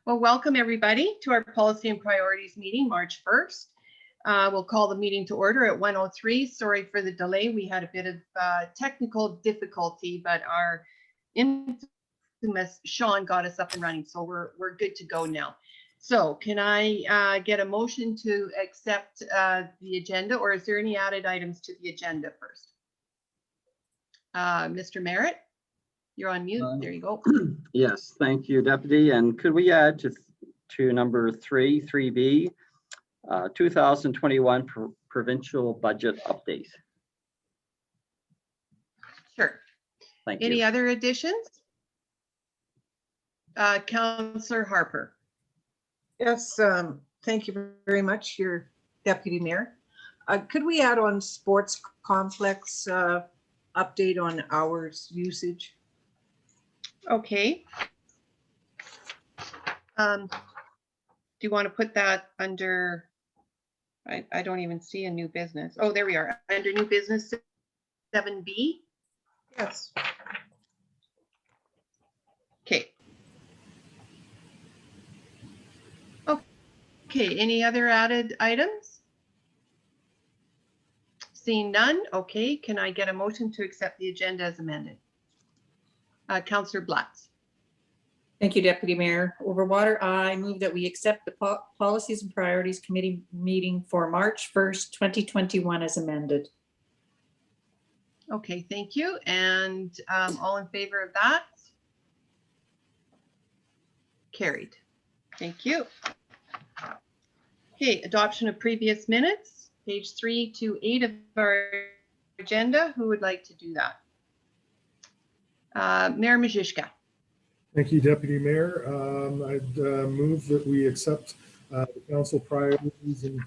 Well, welcome everybody to our Policy and Priorities meeting, March 1st. We'll call the meeting to order at 1:03. Sorry for the delay. We had a bit of technical difficulty, but our infamous Sean got us up and running, so we're good to go now. So can I get a motion to accept the agenda, or is there any added items to the agenda first? Mr. Merritt? You're on mute. There you go. Yes, thank you, Deputy. And could we add to number 3B, 2021 provincial budget update? Sure. Thank you. Any other additions? Councillor Harper. Yes, thank you very much, your Deputy Mayor. Could we add on sports complex update on hours usage? Okay. Do you want to put that under, I don't even see a new business. Oh, there we are. Under new business 7B? Yes. Okay. Okay, any other added items? Seeing none, okay, can I get a motion to accept the agenda as amended? Councillor Blatz. Thank you, Deputy Mayor. Overwater, I move that we accept the Policies and Priorities Committee meeting for March 1st, 2021 as amended. Okay, thank you. And all in favor of that? Carried. Thank you. Okay, adoption of previous minutes, page 3 to 8 of our agenda. Who would like to do that? Mayor Majishka. Thank you, Deputy Mayor. I'd move that we accept the Council Priorities and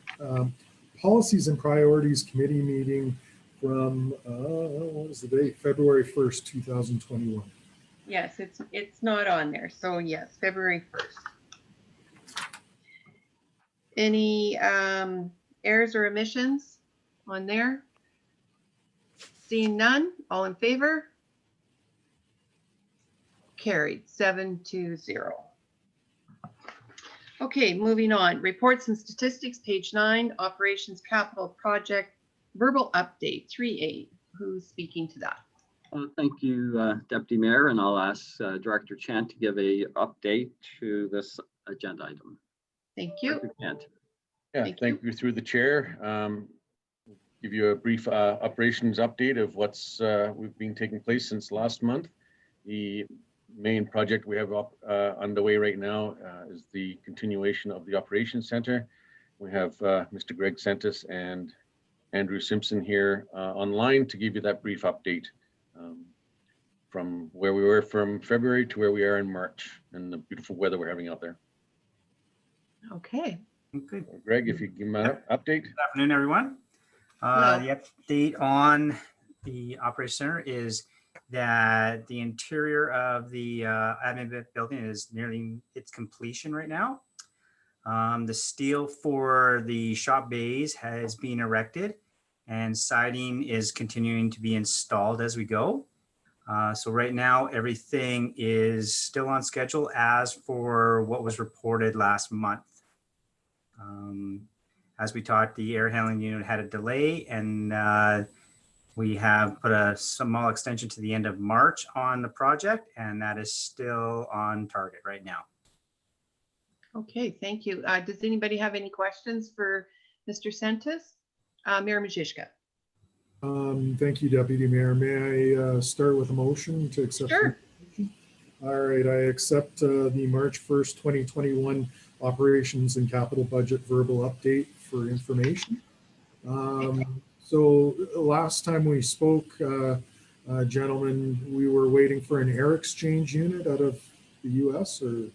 Policies and Priorities Committee meeting from, what was the date? February 1st, 2021. Yes, it's not on there. So yes, February 1st. Any errors or omissions on there? Seeing none, all in favor? Carried 7-0. Okay, moving on. Reports and statistics, page 9, operations capital project, verbal update 3A. Who's speaking to that? Thank you, Deputy Mayor, and I'll ask Director Chant to give a update to this agenda item. Thank you. Director Chant. Yeah, thank you through the chair. Give you a brief operations update of what's been taking place since last month. The main project we have underway right now is the continuation of the operations center. We have Mr. Greg Census and Andrew Simpson here online to give you that brief update from where we were from February to where we are in March and the beautiful weather we're having out there. Okay. Okay. Greg, if you give me an update. Good afternoon, everyone. The update on the Operations Center is that the interior of the admin building is nearly its completion right now. The steel for the shop bays has been erected and siding is continuing to be installed as we go. So right now, everything is still on schedule as for what was reported last month. As we talked, the air handling unit had a delay and we have put a small extension to the end of March on the project, and that is still on target right now. Okay, thank you. Does anybody have any questions for Mr. Census? Mayor Majishka. Thank you, Deputy Mayor. May I start with a motion to accept? Sure. All right, I accept the March 1st, 2021 operations and capital budget verbal update for information. So last time we spoke, gentlemen, we were waiting for an air exchange unit out of the US or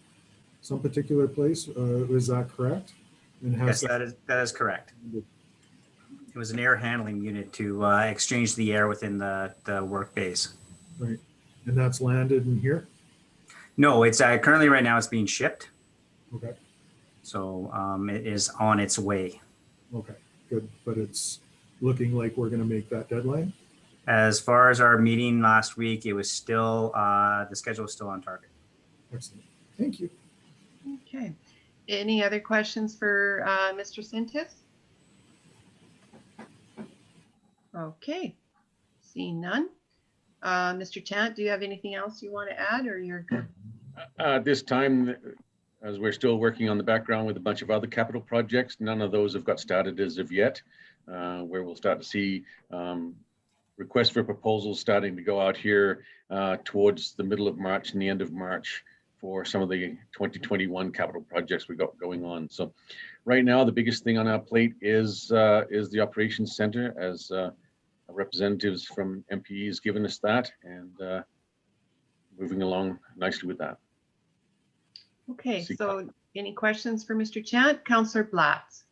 some particular place. Is that correct? And Yes, that is correct. It was an air handling unit to exchange the air within the work base. Right, and that's landed in here? No, it's currently right now it's being shipped. Okay. So it is on its way. Okay, good, but it's looking like we're going to make that deadline? As far as our meeting last week, it was still, the schedule is still on target. Excellent. Thank you. Okay. Any other questions for Mr. Census? Okay, seeing none. Mr. Chant, do you have anything else you want to add, or you're good? This time, as we're still working on the background with a bunch of other capital projects, none of those have got started as of yet, where we'll start to see requests for proposals starting to go out here towards the middle of March and the end of March for some of the 2021 capital projects we got going on. So right now, the biggest thing on our plate is the operations center, as representatives from MPE's given us that, and moving along nicely with that. Okay, so any questions for Mr. Chant? Councillor Blatz.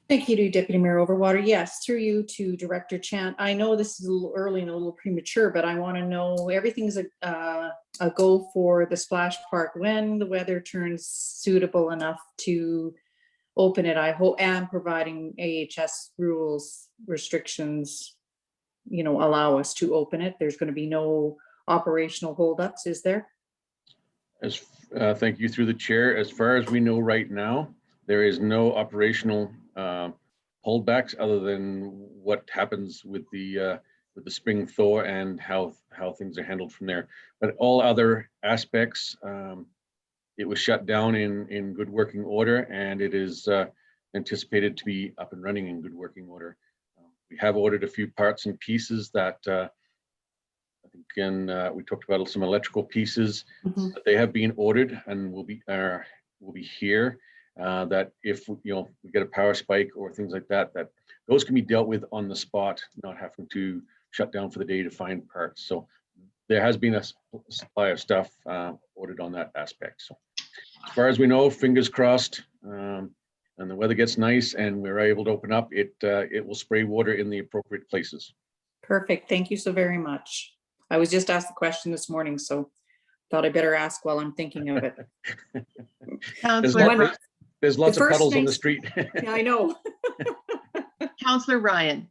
Thank you to Deputy Mayor Overwater. Yes, through you to Director Chant. I know this is a little early and a little premature, but I want to know everything's a go for the splash park when the weather turns suitable enough to open it. I hope, and providing AHS rules, restrictions, you know, allow us to open it. There's going to be no operational holdups, is there? Thank you through the chair. As far as we know right now, there is no operational holdbacks other than what happens with the spring thaw and how things are handled from there. But all other aspects, it was shut down in good working order, and it is anticipated to be up and running in good working order. We have ordered a few parts and pieces that I think, and we talked about some electrical pieces. Mm-hmm. That they have been ordered and will be here. That if we get a power spike or things like that, that those can be dealt with on the spot, not having to shut down for the day to find parts. So there has been a supply of stuff ordered on that aspect. So as far as we know, fingers crossed, and the weather gets nice and we're able to open up, it will spray water in the appropriate places. Perfect. Thank you so very much. I was just asked the question this morning, so thought I better ask while I'm thinking of it. There's lots of first puddles on the things- street. Yeah, I know. Councillor Ryan.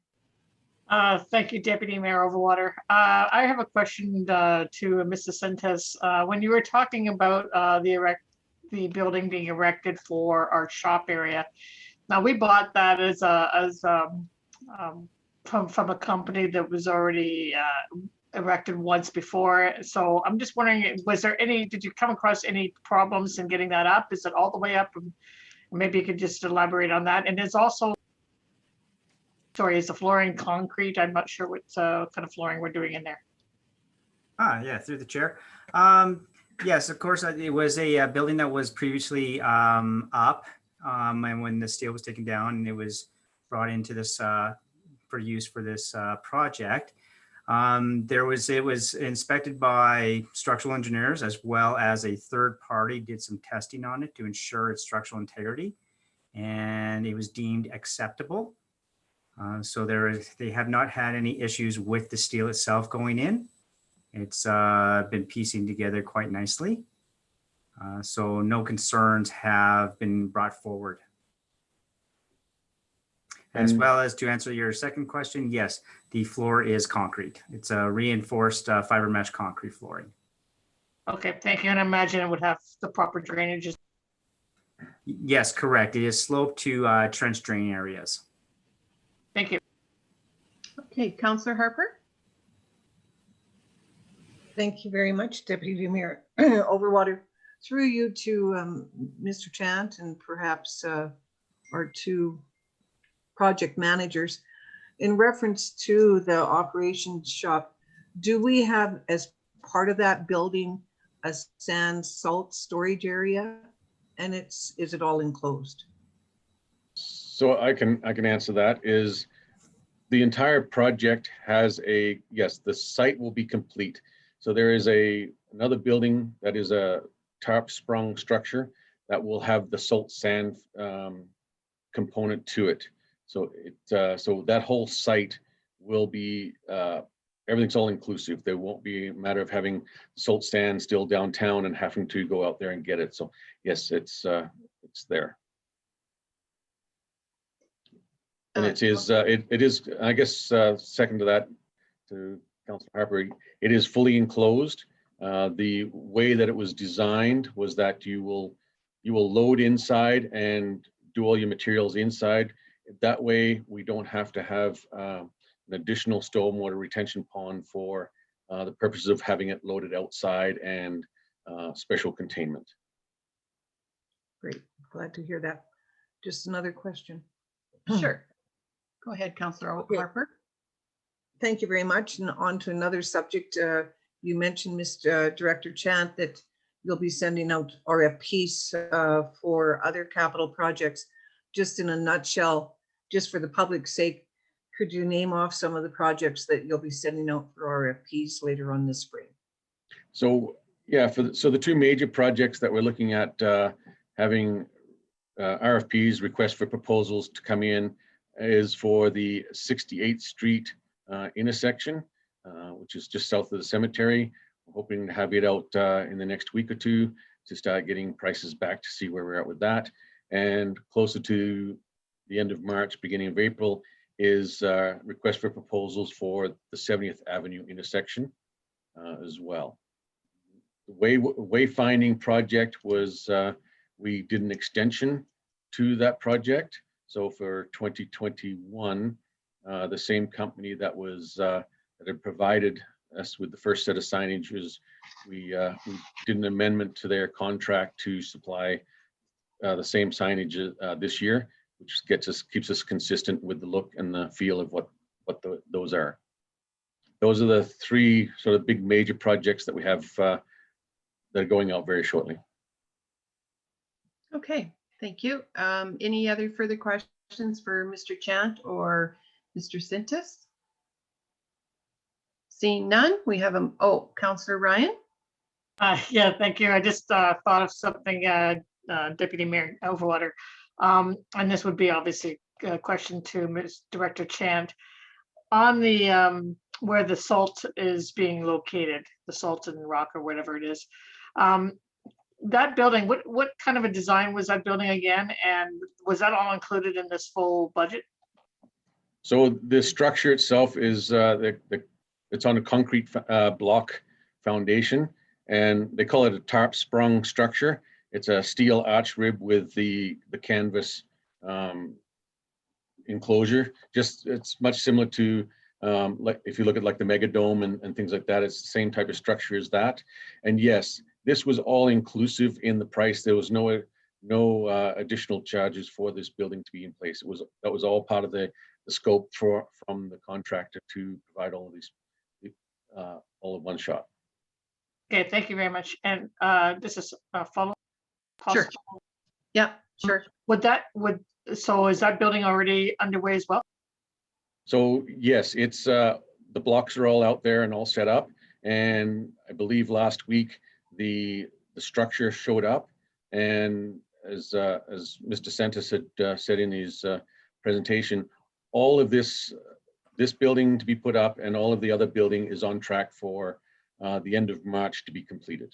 Thank you, Deputy Mayor Overwater. I have a question to Mr. Census. When you were talking about the building being erected for our shop area, now we bought that from a company that was already erected once before. So I'm just wondering, did you come across any problems in getting that up? Is it all the way up? Maybe you could just elaborate on that. And it's also, is the flooring concrete? I'm not sure what kind of flooring we're doing in there. Yeah, through the chair. Yes, of course, it was a building that was previously up, and when the steel was taken down, it was brought into this for use for this project. It was inspected by structural engineers, as well as a third party did some testing on it to ensure its structural integrity, and it was deemed acceptable. So they have not had any issues with the steel itself going in. It's been piecing together quite nicely. So no concerns have been brought forward. As well as to answer your second question, yes, the floor is concrete. It's a reinforced fiber mesh concrete flooring. Okay, thank you. And I imagine it would have the proper drainage. Yes, correct. It is sloped to trench drain areas. Thank you. Okay, Councillor Harper. Thank you very much, Deputy Mayor Overwater. Through you to Mr. Chant and perhaps our two project managers. In reference to the operations shop, do we have, as part of that building, a sand salt storage area? And is it all enclosed? So I can answer that. Is the entire project has yes, the site will be complete. So there is another building that is a tarp sprung structure that will have the salt sand component to it. So so that whole site will be everything's all inclusive. There won't be a matter of having salt sand still downtown and having to go out there and get it. So yes, it's there. And it is, I guess, second to that, to Councilor Harper, it is fully enclosed. The way that it was designed was that you will you will load inside and do all your materials inside. That way, we don't have to have an additional stormwater retention pond for the purposes of having it loaded outside and special containment. Great, glad to hear that. Just another question. Sure. Go ahead, Councillor Okay. Harper. Thank you very much. And on to another subject. You mentioned, Mr. Director Chant, that you'll be sending out RFPs for other capital projects. Just in a nutshell, just for the public's sake, could you name off some of the projects that you'll be sending out for RFPs later on this spring? So yeah, so the two major projects that we're looking at having RFPs, requests for proposals to come in, is for the 68th Street intersection, which is just south of the cemetery. We're hoping to have it out in the next week or two to start getting prices back to see where we're at with that. And closer to the end of March, beginning of April, is request for proposals for the 70th Avenue intersection as well. The wayfinding project was, we did an extension to that project. So for 2021, the same company that was that had provided us with the first set of signages, we did an amendment to their contract to supply the same signage this year, which keeps us consistent with the look and the feel of what those are. Those are the three sort of big major projects that we have that are going out very shortly. Okay, thank you. Any other further questions for Mr. Chant or Mr. Census? Seeing none, we have Councillor Ryan. Yeah, thank you. I just thought of something, Deputy Mayor Overwater. And this would be obviously a question to Ms. Director Chant. On the where the salt is being located, the salt and rock or whatever it is, that building, what kind of a design was that building again? And was that all included in this full budget? So the structure itself is it's on a concrete block foundation, and they call it a tarp sprung structure. It's a steel arch rib with the canvas enclosure. It's much similar to like if you look at like the mega dome and things like that. It's the same type of structure as that. And yes, this was all inclusive in the price. There was no additional charges for this building to be in place. That was all part of the scope from the contractor to provide all of these all in one shot. Okay, thank you very much. And this is a follow. Sure. Yeah, sure. So is that building already underway as well? So yes, it's the blocks are all out there and all set up. And I believe last week the structure showed up. And as Mr. Census had said in his presentation, all of this building to be put up and all of the other building is on track for the end of March to be completed.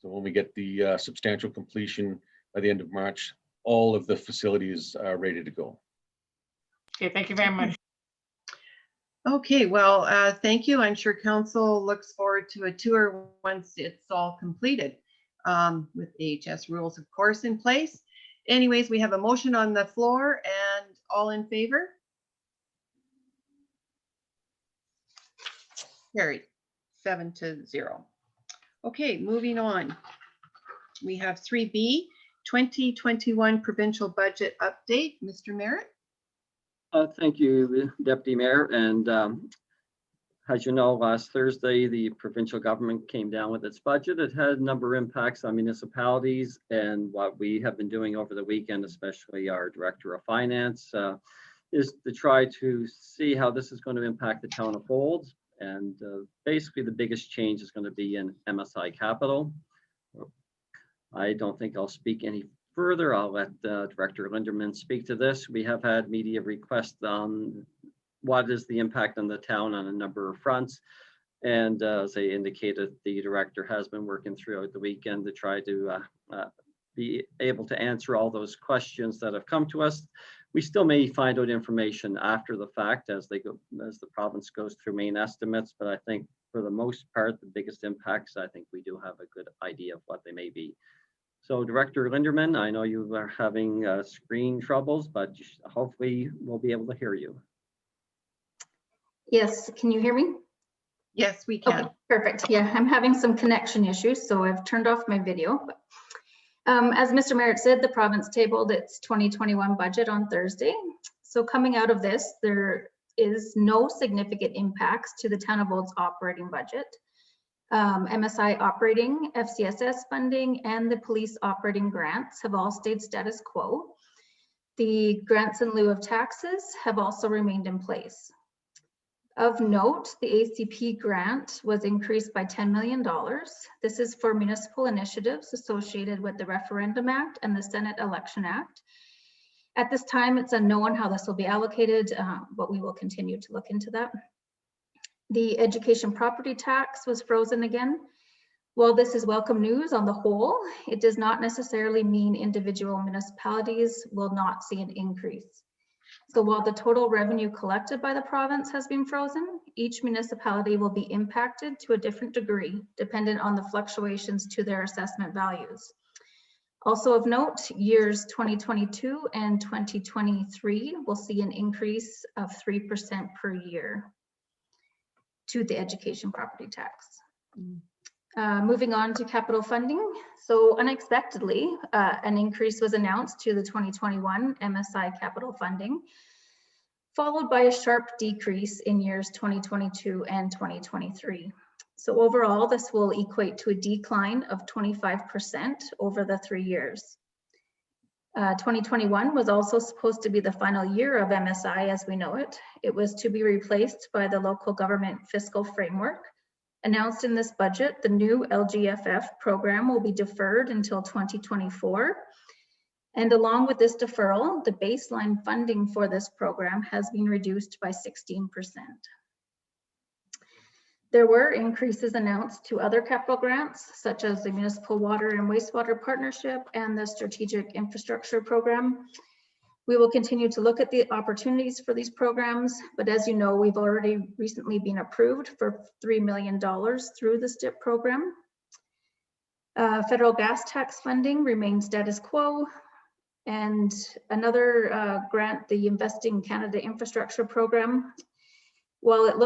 So when we get the substantial completion by the end of March, all of the facilities are ready to go. Okay, thank you very much. Okay, well, thank you. I'm sure council looks forward to a tour once it's all completed with AHS rules, of course, in place. Anyways, we have a motion on the floor and all in favor? Carried 7-0. Okay, moving on. We have 3B, 2021 provincial budget update. Mr. Merritt? Thank you, Deputy Mayor. And as you know, last Thursday, the provincial government came down with its budget. It had a number of impacts on municipalities, and what we have been doing over the weekend, especially our Director of Finance, is to try to see how this is going to impact the town of Olds. And basically the biggest change is going to be in MSI Capital. I don't think I'll speak any further. I'll let Director Linderman speak to this. We have had media requests on what is the impact on the town on a number of fronts. And as I indicated, the director has been working throughout the weekend to try to be able to answer all those questions that have come to us. We still may find out information after the fact as the province goes through main estimates, but I think for the most part, the biggest impacts, I think we do have a good idea of what they may be. So Director Linderman, I know you are having screen troubles, but hopefully we'll be able to hear you. Yes, can you hear me? Yes, we can. Okay, perfect. Yeah, I'm having some connection issues, so I've turned off my video. As Mr. Merritt said, the province tabled its 2021 budget on Thursday. So coming out of this, there is no significant impacts to the Town of Old's operating budget. MSI operating, FCSS funding, and the police operating grants have all stayed status quo. The grants in lieu of taxes have also remained in place. Of note, the ACP grant was increased by $10 million. This is for municipal initiatives associated with the Referendum Act and the Senate Election Act. At this time, it's unknown how this will be allocated, but we will continue to look into that. The education property tax was frozen again. While this is welcome news on the whole, it does not necessarily mean individual municipalities will not see an increase. So while the total revenue collected by the province has been frozen, each municipality will be impacted to a different degree, dependent on the fluctuations to their assessment values. Also of note, years 2022 and 2023 will see an increase of 3% per year to the education property tax. Moving on to capital funding. So unexpectedly, an increase was announced to the 2021 MSI capital funding, followed by a sharp decrease in years 2022 and 2023. So overall, this will equate to a decline of 25% over the 3 years. 2021 was also supposed to be the final year of MSI as we know it. It was to be replaced by the local government fiscal framework. Announced in this budget, the new LGFF program will be deferred until 2024. And along with this deferral, the baseline funding for this program has been reduced by 16%. There were increases announced to other capital grants, such as the Municipal Water and Wastewater Partnership and the Strategic Infrastructure Program. We will continue to look at the opportunities for these programs, but as you know, we've already recently been approved for $3 million through the STIP program. Federal gas tax funding remains status quo. And another grant, the Investing Canada Infrastructure Program. While it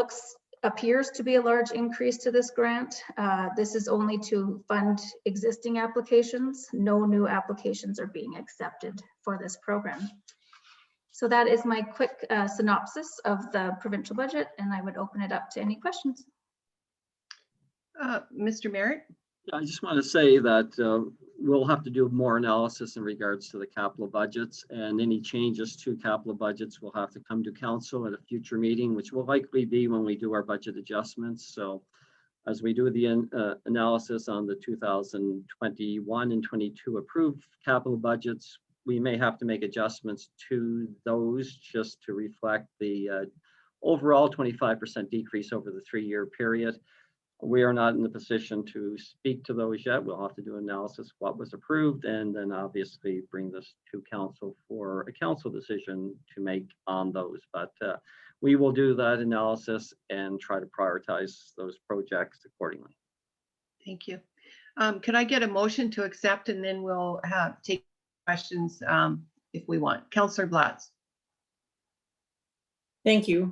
appears to be a large increase to this grant, this is only to fund existing applications. No new applications are being accepted for this program. So that is my quick synopsis of the provincial budget, and I would open it up to any questions. Mr. Merritt? I just want to say that we'll have to do more analysis in regards to the capital budgets, and any changes to capital budgets will have to come to council at a future meeting, which will likely be when we do our budget adjustments. So as we do the analysis on the 2021 and 22 approved capital budgets, we may have to make adjustments to those just to reflect the overall 25% decrease over the 3-year period. We are not in the position to speak to those yet. We'll have to do analysis of what was approved and then obviously bring this to council for a council decision to make on those. But we will do that analysis and try to prioritize those projects accordingly. Thank you. Could I get a motion to accept, and then we'll take questions if we want. Councillor Blatz. Thank you.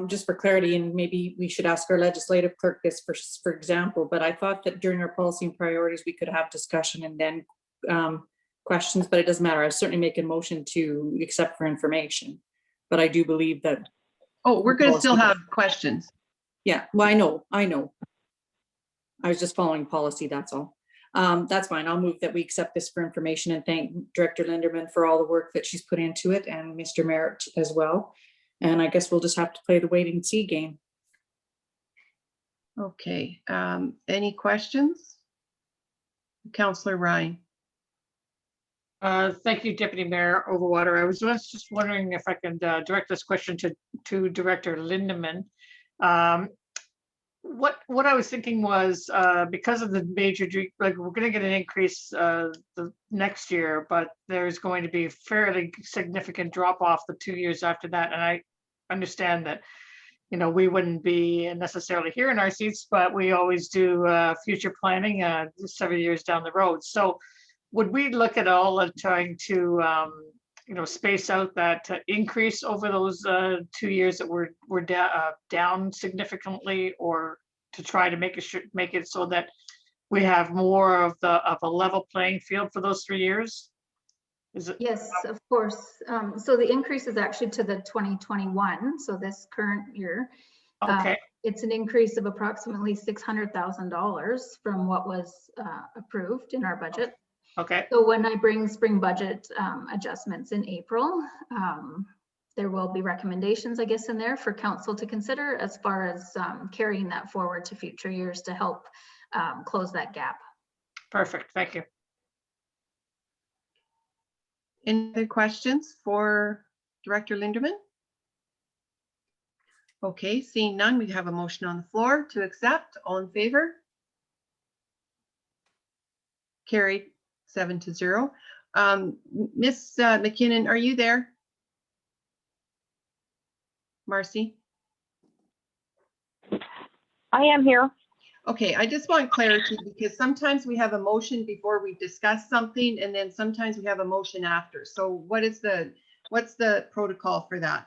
Just for clarity, and maybe we should ask our legislative clerk this for example, but I thought that during our policy and priorities, we could have discussion and then questions, but it doesn't matter. I certainly make a motion to accept for information, but I do believe that. Oh, we're going to still have questions. Yeah, well, I know. I was just following policy, that's all. That's fine. I'll move that we accept this for information and thank Director Linderman for all the work that she's put into it and Mr. Merritt as well. And I guess we'll just have to play the wait and see game. Okay. Any questions? Councillor Ryan. Thank you, Deputy Mayor Overwater. I was just wondering if I could direct this question to Director Lindeman. What I was thinking was because of the major, like we're going to get an increase the next year, but there's going to be a fairly significant drop off the 2 years after that. And I understand that, you know, we wouldn't be necessarily here in our seats, but we always do future planning several years down the road. So would we look at all of trying to, space out that increase over those 2 years that were down significantly, or to try to make it so that we have more of a level playing field for those 3 years? Is it? Yes, of course. So the increase is actually to the 2021, so this current year. Okay, It's an increase of approximately $600,000 from what was approved in our budget. okay, So when I bring spring budget adjustments in April, there will be recommendations, I guess, in there for council to consider as far as carrying that forward to future years to help close that gap. perfect, thank you. Any other questions for Director Linderman? Okay, seeing none, we have a motion on the floor to accept. All in favor? Carried 7-0. Miss McKinnon, are you there? Marcy? I am here. Okay, I just want clarity because sometimes we have a motion before we discuss something and then sometimes we have a motion after. So what's the protocol for that?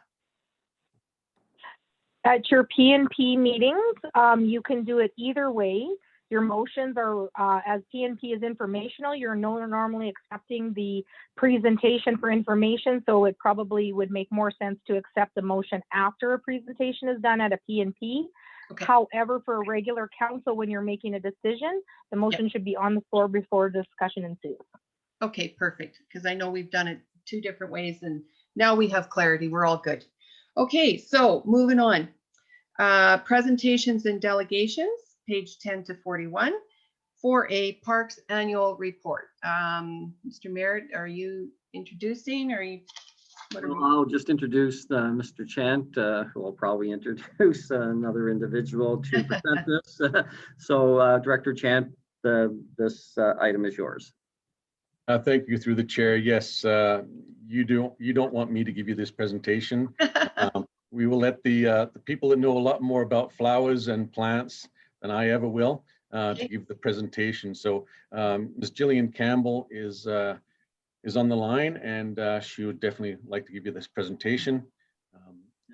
At your P&P meetings, you can do it either way. Your motions are, as P&P is informational, you're normally accepting the presentation for information, so it probably would make more sense to accept the motion after a presentation is done at a P&P. Okay. However, for a regular council, when you're making a decision, the motion should be on the floor before discussion ensues. Okay, perfect. Because I know we've done it 2 different ways and now we have clarity. We're all good. Okay, so moving on. Presentations and delegations, page 10 to 41 for a Parks annual report. Mr. Merritt, are you introducing or are you? I'll just introduce Mr. Chant, who will probably introduce another individual to present this. So Director Chant, this item is yours. Thank you through the chair. Yes, you don't want me to give you this presentation. We will let the people that know a lot more about flowers and plants than I ever will to give the presentation. So Ms. Jillian Campbell is on the line and she would definitely like to give you this presentation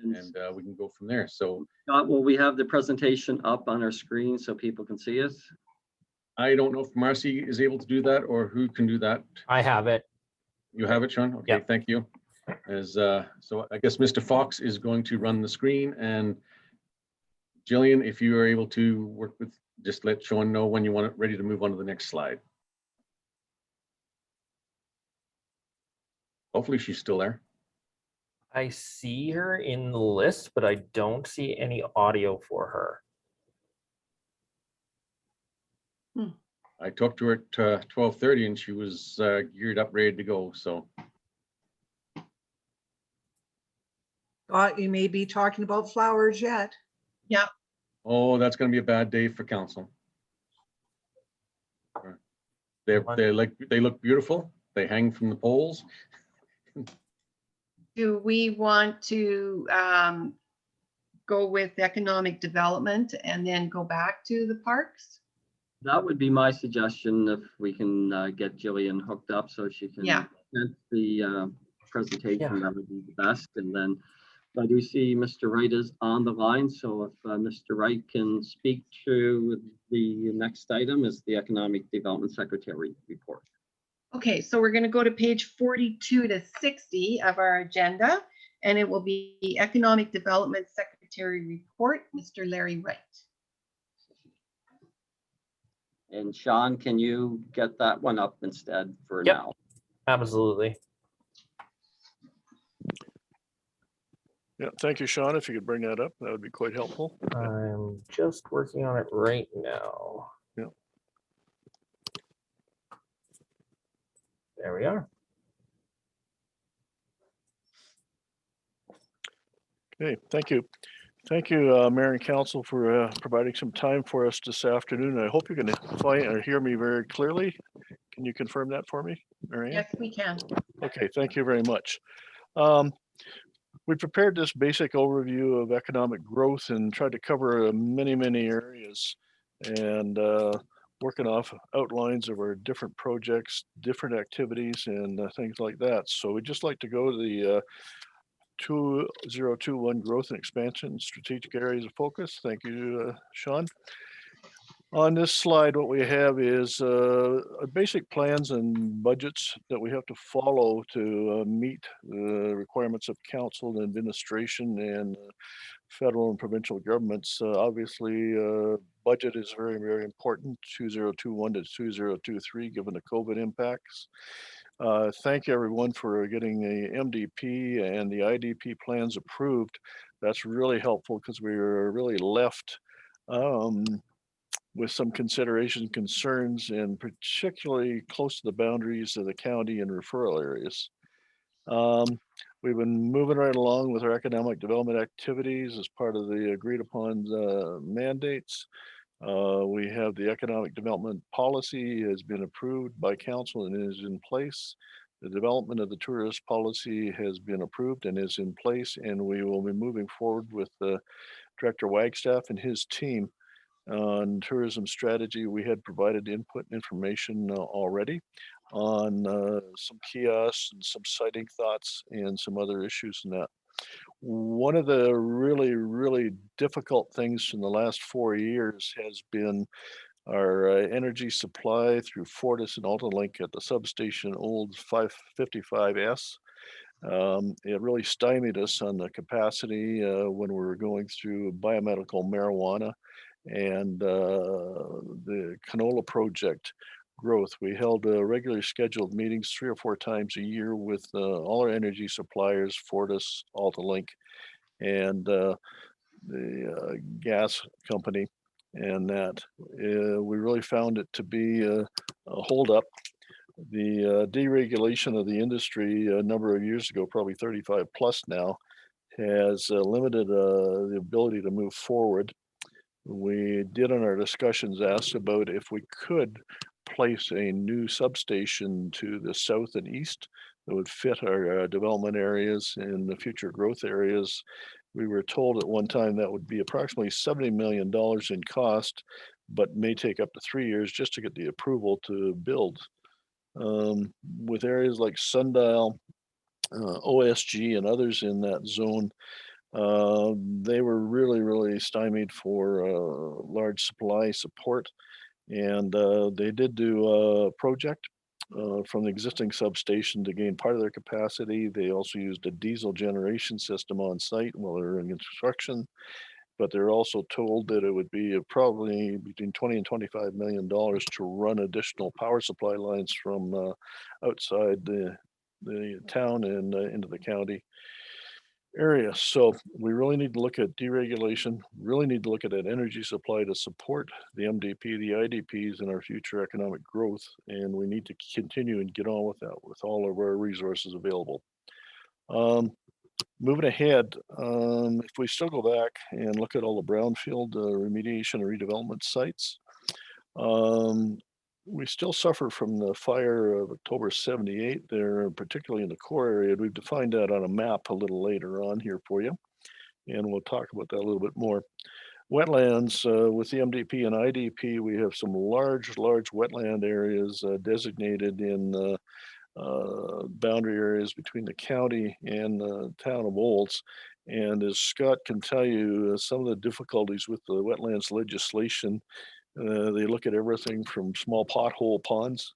and we can go from there. So will we have the presentation up on our screen so people can see it? I don't know if Marcy is able to do that or who can do that. I have it. You have it, Sean? Okay, Yep. Thank you. So I guess Mr. Fox is going to run the screen, and Jillian, if you are able to work with, just let Sean know when you want it ready to move on to the next slide. Hopefully she's still there. I see her in the list, but I don't see any audio for her. I talked to her at 12:30 and she was geared up, ready to go. So You may be talking about flowers yet. Yeah. oh, that's going to be a bad day for council. They look beautiful. They hang from the poles. Do we want to go with economic development and then go back to the parks? That would be my suggestion if we can get Jillian hooked up so she can present the presentation. That would be the best. And then I do see Mr. Wright is on the line. So if Mr. Wright can speak to the next item is the Economic Development Secretary report. Okay, so we're going to go to page 42 to 60 of our agenda, and it will be Economic Development Secretary report, Mr. Larry Wright. And Sean, can you get that one up instead for now? Absolutely. Yeah, thank you, Sean. If you could bring that up, that would be quite helpful. I'm just working on it right now. Yeah. There we are. Okay, thank you. Thank you, Mayor and Council, for providing some time for us this afternoon. I hope you can find or hear me very clearly. Can you confirm that for me, Marianne? Yes, we can. Okay, thank you very much. We prepared this basic overview of economic growth and tried to cover many, many areas. And working off outlines of our different projects, different activities, and things like that. So we'd just like to go to the 2021 growth and expansion strategic areas of focus. Thank you, Sean. On this slide, what we have is basic plans and budgets that we have to follow to meet the requirements of council and administration and federal and provincial governments. Obviously, budget is very, very important, 2021 to 2023, given the COVID impacts. Thank you everyone for getting the MDP and the IDP plans approved. That's really helpful because we were really left with some considerations, concerns, and particularly close to the boundaries of the county and referral areas. We've been moving right along with our economic development activities as part of the agreed upon mandates. We have the economic development policy has been approved by council and is in place. The development of the tourist policy has been approved and is in place, and we will be moving forward with Director Wagstaff and his team on tourism strategy. We had provided input and information already on some kiosks and some siting thoughts and some other issues in that. One of the really, really difficult things in the last 4 years has been our energy supply through Fortis and Altalink at the substation old 555S. It really stymied us on the capacity when we were going through biomedical marijuana and the canola project growth. We held regularly scheduled meetings 3 or 4 times a year with all our energy suppliers, Fortis, Altalink, and the gas company. And that we really found it to be a holdup. The deregulation of the industry a number of years ago, probably 35 plus now, has limited the ability to move forward. We did in our discussions ask about if we could place a new substation to the south and east that would fit our development areas and the future growth areas. We were told at one time that would be approximately $70 million in cost, but may take up to 3 years just to get the approval to build. With areas like Sundial, OSG, and others in that zone, they were really, really stymied for large supply support. And they did do a project from the existing substation to gain part of their capacity. They also used a diesel generation system on site while they were in construction. But they're also told that it would be probably between 20 and $25 million to run additional power supply lines from outside the town and into the county area. So we really need to look at deregulation, really need to look at that energy supply to support the MDP, the IDPs, and our future economic growth. And we need to continue and get on with that with all of our resources available. Moving ahead, if we still go back and look at all the brownfield remediation and redevelopment sites, we still suffer from the fire of October 78 there, particularly in the core area. We've defined that on a map a little later on here for you, and we'll talk about that a little bit more. Wetlands, with the MDP and IDP, we have some large wetland areas designated in boundary areas between the county and the town of Olds. And as Scott can tell you, some of the difficulties with the wetlands legislation, they look at everything from small pothole ponds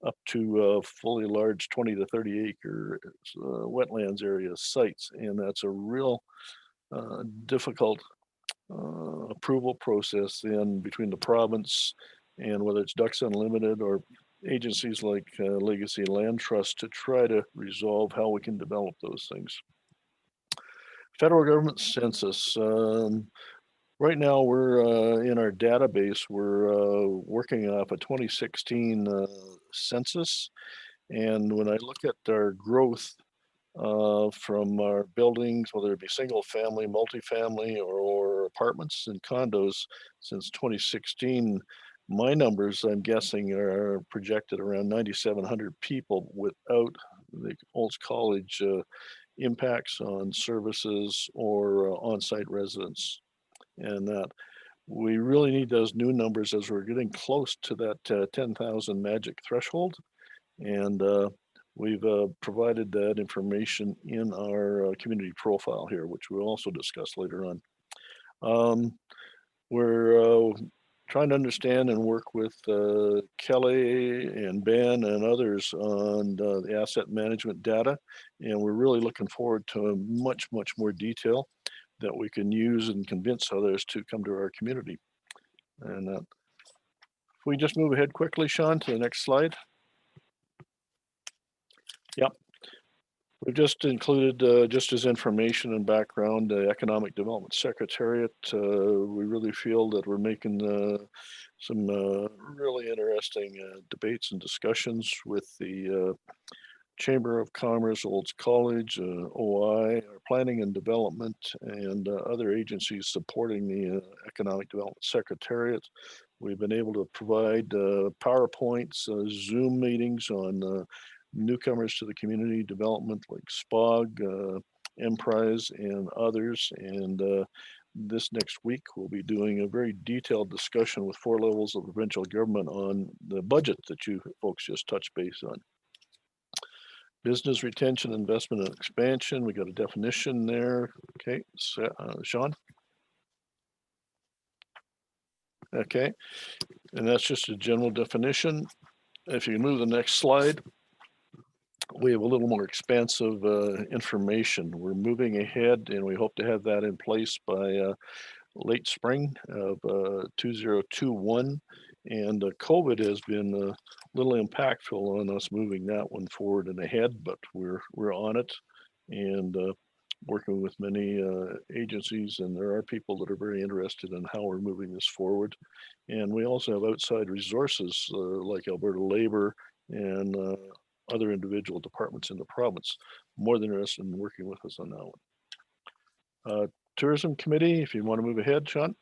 up to fully large 20 to 30 acre wetlands area sites. And that's a real difficult approval process then between the province and whether it's Ducks Unlimited or agencies like Legacy Land Trust to try to resolve how we can develop those things. Federal government census. Right now we're in our database, we're working off a 2016 census. And when I look at our growth from our buildings, whether it be single family, multifamily, or apartments and condos since 2016, my numbers, I'm guessing, are projected around 9,700 people without the Olds College impacts on services or on-site residents. And that We really need those new numbers as we're getting close to that 10,000 magic threshold. And we've provided that information in our community profile here, which we'll also discuss later on. We're trying to understand and work with Kelly and Ben and others on the asset management data. And we're really looking forward to much more detail that we can use and convince others to come to our community. And if we just move ahead quickly, Sean, to the next slide. Yep. We've just included, just as information and background, the Economic Development Secretariat. We really feel that we're making some really interesting debates and discussions with the Chamber of Commerce, Olds College, OI, our Planning and Development, and other agencies supporting the Economic Development Secretariat. We've been able to provide PowerPoints, Zoom meetings on newcomers to the community development like SPOG, Emprise, and others. And this next week, we'll be doing a very detailed discussion with 4 levels of provincial government on the budget that you folks just touched base on. Business retention, investment, and expansion. We got a definition there. Okay, so, Sean. Okay, and that's just a general definition. If you can move to the next slide, we have a little more expansive information. We're moving ahead, and we hope to have that in place by late spring of 2021. And COVID has been a little impactful on us moving that one forward and ahead, but we're on it and working with many agencies, and there are people that are very interested in how we're moving this forward. And we also have outside resources like Alberta Labor and other individual departments in the province more than interested in working with us on that one. Tourism Committee, if you want to move ahead, Sean.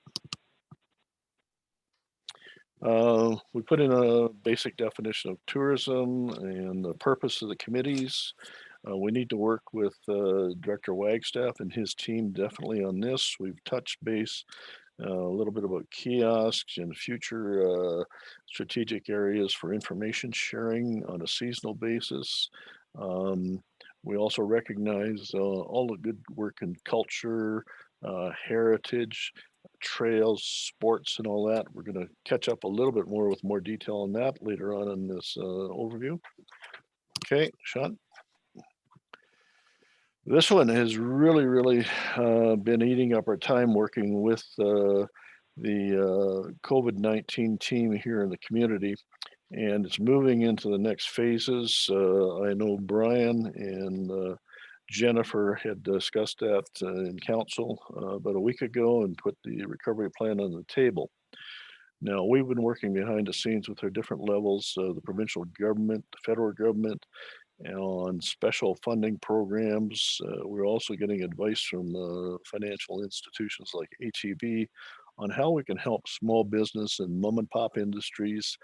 We put in a basic definition of tourism and the purpose of the committees. We need to work with Director Wagstaff and his team definitely on this. We've touched base a little bit about kiosks and future strategic areas for information sharing on a seasonal basis. We also recognize all the good work in culture, heritage, trails, sports, and all that. We're going to catch up a little bit more with more detail on that later on in this overview. Okay, Sean. This one has really been eating up our time working with the COVID-19 team here in the community, and it's moving into the next phases. I know Brian and Jennifer had discussed that in council about a week ago and put the recovery plan on the table. Now, we've been working behind the scenes with our different levels, the provincial government, the federal government, on special funding programs. We're also getting advice from financial institutions like HEB on how we can help small business and mom and pop industries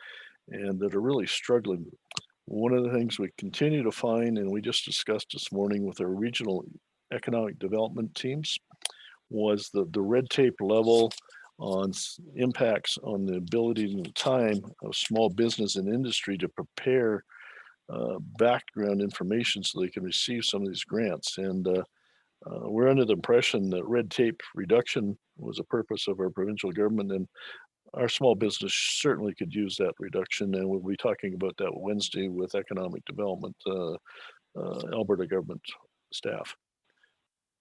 and that are really struggling. One of the things we continue to find, and we just discussed this morning with our regional economic development teams, was the red tape level on impacts on the ability and the time of small business and industry to prepare background information so they can receive some of these grants. And we're under the impression that red tape reduction was a purpose of our provincial government, and our small business certainly could use that reduction. And we'll be talking about that Wednesday with economic development, Alberta government staff.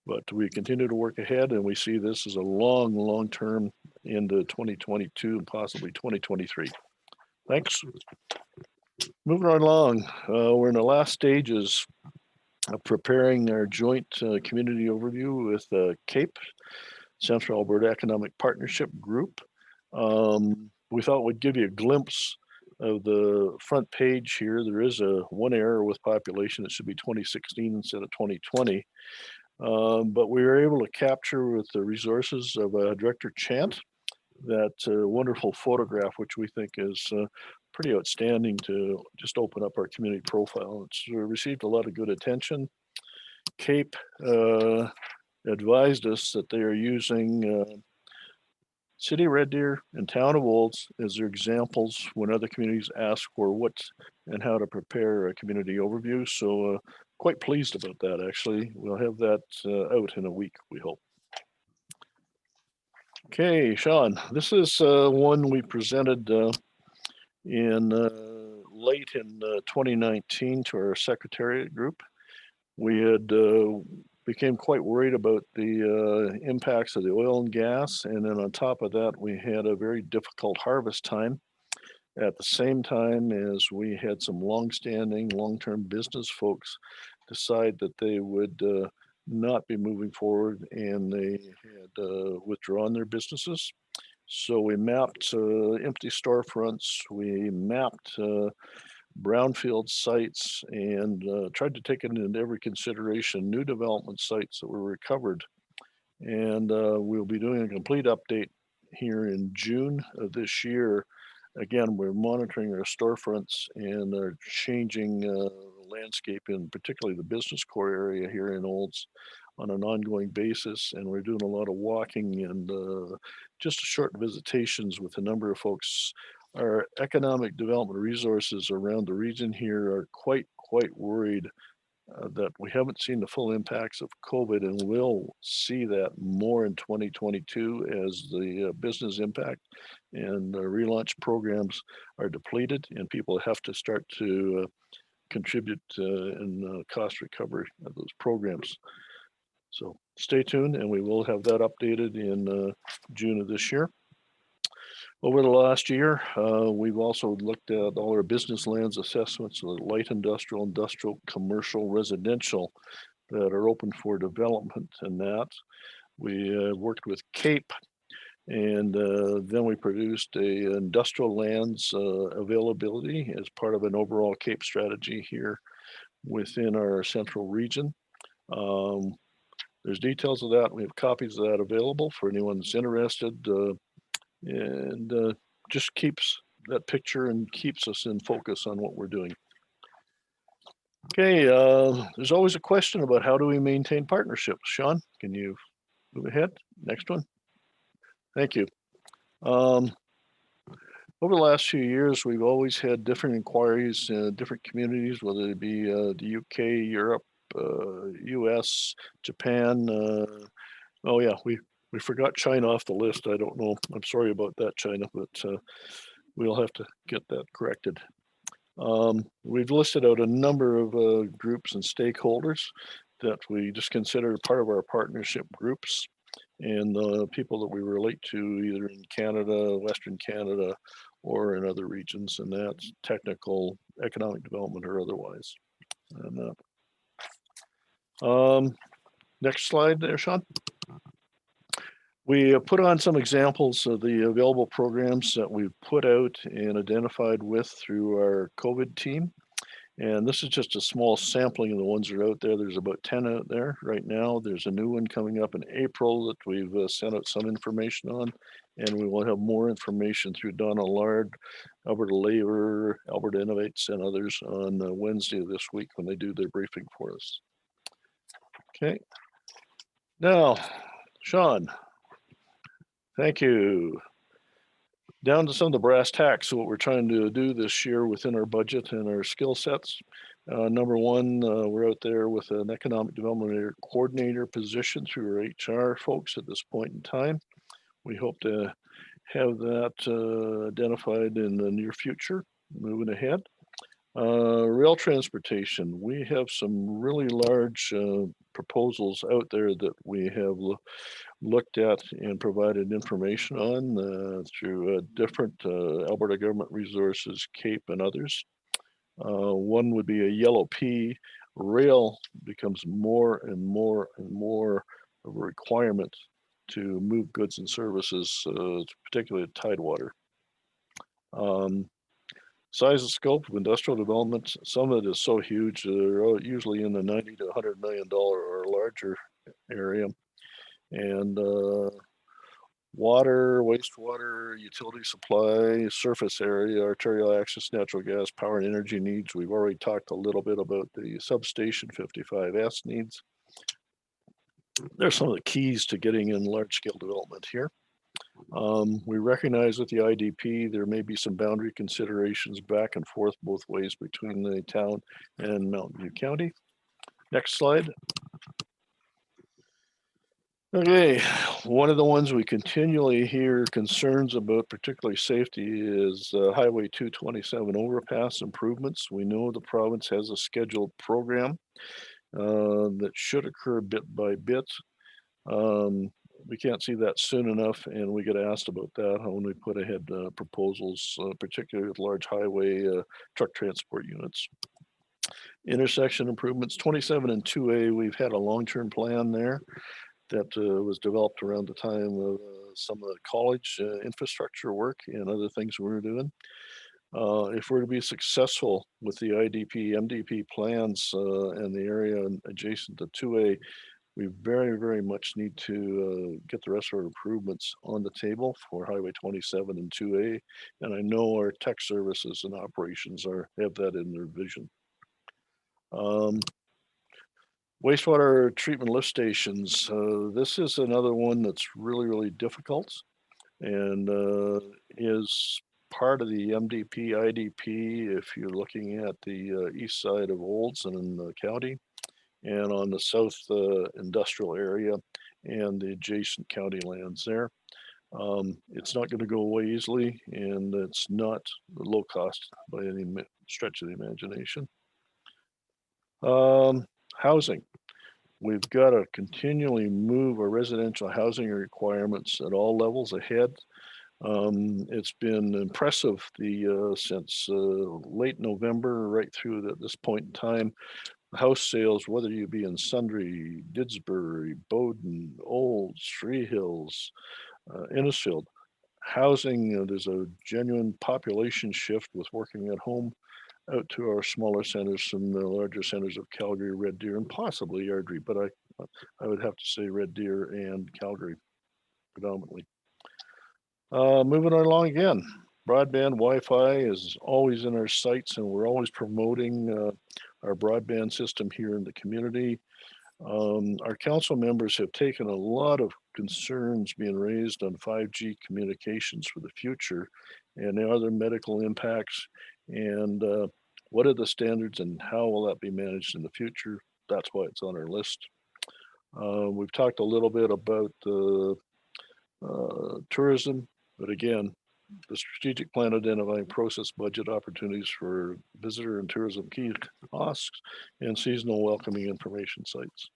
But we continue to work ahead, and we see this as a long term into 2022 and possibly 2023. Thanks. Moving right along, we're in the last stages of preparing our joint community overview with CAPE, Central Alberta Economic Partnership Group. We thought we'd give you a glimpse of the front page here. There is one error with population. It should be 2016 instead of 2020. But we were able to capture with the resources of Director Chant that wonderful photograph, which we think is pretty outstanding to just open up our community profile. It's received a lot of good attention. CAPE advised us that they are using City of Red Deer and Town of Olds as their examples when other communities ask for what and how to prepare a community overview. So quite pleased about that, actually. We'll have that out in a week, we hope. Okay, Sean, this is one we presented in late in 2019 to our secretariat group. We had became quite worried about the impacts of the oil and gas, and then on top of that, we had a very difficult harvest time. At the same time as we had some long-standing, long-term business folks decide that they would not be moving forward, and they had withdrawn their businesses. So we mapped empty storefronts, we mapped brownfield sites, and tried to take into every consideration new development sites that were recovered. And we'll be doing a complete update here in June of this year. Again, we're monitoring our storefronts and are changing landscape in particularly the business core area here in Olds on an ongoing basis. And we're doing a lot of walking and just short visitations with a number of folks. Our economic development resources around the region here are quite worried that we haven't seen the full impacts of COVID, and we'll see that more in 2022 as the business impact and relaunch programs are depleted and people have to start to contribute in cost recovery of those programs. So stay tuned, and we will have that updated in June of this year. Over the last year, we've also looked at all our business lands assessments, light industrial, commercial, residential that are open for development, and that. We worked with CAPE, and then we produced a industrial lands availability as part of an overall CAPE strategy here within our central region. There's details of that. We have copies of that available for anyone that's interested. And just keeps that picture and keeps us in focus on what we're doing. Okay, there's always a question about how do we maintain partnerships. Sean, can you move ahead? Next one. Thank you. Over the last few years, we've always had different inquiries in different communities, whether it be the UK, Europe, US, Japan. Oh yeah, we forgot China off the list. I don't know. I'm sorry about that, China, but we'll have to get that corrected. We've listed out a number of groups and stakeholders that we just consider part of our partnership groups, and people that we relate to either in Canada, Western Canada, or in other regions, and that's technical, economic development, or otherwise. And, next slide there, Sean. We put on some examples of the available programs that we've put out and identified with through our COVID team. And this is just a small sampling of the ones that are out there. There's about 10 out there right now. There's a new one coming up in April that we've sent out some information on. And we will have more information through Donna Lard, Alberta Labor, Alberta Innovates, and others on Wednesday of this week when they do their briefing for us. Okay. Now, Sean. Thank you. Down to some of the brass tacks of what we're trying to do this year within our budget and our skill sets. Number one, we're out there with an economic development coordinator position through our HR folks at this point in time. We hope to have that identified in the near future, moving ahead. Rail transportation, we have some really large proposals out there that we have looked at and provided information on through different Alberta government resources, CAPE and others. One would be a yellow P. Rail becomes more and more of a requirement to move goods and services, particularly at Tidewater. Size and scope of industrial development, some of it is so huge, they're usually in the $90 to $100 million or larger area. And water, wastewater, utility supply, surface area, arterial access, natural gas, power and energy needs. We've already talked a little bit about the substation 55S needs. There's some of the keys to getting in large scale development here. We recognize with the IDP, there may be some boundary considerations back and forth both ways between the town and Mountain View County. Next slide. Okay, one of the ones we continually hear concerns about, particularly safety, is Highway 227 overpass improvements. We know the province has a scheduled program that should occur bit by bit. We can't see that soon enough, and we get asked about that when we put ahead proposals, particularly with large highway truck transport units. Intersection improvements 27 and 2A, we've had a long-term plan there that was developed around the time of some of the college infrastructure work and other things we were doing. If we're to be successful with the IDP, MDP plans and the area adjacent to 2A, we very, very much need to get the rest of our improvements on the table for Highway 27 and 2A. And I know our tech services and operations have that in their vision. Wastewater treatment lift stations. This is another one that's really, really difficult and is part of the MDP, IDP, if you're looking at the east side of Olds and in the county, and on the south industrial area and the adjacent county lands there. It's not going to go away easily, and it's not low cost by any stretch of the imagination. Housing. We've got to continually move our residential housing requirements at all levels ahead. It's been impressive since late November right through this point in time. House sales, whether you be in Sundre, Didsbury, Bowden, Olds, Three Hills, Innisfield, housing, there's a genuine population shift with working at home out to our smaller centers and the larger centers of Calgary, Red Deer, and possibly Yardley, but I would have to say Red Deer and Calgary predominantly. Moving on along again, broadband Wi-Fi is always in our sights, and we're always promoting our broadband system here in the community. Our council members have taken a lot of concerns being raised on 5G communications for the future and the other medical impacts, and what are the standards and how will that be managed in the future. That's why it's on our list. We've talked a little bit about tourism, but again, the strategic plan identifying process budget opportunities for visitor and tourism kiosks and seasonal welcoming information sites.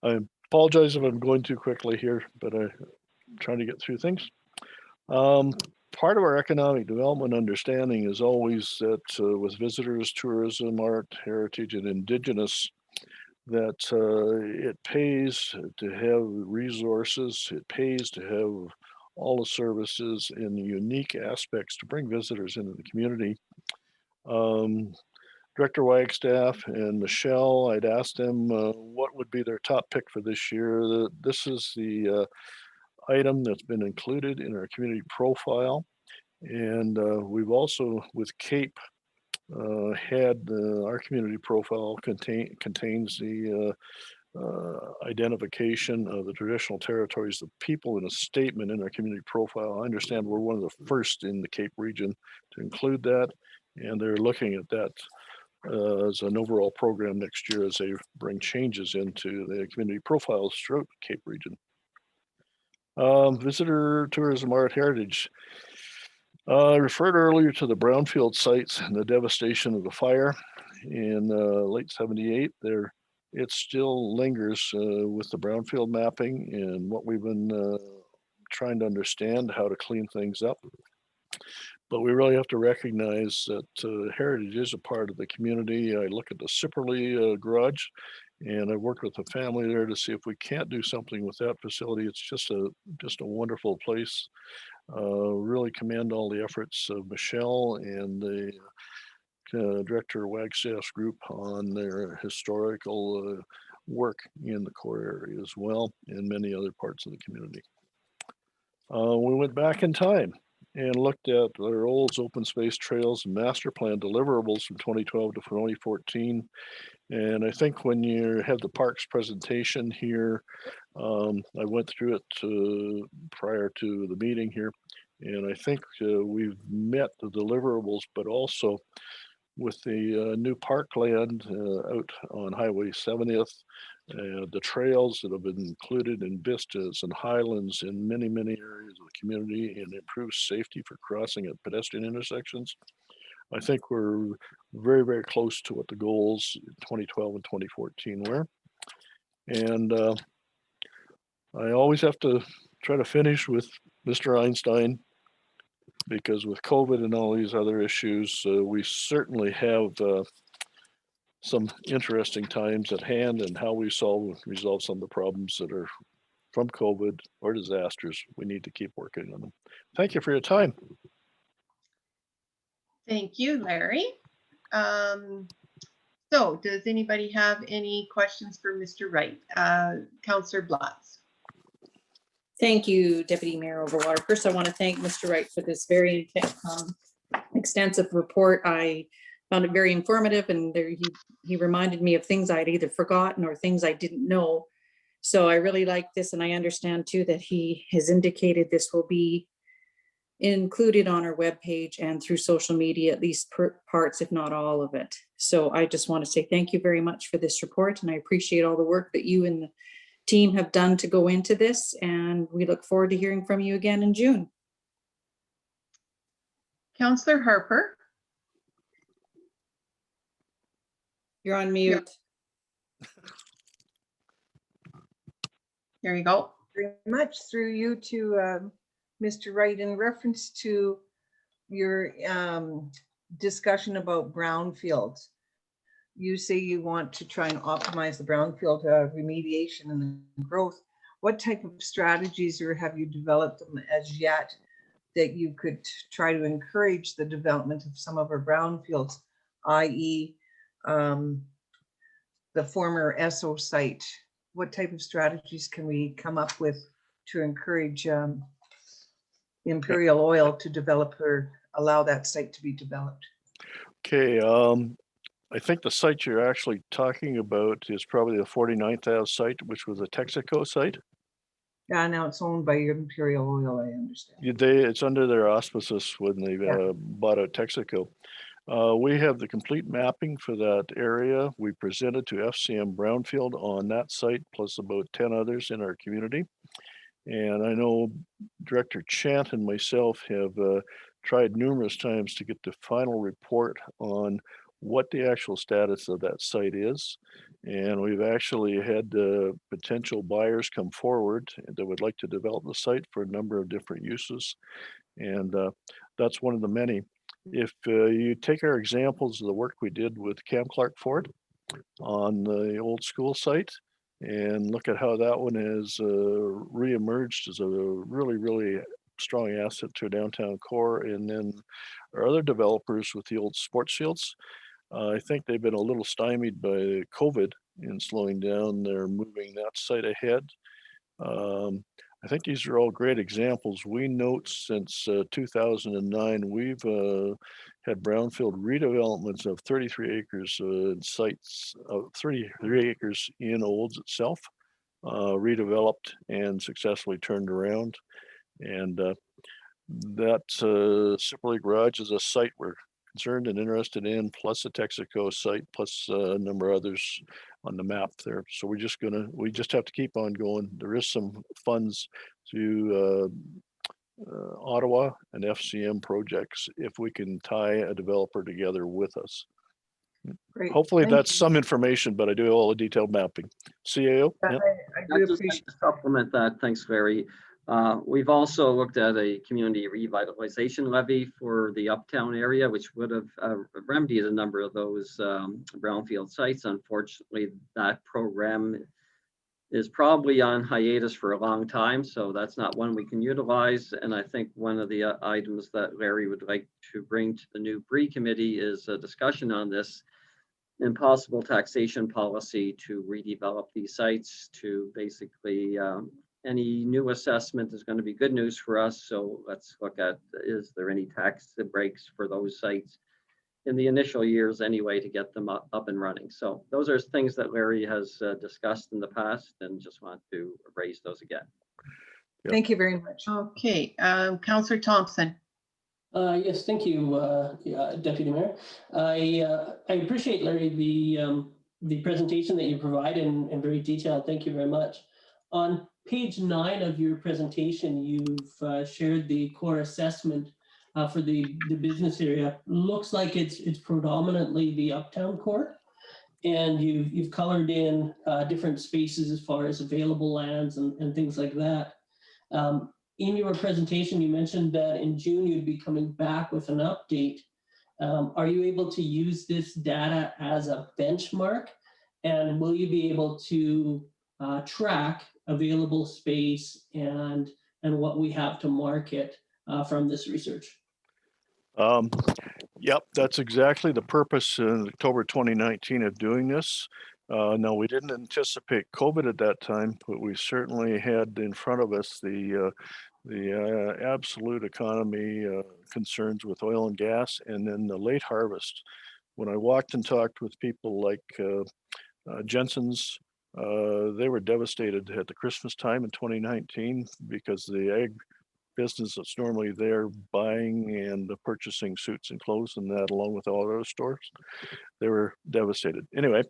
I apologize if I'm going too quickly here, but I'm trying to get through things. Part of our economic development understanding is always that with visitors, tourism, art, heritage, and indigenous, that it pays to have resources, it pays to have all the services and the unique aspects to bring visitors into the community. Director Wagstaff and Michelle, I'd asked them what would be their top pick for this year. This is the item that's been included in our community profile. And we've also, with CAPE, had our community profile contains the identification of the traditional territories of people in a statement in our community profile. I understand we're one of the first in the Cape region to include that, and they're looking at that as an overall program next year as they bring changes into the community profiles throughout the Cape region. Visitor, tourism, art, heritage. I referred earlier to the brownfield sites and the devastation of the fire in late '78. It still lingers with the brownfield mapping and what we've been trying to understand how to clean things up. But we really have to recognize that heritage is a part of the community. I look at the Sipperley garage, and I've worked with the family there to see if we can't do something with that facility. It's just a wonderful place. Really commend all the efforts of Michelle and the Director Wagstaff's group on their historical work in the core area as well, and many other parts of the community. We went back in time and looked at their old open space trails and master plan deliverables from 2012 to 2014. And I think when you have the parks presentation here, I went through it prior to the meeting here, and I think we've met the deliverables, but also with the new parkland out on Highway 70th, the trails that have been included in vistas and highlands in many, many areas of the community, and improved safety for crossing at pedestrian intersections. I think we're very, very close to what the goals in 2012 and 2014 were. And I always have to try to finish with Mr. Einstein, because with COVID and all these other issues, we certainly have some interesting times at hand, and how we resolve some of the problems that are from COVID or disasters. We need to keep working on them. Thank you for your time. Thank you, Larry. So does anybody have any questions for Mr. Wright? Councillor Blatz. Thank you, Deputy Mayor Overwater. First, I want to thank Mr. Wright for this very extensive report. I found it very informative, and there he reminded me of things I'd either forgotten or things I didn't know. So I really like this, and I understand too that he has indicated this will be included on our webpage and through social media, at least parts, if not all of it. So I just want to say thank you very much for this report, and I appreciate all the work that you and the team have done to go into this, and we look forward to hearing from you again in June. Councillor Harper. You're on mute. There you go. Very much through you to Mr. Wright, in reference to your discussion about brownfields. You say you want to try and optimize the brownfield remediation and growth. What type of strategies, or have you developed them as yet, that you could try to encourage the development of some of our brownfields, i.e. the former Esso site? What type of strategies can we come up with to encourage Imperial Oil to develop or allow that site to be developed? Okay, I think the site you're actually talking about is probably the 49th Ave site, which was a Texaco site. Yeah, now it's owned by Imperial Oil, I understand. It's under their auspices when they bought out Texaco. We have the complete mapping for that area. We presented to FCM Brownfield on that site, plus about 10 others in our community. And I know Director Chant and myself have tried numerous times to get the final report on what the actual status of that site is. And we've actually had potential buyers come forward that would like to develop the site for a number of different uses. And that's one of the many. If you take our examples of the work we did with Camp Clark Ford on the old school site, and look at how that one has reemerged as a really, really strong asset to a downtown core. And then our other developers with the old sports fields, I think they've been a little stymied by COVID in slowing down their moving that site ahead. I think these are all great examples. We note since 2009, we've had brownfield redevelopments of 33 acres sites, 33 acres in Olds itself, redeveloped and successfully turned around. And that Cipperley Garage is a site we're concerned and interested in, plus the Texaco site, plus a number of others on the map there. So we just have to keep on going. There is some funds to Ottawa and FCM projects if we can tie a developer together with us. Great. Hopefully Thank that's you. some information, but I do all the detailed mapping. CAO? I Yeah. do I'd just like appreciate to supplement that. Thanks, Larry. We've also looked at a community revitalization levy for the uptown area, which would have remedied a number of those brownfield sites. Unfortunately, that program is probably on hiatus for a long time, so that's not one we can utilize. And I think one of the items that Larry would like to bring to the new BRE committee is a discussion on this impossible taxation policy to redevelop these sites to basically any new assessment is going to be good news for us. So let's look at, is there any tax breaks for those sites in the initial years anyway, to get them up and running. So those are things that Larry has discussed in the past, and just want to raise those again. Yep. Thank you very much. Okay, Councillor Thompson. Yes, thank you, Deputy Mayor. I appreciate, Larry, the presentation that you provide and very detailed. Thank you very much. On page 9 of your presentation, you've shared the core assessment for the business area. Looks like it's predominantly the uptown core, and you've colored in different spaces as far as available lands and things like that. In your presentation, you mentioned that in June you'd be coming back with an update. Are you able to use this data as a benchmark? And will you be able to track available space and what we have to market from this research? Yep, that's exactly the purpose in October 2019 of doing this. No, we didn't anticipate COVID at that time, but we certainly had in front of us the absolute economy concerns with oil and gas, and then the late harvest. When I walked and talked with people like Jensen's, they were devastated at the Christmas time in 2019 because the ag business that's normally there buying and purchasing suits and clothes and that, along with all those stores, they were devastated. Anyway,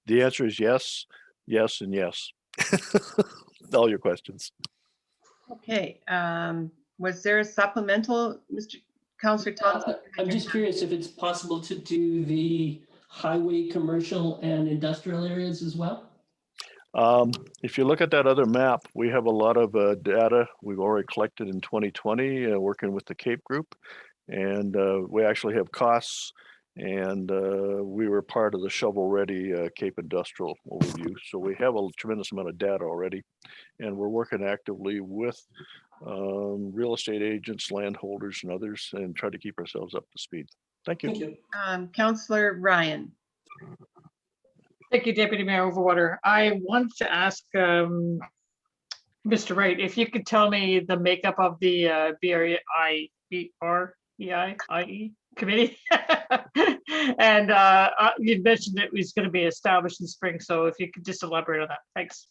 the answer is yes, yes, and yes. All your questions. Okay, was there a supplemental, Mr. Councillor Thompson? I'm just curious if it's possible to do the highway, commercial, and industrial areas as well? If you look at that other map, we have a lot of data we've already collected in 2020, working with the Cape Group, and we actually have costs, and we were part of the shovel-ready Cape Industrial overview. So we have a tremendous amount of data already, and we're working actively with real estate agents, landholders, and others, and try to keep ourselves up to speed. Thank you. Thank you. Councillor Ryan. Thank you, Deputy Mayor Overwater. I want to ask Mr. Wright, if you could tell me the makeup of the BREIE committee. And you'd mentioned it was going to be established in spring, so if you could just elaborate on that. Thanks.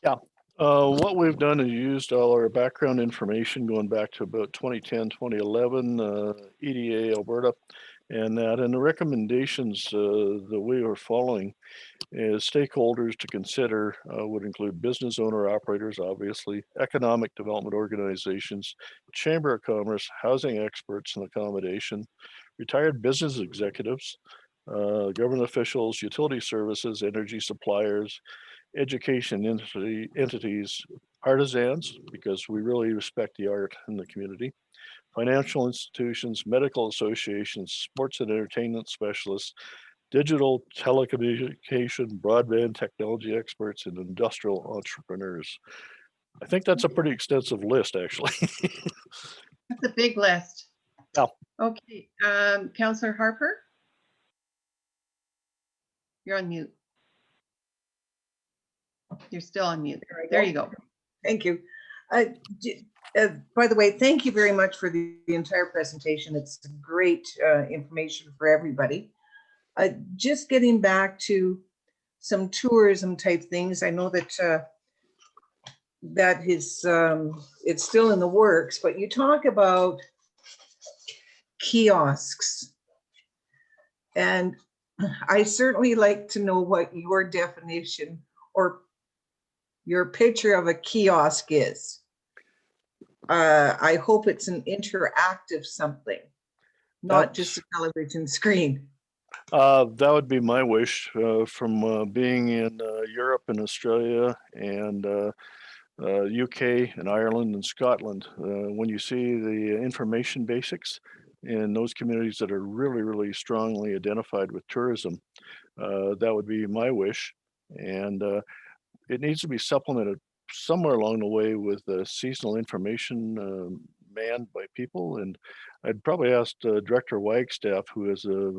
Yeah. What we've done is used all our background information going back to about 2010, 2011, EDA Alberta, and that. And the recommendations that we are following is stakeholders to consider would include business owner operators, obviously, economic development organizations, chamber of commerce, housing experts and accommodation, retired business executives, government officials, utility services, energy suppliers, education entities, artisans, because we really respect the art in the community, financial institutions, medical associations, sports and entertainment specialists, digital telecommunication, broadband technology experts, and industrial entrepreneurs. I think that's a pretty extensive list, actually. That's a big list. Yeah. Okay, Councillor Harper. You're on mute. You're still on mute. There you go. Thank you. By the way, thank you very much for the entire presentation. It's great information for everybody. Just getting back to some tourism type things, I know that that is it's still in the works, but you talk about kiosks, and I certainly like to know what your definition or your picture of a kiosk is. I hope it's an interactive something, not just a television screen. That would be my wish from being in Europe and Australia and UK and Ireland and Scotland. When you see the information basics in those communities that are really, really strongly identified with tourism, that would be my wish. And it needs to be supplemented somewhere along the way with seasonal information manned by people. And I'd probably ask Director Wagstaff, who has a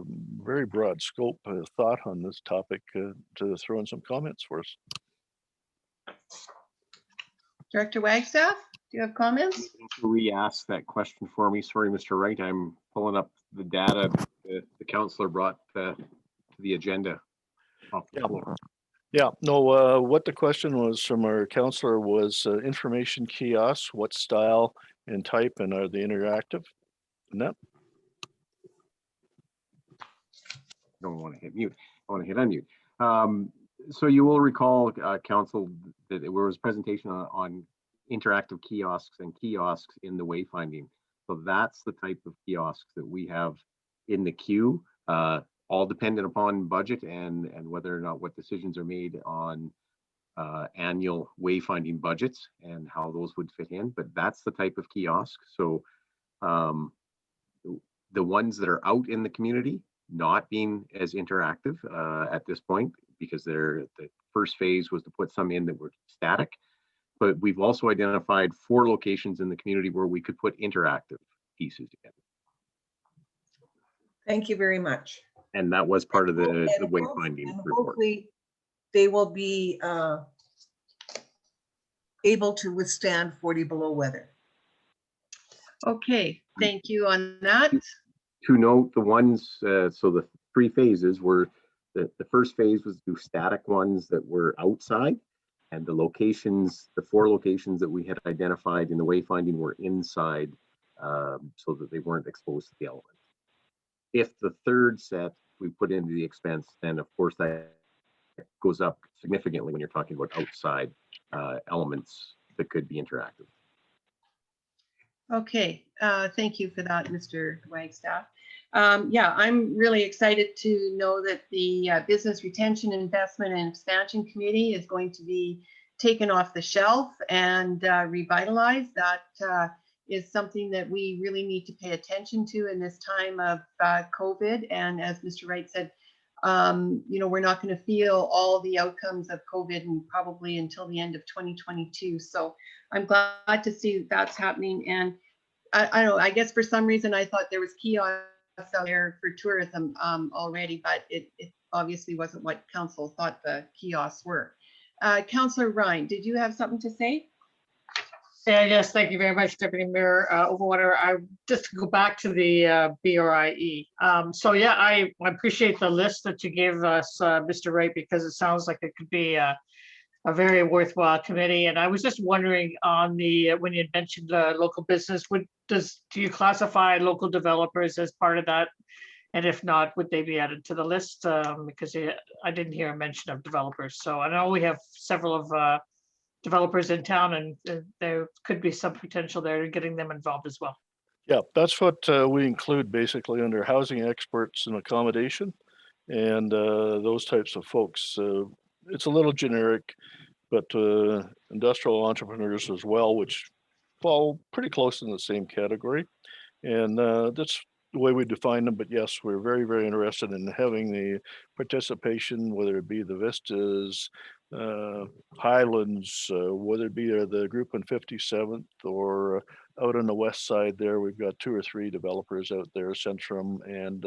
very broad scope of thought on this topic, to throw in some comments for us. Director Wagstaff, do you have comments? Re-ask that question for me. Sorry, Mr. Wright, I'm pulling up the data the councillor brought to the agenda off the floor. Yeah, no, what the question was from our counselor was information kiosks, what style and type, and are they interactive? And that, Don't want to hit mute. I want to hit unmute. So you will recall, council, that there was a presentation on interactive kiosks and kiosks in the wayfinding. So that's the type of kiosks that we have in the queue, all dependent upon budget and whether or not what decisions are made on annual wayfinding budgets and how those would fit in. But that's the type of kiosk. So the ones that are out in the community not being as interactive at this point, because the first phase was to put some in that were static. But we've also identified 4 locations in the community where we could put interactive pieces together. Thank you very much. And that was part of the wayfinding report. Hopefully they will be able to withstand 40 below weather. Okay, thank you on that. To note, the ones, so the 3 phases were, the first phase was to do static ones that were outside, and the locations, the 4 locations that we had identified in the wayfinding were inside, so that they weren't exposed to the elements. If the third set we put into the expense, then of course that goes up significantly when you're talking about outside elements that could be interactive. Okay, thank you for that, Mr. Wagstaff. Yeah, I'm really excited to know that the Business Retention, Investment and Expansion Committee is going to be taken off the shelf and revitalized. That is something that we really need to pay attention to in this time of COVID. And as Mr. Wright said, you know, we're not going to feel all the outcomes of COVID and probably until the end of 2022. So I'm glad to see that's happening. And I don't know, I guess for some reason I thought there was kiosks out there for tourism already, but it obviously wasn't what council thought the kiosks were. Councillor Ryan, did you have something to say? Yeah, yes, thank you very much, Deputy Mayor Overwater. I just to go back to the BRIE. So yeah, I appreciate the list that you gave us, Mr. Wright, because it sounds like it could be a very worthwhile committee. And I was just wondering on the when you mentioned local business, do you classify local developers as part of that? And if not, would they be added to the list? Because I didn't hear a mention of developers. So I know we have several of developers in town, and there could be some potential there in getting them involved as well. yeah, that's what we include basically under housing experts and accommodation and those types of folks. It's a little generic, but industrial entrepreneurs as well, which fall pretty close in the same category. And that's the way we define them. But yes, we're very, very interested in having the participation, whether it be the Vistas, Highlands, whether it be the group on 57th or out on the west side there, we've got 2 or 3 developers out there, Centrum and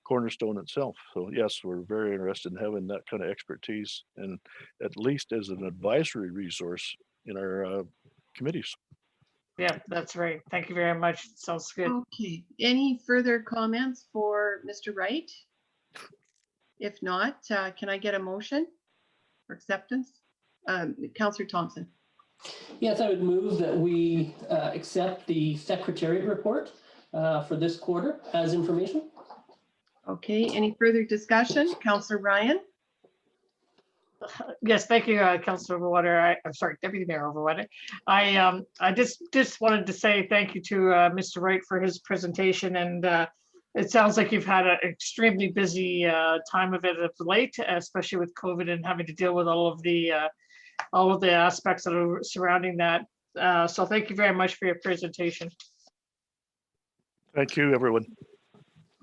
Cornerstone itself. So yes, we're very interested in having that kind of expertise, and at least as an advisory resource in our committees. Yeah, that's right. Thank you very much. Sounds good. Okay, any further comments for Mr. Wright? If not, can I get a motion for acceptance? Councillor Thompson. Yes, I would move that we accept the Secretariat report for this quarter as information. Okay, any further discussion? Councillor Ryan? Yes, thank you, Councillor Overwater. I'm sorry, Deputy Mayor Overwater. I just wanted to say thank you to Mr. Wright for his presentation, and it sounds like you've had an extremely busy time of it of late, especially with COVID and having to deal with all of the aspects that are surrounding that. So thank you very much for your presentation. Thank you, everyone.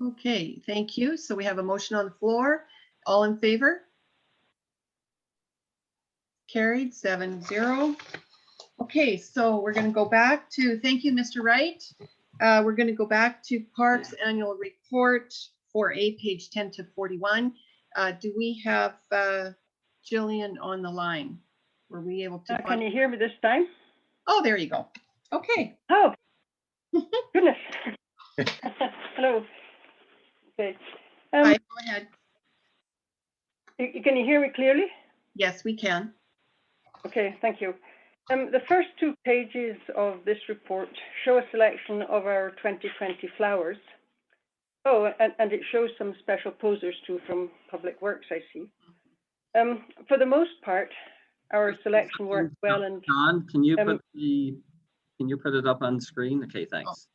Okay, thank you. So we have a motion on the floor. All in favor? Carried 7-0. Okay, so we're going to go back to, thank you, Mr. Wright. We're going to go back to Parks Annual Report 4A, page 10 to 41. Do we have Jillian on the line? Were we able to? Can you hear me this time? Oh, there you go. Okay. Oh, goodness. Hello. Okay. Hi, go ahead. Can you hear me clearly? Yes, we can. Okay, thank you. The first 2 pages of this report show a selection of our 2020 flowers. Oh, and it shows some special posers too from Public Works, I see. For the most part, our selection worked well. And John, can you put it up on screen? Okay, thanks.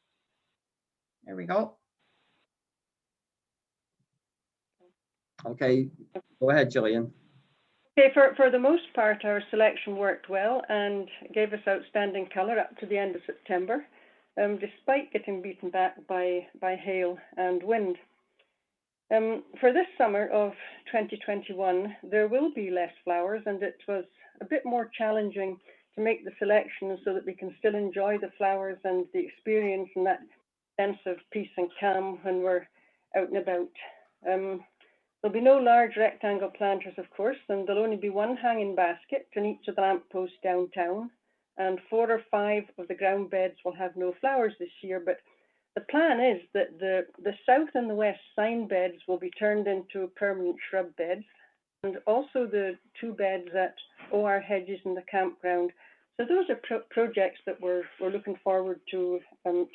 There we go. Okay, go ahead, Jillian. okay, for the most part, our selection worked well and gave us outstanding colour up to the end of September, despite getting beaten back by hail and wind. For this summer of 2021, there will be less flowers, and it was a bit more challenging to make the selection so that we can still enjoy the flowers and the experience and that sense of peace and calm when we're out and about. There'll be no large rectangle planters, of course, and there'll only be 1 hanging basket in each of the lampposts downtown, and 4 or 5 of the ground beds will have no flowers this year. But the plan is that the south and the west sign beds will be turned into permanent shrub beds, and also the 2 beds at OR Hedges in the campground. So those are projects that we're looking forward to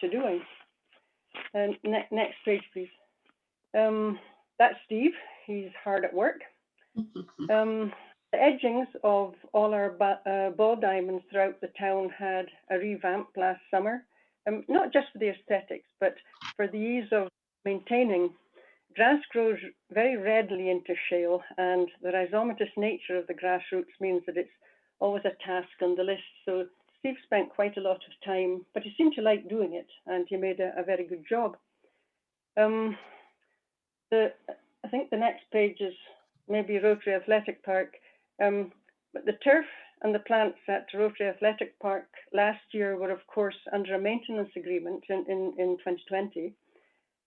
doing. And next page, please. That's Steve. He's hard at work. The edgings of all our ball diamonds throughout the town had a revamp last summer, not just for the aesthetics, but for the ease of maintaining. Grass grows very readily into shale, and the rhizomatous nature of the grassroots means that it's always a task on the list. So Steve spent quite a lot of time, but he seemed to like doing it, and he made a very good job. I think the next page is maybe Rotary Athletic Park. But the turf and the plants at Rotary Athletic Park last year were, of course, under a maintenance agreement in 2020.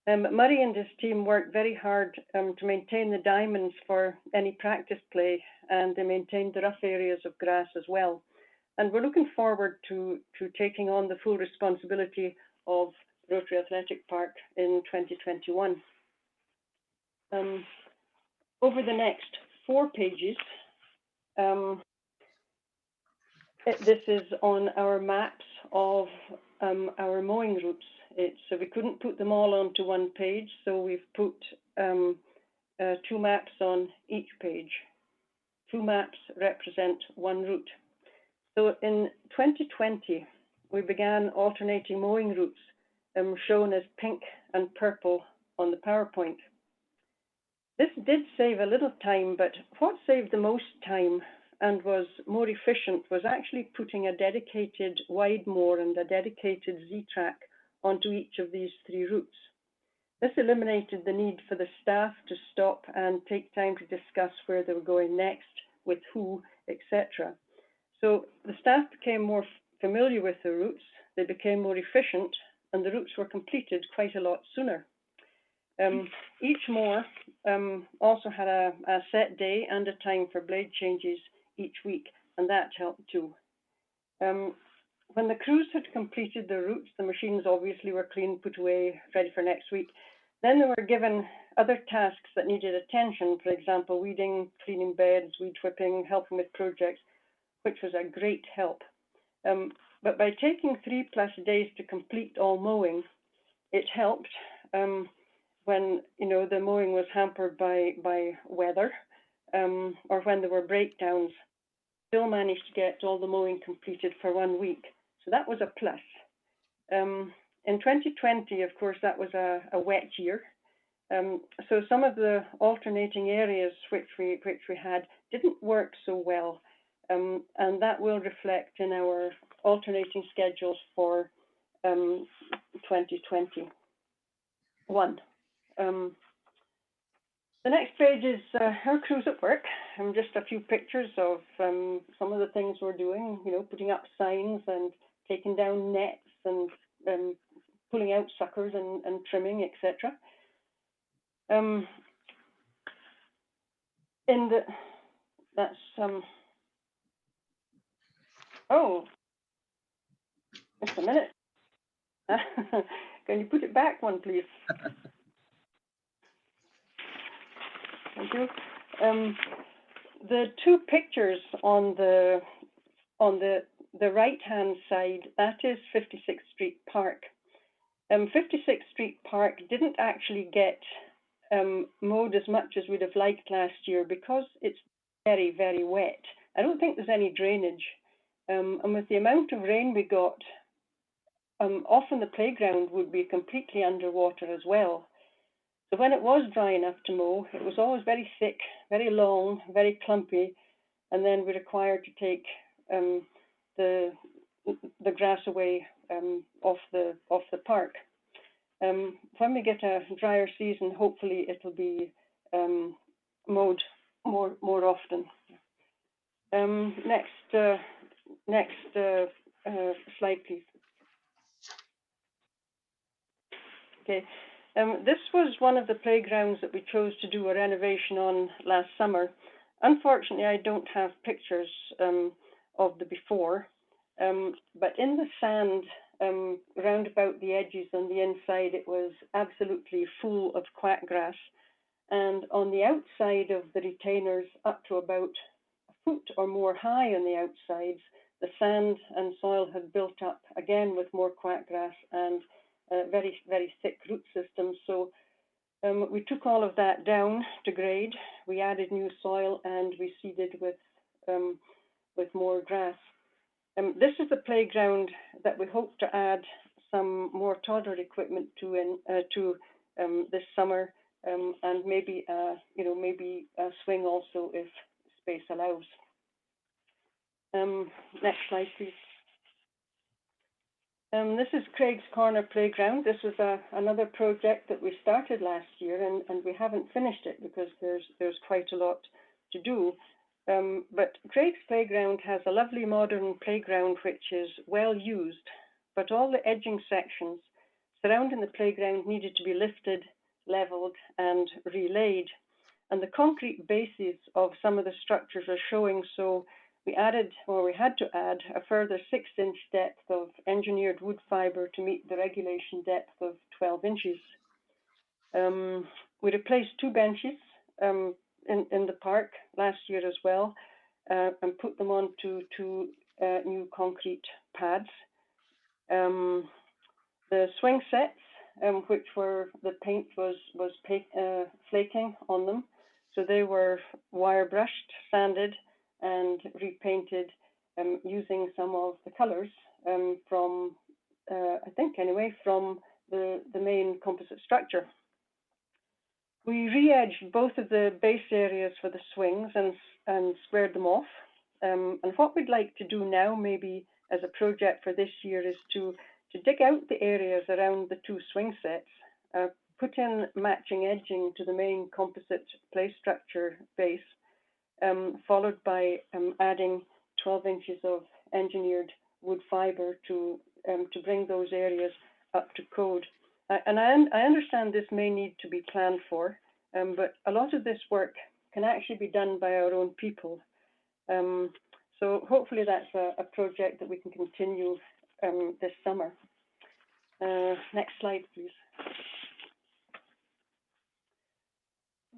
Murray and his team worked very hard to maintain the diamonds for any practice play, and they maintained the rough areas of grass as well. And we're looking forward to taking on the full responsibility of Rotary Athletic Park in 2021. Over the next 4 pages, this is on our maps of our mowing routes. So we couldn't put them all onto 1 page, so we've put 2 maps on each page. 2 maps represent 1 route. So in 2020, we began alternating mowing routes, shown as pink and purple on the PowerPoint. This did save a little time, but what saved the most time and was more efficient was actually putting a dedicated wide moor and a dedicated Z-track onto each of these 3 routes. This eliminated the need for the staff to stop and take time to discuss where they were going next, with who, etc. So the staff became more familiar with the routes, they became more efficient, and the routes were completed quite a lot sooner. Each moor also had a set day and a time for blade changes each week, and that helped too. When the crews had completed the routes, the machines obviously were cleaned, put away, ready for next week. Then they were given other tasks that needed attention, for example, weeding, cleaning beds, weed whipping, helping with projects, which was a great help. But by taking 3+ days to complete all mowing, it helped when the mowing was hampered by weather or when there were breakdowns. Still managed to get all the mowing completed for 1 week. So that was a plus. In 2020, of course, that was a wet year. So some of the alternating areas which we had didn't work so well. And that will reflect in our alternating schedules for 2021. The next page is our crews at work, and just a few pictures of some of the things we're doing, putting up signs and taking down nets and pulling out suckers and trimming, etc. Oh, just a minute. Can you put it back 1, please? Thank you. The two pictures on the right-hand side, that is 56th Street Park. 56th Street Park didn't actually get mowed as much as we'd have liked last year because it's very, very wet. I don't think there's any drainage. And with the amount of rain we got, often the playground would be completely underwater as well. So when it was dry enough to mow, it was always very thick, very long, very clumpy, and then we're required to take the grass away off the park. When we get a drier season, hopefully it'll be mowed more often. Next slide, please. Okay. This was one of the playgrounds that we chose to do a renovation on last summer. Unfortunately, I don't have pictures of the before, but in the sand round about the edges on the inside, it was absolutely full of quackgrass. And on the outside of the retainers, up to about a foot or more high on the outsides, the sand and soil had built up again with more quackgrass and very, very thick root systems. So we took all of that down to grade. We added new soil and we seeded with more grass. This is the playground that we hope to add some more toddler equipment to this summer, and maybe maybe a swing also if space allows. Next slide, please. This is Craig's Corner Playground. This was another project that we started last year, and we haven't finished it because there's quite a lot to do. But Craig's Playground has a lovely modern playground which is well used, but all the edging sections surrounding the playground needed to be lifted, leveled, and relaid. And the concrete bases of some of the structures are showing, so we had to add a further 6-inch depth of engineered wood fiber to meet the regulation depth of 12 inches. We replaced 2 benches in the park last year as well, and put them onto 2 new concrete pads. The swing sets, which were the paint was flaking on them, so they were wire brushed, sanded, and repainted using some of the colors from, I think anyway, from the main composite structure. We re-edged both of the base areas for the swings and squared them off. And what we'd like to do now, maybe as a project for this year, is to dig out the areas around the 2 swing sets, put in matching edging to the main composite play structure base, followed by adding 12 inches of engineered wood fiber to bring those areas up to code. And I understand this may need to be planned for, but a lot of this work can actually be done by our own people. So hopefully that's a project that we can continue this summer. Next slide, please.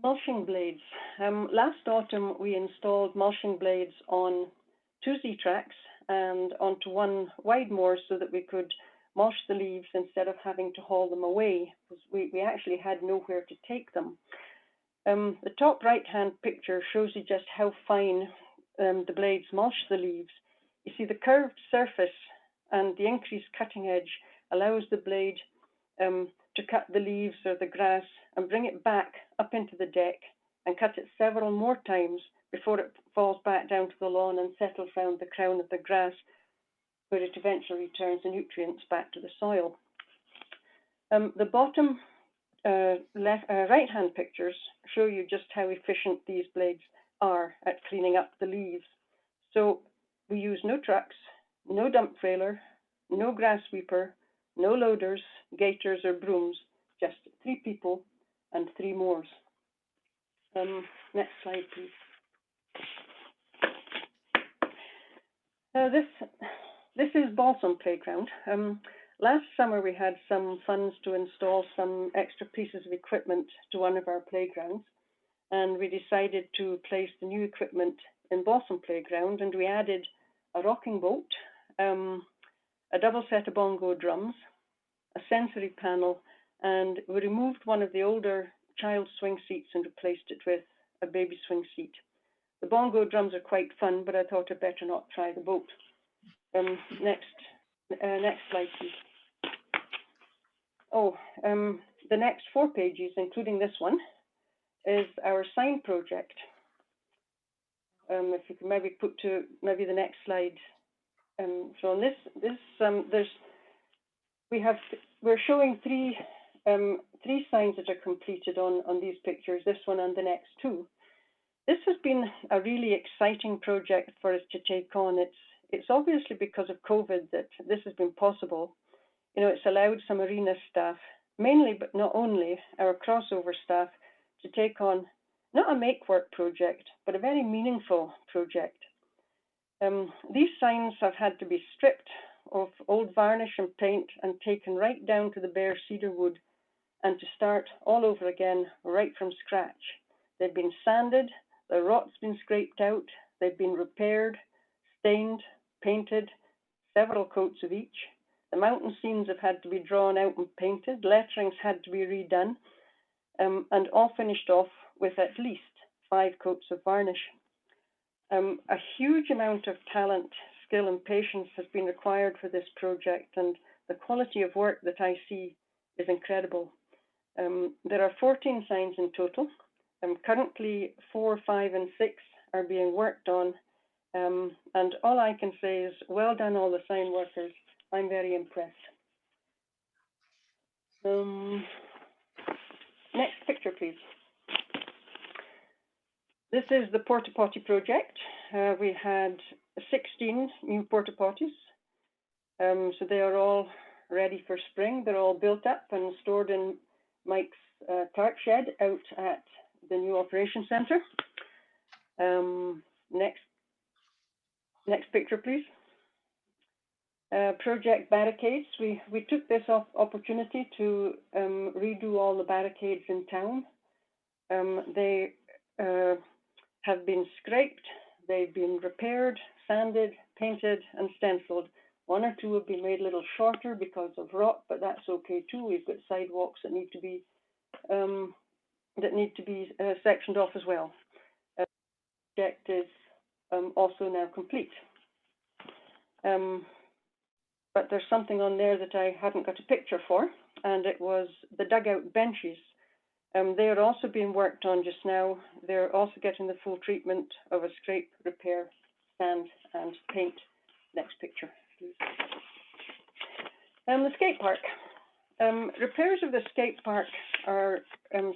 Mulching blades. Last autumn, we installed mulching blades on 2 Z-tracks and onto 1 wide moor so that we could mulch the leaves instead of having to haul them away, because we actually had nowhere to take them. The top right-hand picture shows you just how fine the blades mulch the leaves. You see the curved surface and the increased cutting edge allows the blade to cut the leaves or the grass and bring it back up into the deck and cut it several more times before it falls back down to the lawn and settles around the crown of the grass, where it eventually returns the nutrients back to the soil. The bottom right-hand pictures show you just how efficient these blades are at cleaning up the leaves. So we use no trucks, no dump trailer, no grass sweeper, no loaders, gators, or brooms, just 3 people and 3 moors. Next slide, please. This is Balsam Playground. Last summer we had some funds to install some extra pieces of equipment to one of our playgrounds. and we decided to place the new equipment in Blossom Playground, and we added a rocking boat, a double set of bongo drums, a sensory panel, and we removed one of the older child swing seats and replaced it with a baby swing seat. The bongo drums are quite fun, but I thought I'd better not try the boat. Next slide, please. Oh, the next 4 pages, including this one, is our sign project. If you can maybe put to maybe the next slide. So on we're showing three signs that are completed on these pictures, this one and the next 2. This has been a really exciting project for us to take on. It's obviously because of COVID that this has been possible. You know, it's allowed some arena staff, mainly but not only, our crossover staff, to take on not a make work project, but a very meaningful project. These signs have had to be stripped of old varnish and paint and taken right down to the bare cedar wood and to start all over again right from scratch. They've been sanded, the rot's been scraped out, they've been repaired, stained, painted, several coats of each. The mountain scenes have had to be drawn out and painted, lettering's had to be redone, and all finished off with at least 5 coats of varnish. A huge amount of talent, skill and patience has been required for this project, and the quality of work that I see is incredible. There are 14 signs in total. Currently 4, 5 and 6 are being worked on, and all I can say is well done all the sign workers. I'm very impressed. Next picture, please. This is the porta potty project. We had 16 new porta potties. So they are all ready for spring. They're all built up and stored in Mike's cart shed out at the new operation center. Next picture, please. Project Barricades. We took this opportunity to redo all the barricades in town. They have been scraped, they've been repaired, sanded, painted, and stenciled. 1 or 2 have been made a little shorter because of rot, but that's okay too. We've got sidewalks that need to be sectioned off as well. The project is also now complete. But there's something on there that I hadn't got a picture for, and it was the dugout benches. They are also being worked on just now. They're also getting the full treatment of a scrape, repair, sand, and paint. Next picture, please. The skate park. Repairs of the skate park are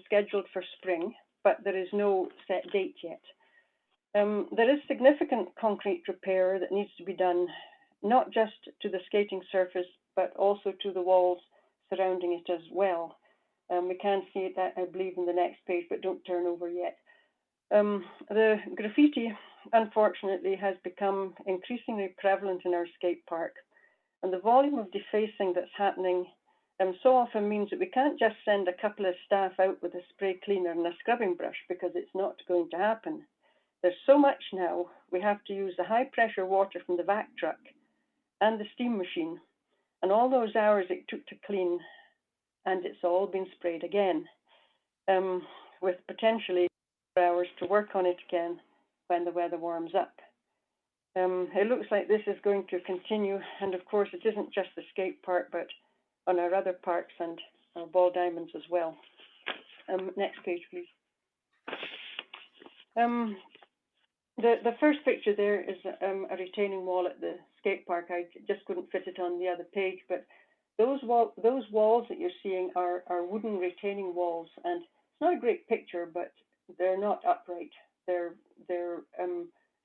scheduled for spring, but there is no set date yet. There is significant concrete repair that needs to be done, not just to the skating surface, but also to the walls surrounding it as well. We can see that, I believe, in the next page, but don't turn over yet. The graffiti, unfortunately, has become increasingly prevalent in our skate park, and the volume of defacing that's happening so often means that we can't just send a couple of staff out with a spray cleaner and a scrubbing brush, because it's not going to happen. There's so much now, we have to use the high pressure water from the vac truck and the steam machine, and all those hours it took to clean, and it's all been sprayed again, with potentially hours to work on it again when the weather warms up. It looks like this is going to continue, and of course it isn't just the skate park, but on our other parks and our ball diamonds as well. Next page, please. The first picture there is a retaining wall at the skate park. I just couldn't fit it on the other page, but those walls that you're seeing are wooden retaining walls, and it's not a great picture, but they're not upright. They're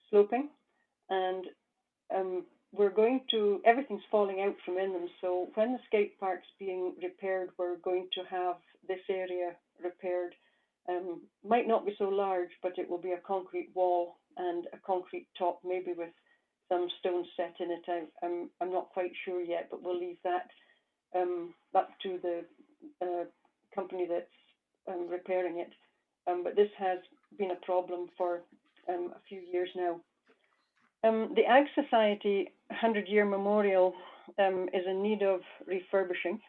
sloping, and everything's falling out from in them. So when the skate park's being repaired, we're going to have this area repaired. Might not be so large, but it will be a concrete wall and a concrete top, maybe with some stone set in it. I'm not quite sure yet, but we'll leave that up to the company that's repairing it. But this has been a problem for a few years now. The Ag Society 100-year memorial is in need of refurbishing.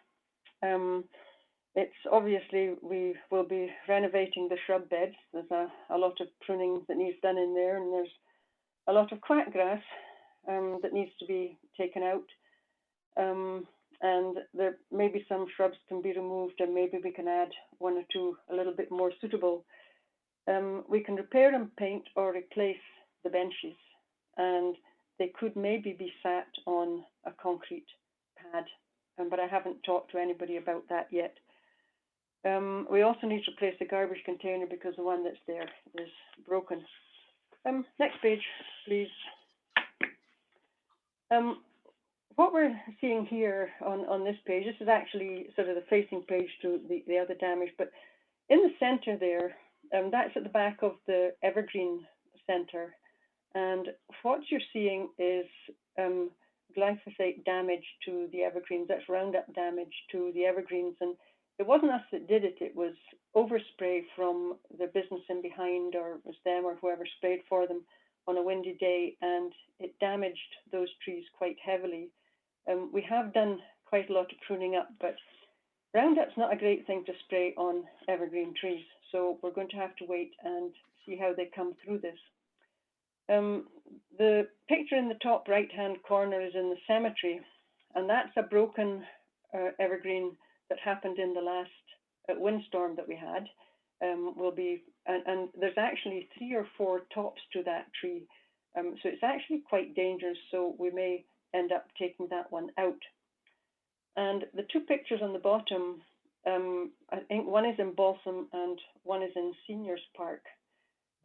It's obviously, we will be renovating the shrub beds. There's a lot of pruning that needs done in there, and there's a lot of quackgrass that needs to be taken out. And there maybe some shrubs can be removed, and maybe we can add one or two a little bit more suitable. We can repair and paint or replace the benches, and they could maybe be sat on a concrete pad, but I haven't talked to anybody about that yet. We also need to replace the garbage container because the one that's there is broken. Next page, please. What we're seeing here on this page, this is actually sort of the facing page to the other damage, but in the center there, that's at the back of the evergreen center. And what you're seeing is glyphosate damage to the evergreens. That's Roundup damage to the evergreens. And it wasn't us that did it. It was overspray from the business in behind, or it was them or whoever sprayed for them on a windy day, and it damaged those trees quite heavily. We have done quite a lot of pruning up, but Roundup's not a great thing to spray on evergreen trees. So we're going to have to wait and see how they come through this. The picture in the top right-hand corner is in the cemetery, and that's a broken evergreen that happened in the last windstorm that we had. And there's actually 3 or 4 tops to that tree. So it's actually quite dangerous, so we may end up taking that one out. And the 2 pictures on the bottom, I think one is in Balsam and one is in Seniors Park.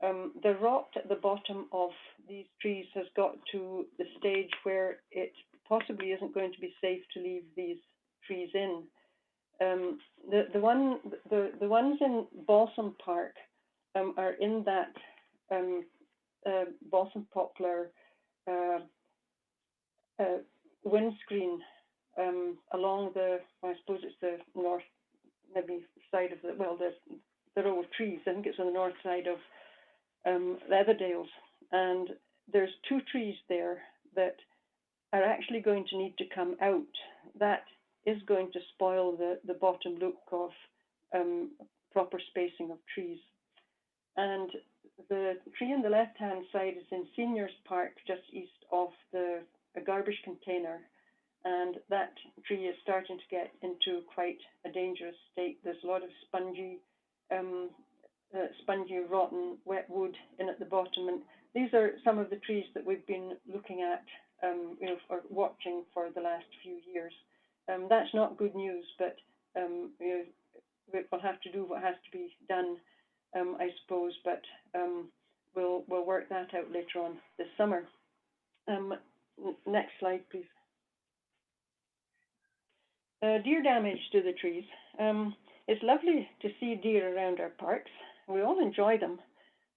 The rot at the bottom of these trees has got to the stage where it possibly isn't going to be safe to leave these trees in. The ones in Balsam Park are in that balsam poplar windscreen along the, I suppose it's the north, maybe side of the, well, the row of trees. I think it's on the north side of Leatherdales, and there's 2 trees there that are actually going to need to come out. That is going to spoil the bottom look of proper spacing of trees. And the tree on the left-hand side is in Seniors Park, just east of the garbage container. And that tree is starting to get into quite a dangerous state. There's a lot of spongy, rotten, wet wood in at the bottom. And these are some of the trees that we've been looking at, or watching for the last few years. That's not good news, but we'll have to do what has to be done, I suppose. But we'll work that out later on this summer. Next slide, please. Deer damage to the trees. It's lovely to see deer around our parks. We all enjoy them,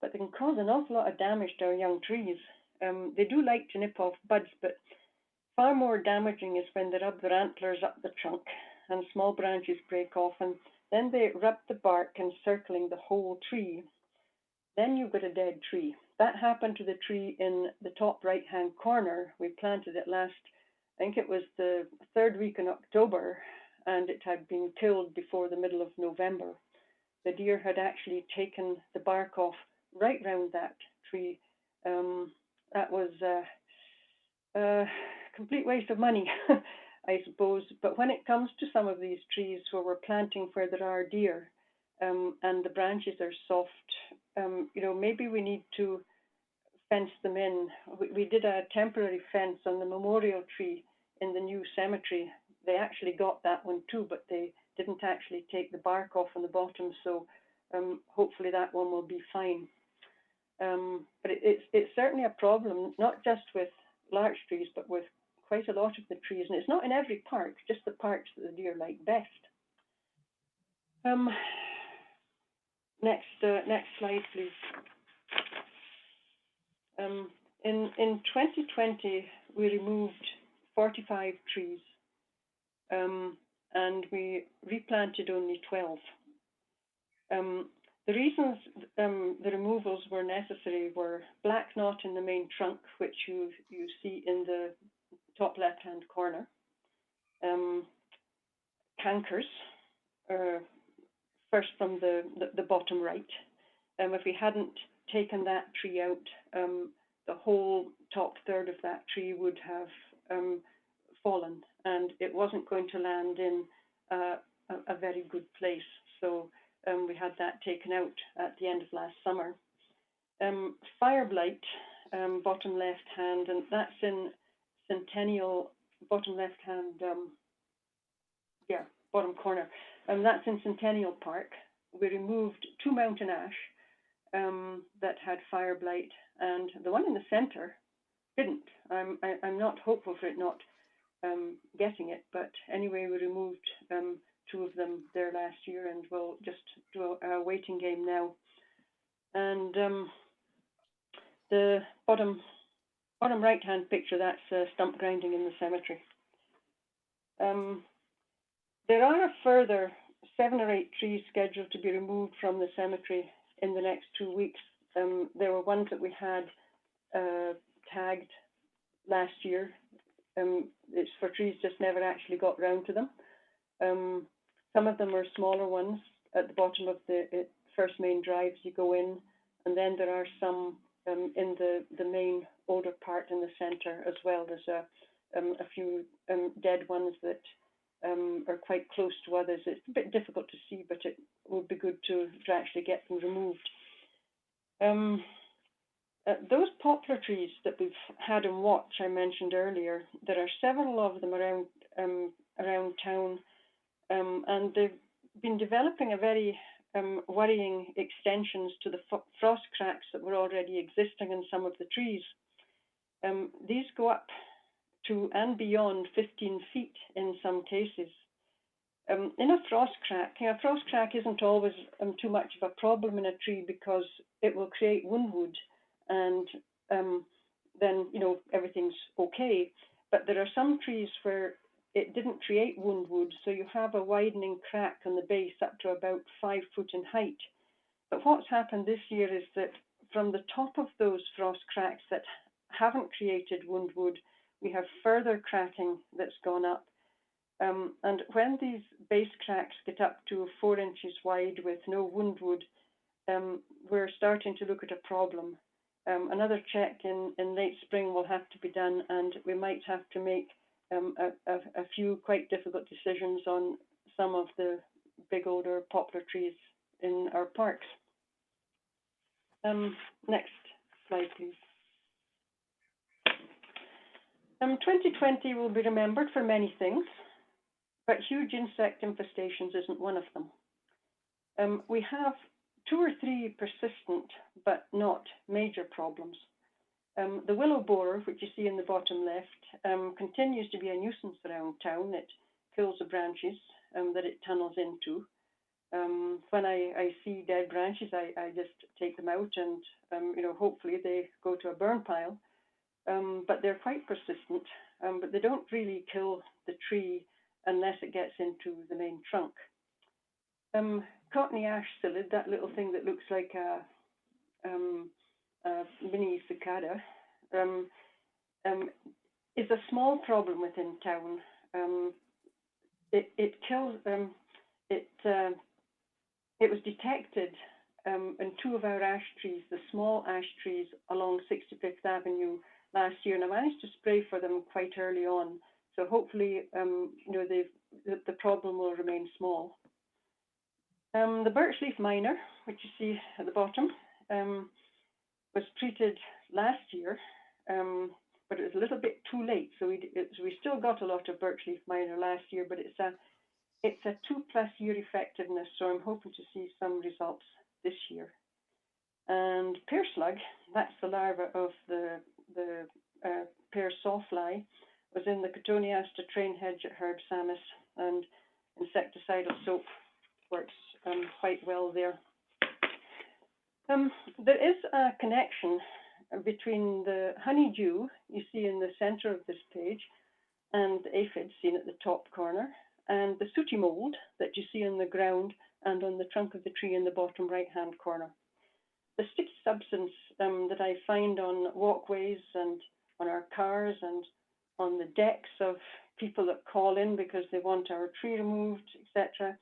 but they can cause an awful lot of damage to our young trees. They do like to nip off buds, but far more damaging is when they rub their antlers up the trunk and small branches break off, and then they rub the bark encircling the whole tree. Then you've got a dead tree. That happened to the tree in the top right-hand corner. We planted it last, I think it was the 3rd week in October, and it had been killed before the middle of November. The deer had actually taken the bark off right round that tree. That was a complete waste of money, I suppose. But when it comes to some of these trees where we're planting where there are deer, and the branches are soft, maybe we need to fence them in. We did a temporary fence on the memorial tree in the new cemetery. They actually got that one too, but they didn't actually take the bark off on the bottom, so hopefully that one will be fine. But it's certainly a problem, not just with large trees, but with quite a lot of the trees. And it's not in every park, just the parks that the deer like best. Next slide, please. In 2020, we removed 45 trees, and we replanted only 12. The reasons the removals were necessary were black knot in the main trunk, which you see in the top left-hand corner, cankers, first from the bottom right. If we hadn't taken that tree out, the whole top third of that tree would have fallen, and it wasn't going to land in a very good place. So we had that taken out at the end of last summer. Fire blight, bottom left hand, and that's in Centennial, bottom left hand, bottom corner. That's in Centennial Park. We removed 2 mountain ash that had fire blight, and the one in the center didn't. I'm not hopeful for it not getting it, but anyway, we removed 2 of them there last year, and we'll just do a waiting game now. And the bottom right hand picture, that's stump grinding in the cemetery. There are a further 7 or 8 trees scheduled to be removed from the cemetery in the next 2 weeks. There were ones that we had tagged last year. It's for trees just never actually got round to them. Some of them are smaller ones at the bottom of the first main drive as you go in, and then there are some in the main older part in the center as well. There's a few dead ones that are quite close to others. It's a bit difficult to see, but it would be good to actually get them removed. Those poplar trees that we've had in watch, I mentioned earlier, there are several of them around town, and they've been developing a very worrying extensions to the frost cracks that were already existing in some of the trees. These go up to and beyond 15 feet in some cases. In a frost crack isn't always too much of a problem in a tree because it will create woundwood, and then everything's okay. But there are some trees where it didn't create woundwood, so you have a widening crack on the base up to about 5 foot in height. But what's happened this year is that from the top of those frost cracks that haven't created woundwood, we have further cracking that's gone up. And when these base cracks get up to 4 inches wide with no woundwood, we're starting to look at a problem. Another check in late spring will have to be done, and we might have to make a few quite difficult decisions on some of the big older poplar trees in our parks. Next slide, please. 2020 will be remembered for many things, but huge insect infestations isn't one of them. We have 2 or 3 persistent but not major problems. The Willow Borer, which you see in the bottom left, continues to be a nuisance around town. It kills the branches that it tunnels into. When I see dead branches, I just take them out and hopefully they go to a burn pile. But they're quite persistent, but they don't really kill the tree unless it gets into the main trunk. Cottony ash psyllid, that little thing that looks like a mini cicada, is a small problem within town. It kills. It was detected in 2 of our ash trees, the small ash trees along 65th Avenue last year, and I managed to spray for them quite early on. So hopefully, the problem will remain small. The birchleaf miner, which you see at the bottom, was treated last year, but it was a little bit too late. So we still got a lot of birchleaf miner last year, but it's a 2+ year effectiveness. So I'm hoping to see some results this year. And pear slug, that's the larva of the pear sawfly, was in the Cotoneaster train hedge at Herb Samus, and insecticidal soap works quite well there. There is a connection between the honeydew you see in the center of this page and the aphids seen at the top corner, and the sooty mold that you see on the ground and on the trunk of the tree in the bottom right-hand corner. The sticky substance that I find on walkways and on our cars and on the decks of people that call in because they want our tree removed, etc.,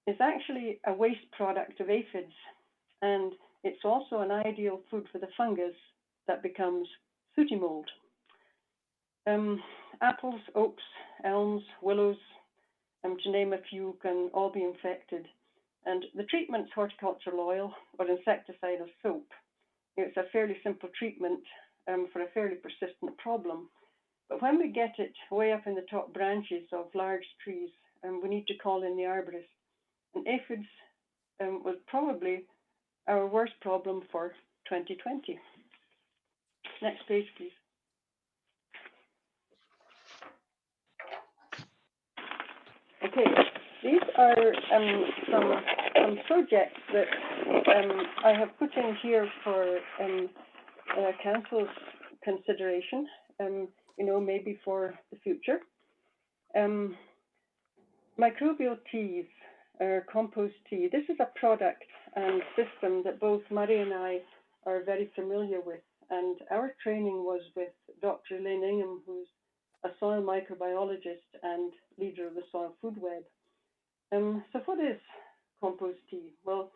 is actually a waste product of aphids, and it's also an ideal food for the fungus that becomes sooty mold. Apples, oaks, elms, willows, to name a few, can all be infected. And the treatment's horticultural oil or insecticide or soap. It's a fairly simple treatment for a fairly persistent problem. But when we get it way up in the top branches of large trees, we need to call in the arborist. And aphids was probably our worst problem for 2020. Next page, please. Okay, these are some projects that I have put in here for council's consideration, maybe for the future. Microbial teas, or compost tea. This is a product and system that both Murray and I are very familiar with, and our training was with Dr. Lynn Ingham, who's a soil microbiologist and leader of the Soil Food Web. So what is compost tea? Well,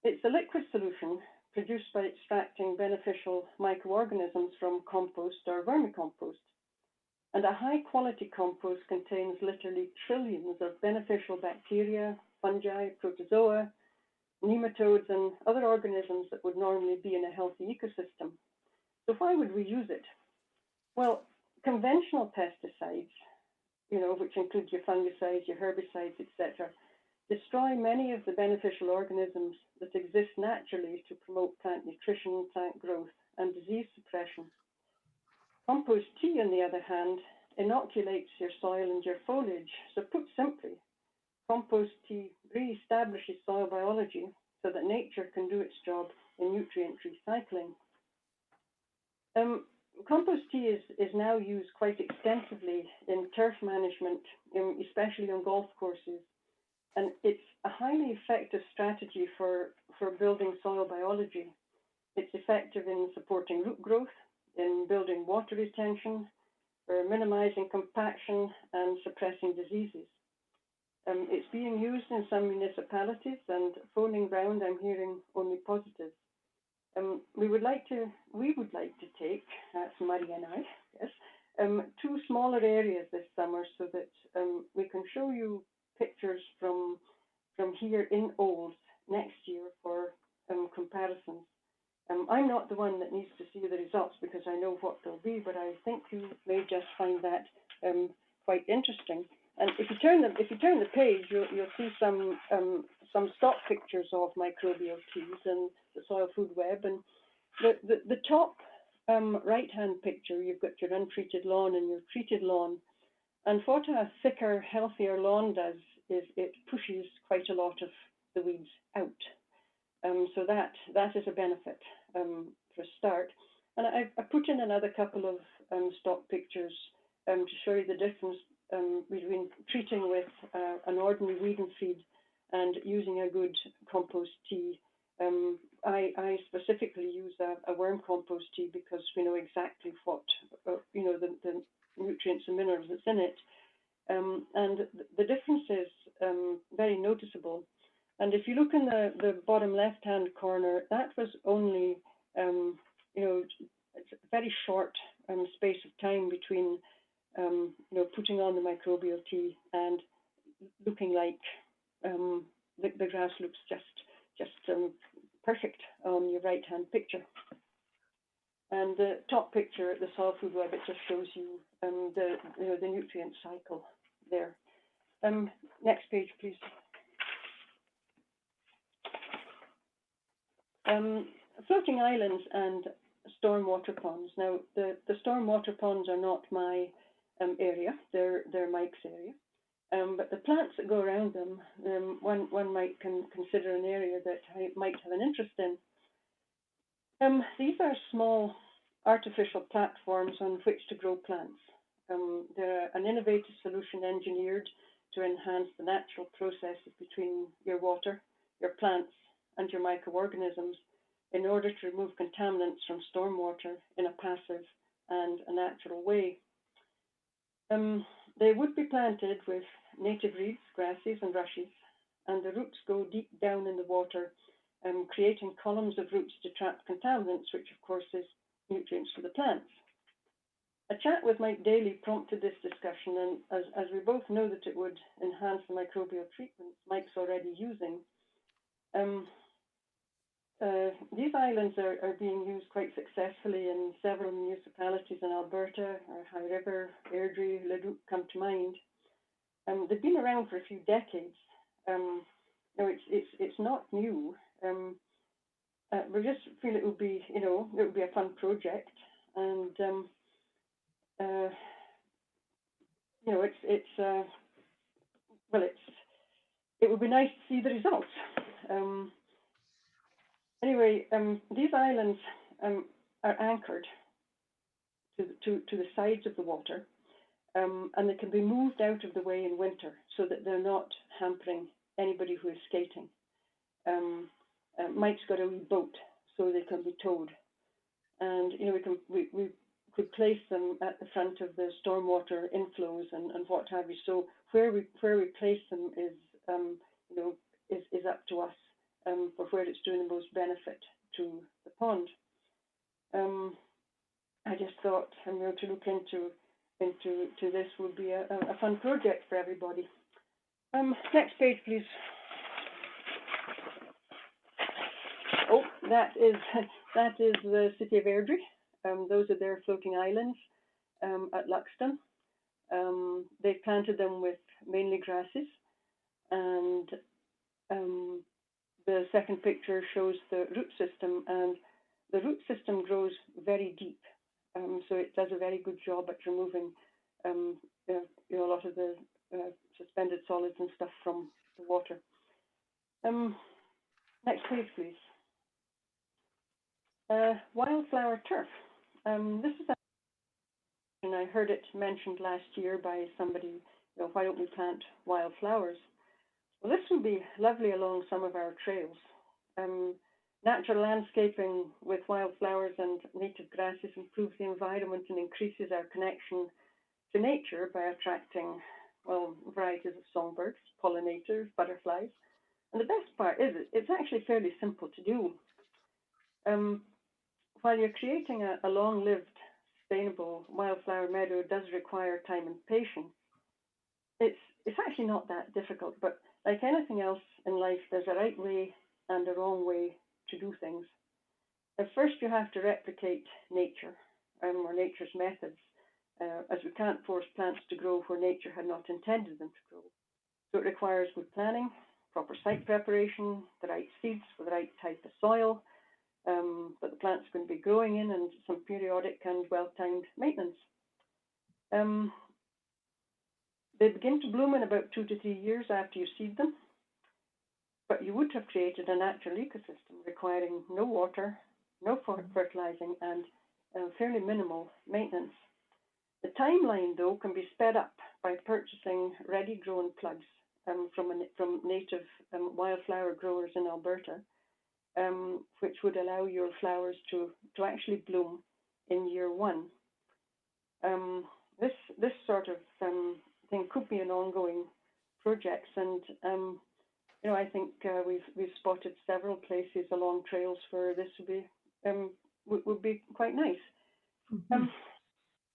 it's a liquid solution produced by extracting beneficial microorganisms from compost or vermicompost. And a high-quality compost contains literally trillions of beneficial bacteria, fungi, protozoa, nematodes, and other organisms that would normally be in a healthy ecosystem. So why would we use it? Well, conventional pesticides, which include your fungicides, your herbicides, etc., destroy many of the beneficial organisms that exist naturally to promote plant nutrition, plant growth, and disease suppression. Compost tea, on the other hand, inoculates your soil and your foliage. So put simply, compost tea re-establishes soil biology so that nature can do its job in nutrient recycling. Compost tea is now used quite extensively in turf management, especially on golf courses. And it's a highly effective strategy for building soil biology. It's effective in supporting root growth, in building water retention, for minimizing compaction and suppressing diseases. It's being used in some municipalities, and phoning round, I'm hearing only positives. We would like to take, that's Murray and I, yes, 2 smaller areas this summer so that we can show you pictures from here in Olds next year for comparisons. I'm not the one that needs to see the results because I know what they'll be, but I think you may just find that quite interesting. And if you turn the page, you'll see some stock pictures of microbial teas and the Soil Food Web. And the top right-hand picture, you've got your untreated lawn and your treated lawn. And what a thicker, healthier lawn does is it pushes quite a lot of the weeds out. So that is a benefit for a start. And I put in another couple of stock pictures to show you the difference between treating with an ordinary weed and feed and using a good compost tea. I specifically use a worm compost tea because we know exactly what, the nutrients and minerals that's in it. And the difference is very noticeable. And if you look in the bottom left-hand corner, that was only, it's a very short space of time between, putting on the microbial tea and looking like the grass looks just perfect on your right-hand picture. And the top picture at the Soil Food Web, it just shows you the nutrient cycle there. Next page, please. Floating islands and stormwater ponds. Now, the stormwater ponds are not my area; they're Mike's area. But the plants that go around them, one might consider an area that I might have an interest in. These are small artificial platforms on which to grow plants. They're an innovative solution engineered to enhance the natural processes between your water, your plants, and your microorganisms in order to remove contaminants from stormwater in a passive and a natural way. They would be planted with native reeds, grasses, and rushes, and the roots go deep down in the water, creating columns of roots to trap contaminants, which of course is nutrients for the plants. A chat with Mike Daly prompted this discussion, and as we both know that it would enhance the microbial treatments Mike's already using, these islands are being used quite successfully in several municipalities in Alberta, High River, Airdrie, Leduc come to mind. They've been around for a few decades. It's not new. We just feel it would be, it would be a fun project, and it would be nice to see the results. Anyway, these islands are anchored to the sides of the water, and they can be moved out of the way in winter so that they're not hampering anybody who is skating. Mike's got a wee boat, so they can be towed, and we could place them at the front of the stormwater inflows and what have you. So where we place them is up to us for where it's doing the most benefit to the pond. I just thought to look into this would be a fun project for everybody. Next page, please. Oh, that is the city of Airdrie. Those are their floating islands at Luxton. They planted them with mainly grasses, and the second picture shows the root system, and the root system grows very deep, so it does a very good job at removing a lot of the suspended solids and stuff from the water. Next page, please. Wildflower Turf. This is and I heard it mentioned last year by somebody, why don't we plant wildflowers? Well, this would be lovely along some of our trails. Natural landscaping with wildflowers and native grasses improves the environment and increases our connection to nature by attracting, varieties of songbirds, pollinators, butterflies. And the best part is it's actually fairly simple to do. While you're creating a long-lived, sustainable wildflower meadow does require time and patience, it's actually not that difficult, but like anything else in life, there's a right way and a wrong way to do things. At first, you have to replicate nature or nature's methods, as we can't force plants to grow where nature had not intended them to grow. So it requires good planning, proper site preparation, the right seeds for the right type of soil, that the plant's going to be growing in, and some periodic and well-timed maintenance. They begin to bloom in about 2 to 3 years after you seed them, but you would have created a natural ecosystem requiring no water, no fertilizing, and fairly minimal maintenance. The timeline, though, can be sped up by purchasing ready-grown plugs from native wildflower growers in Alberta, which would allow your flowers to actually bloom in year 1. This sort of thing could be an ongoing project, and I think we've spotted several places along trails where this would be quite nice. Mm-hmm.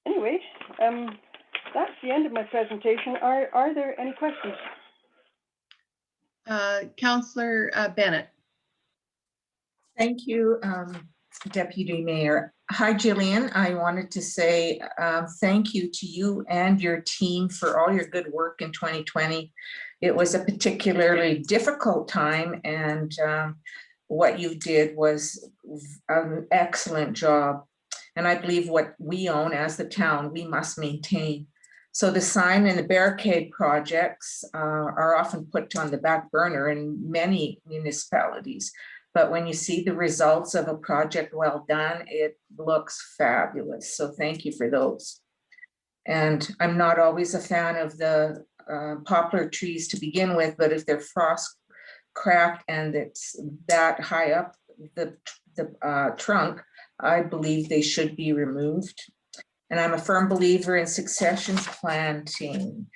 Anyway, that's the end of my presentation. Are there any questions? Councillor Bennett. Thank you, Deputy Mayor. Hi, Jillian. I wanted to say thank you to you and your team for all your good work in 2020. It was a particularly difficult time, and what you did was an excellent job. And I believe what we own as the town, we must maintain. So the sign and the barricade projects are often put on the back burner in many municipalities. But when you see the results of a project well done, it looks fabulous. So thank you for those. And I'm not always a fan of the poplar trees to begin with, but if they're frost cracked and it's that high up the trunk, I believe they should be removed. And I'm a firm believer in succession planting.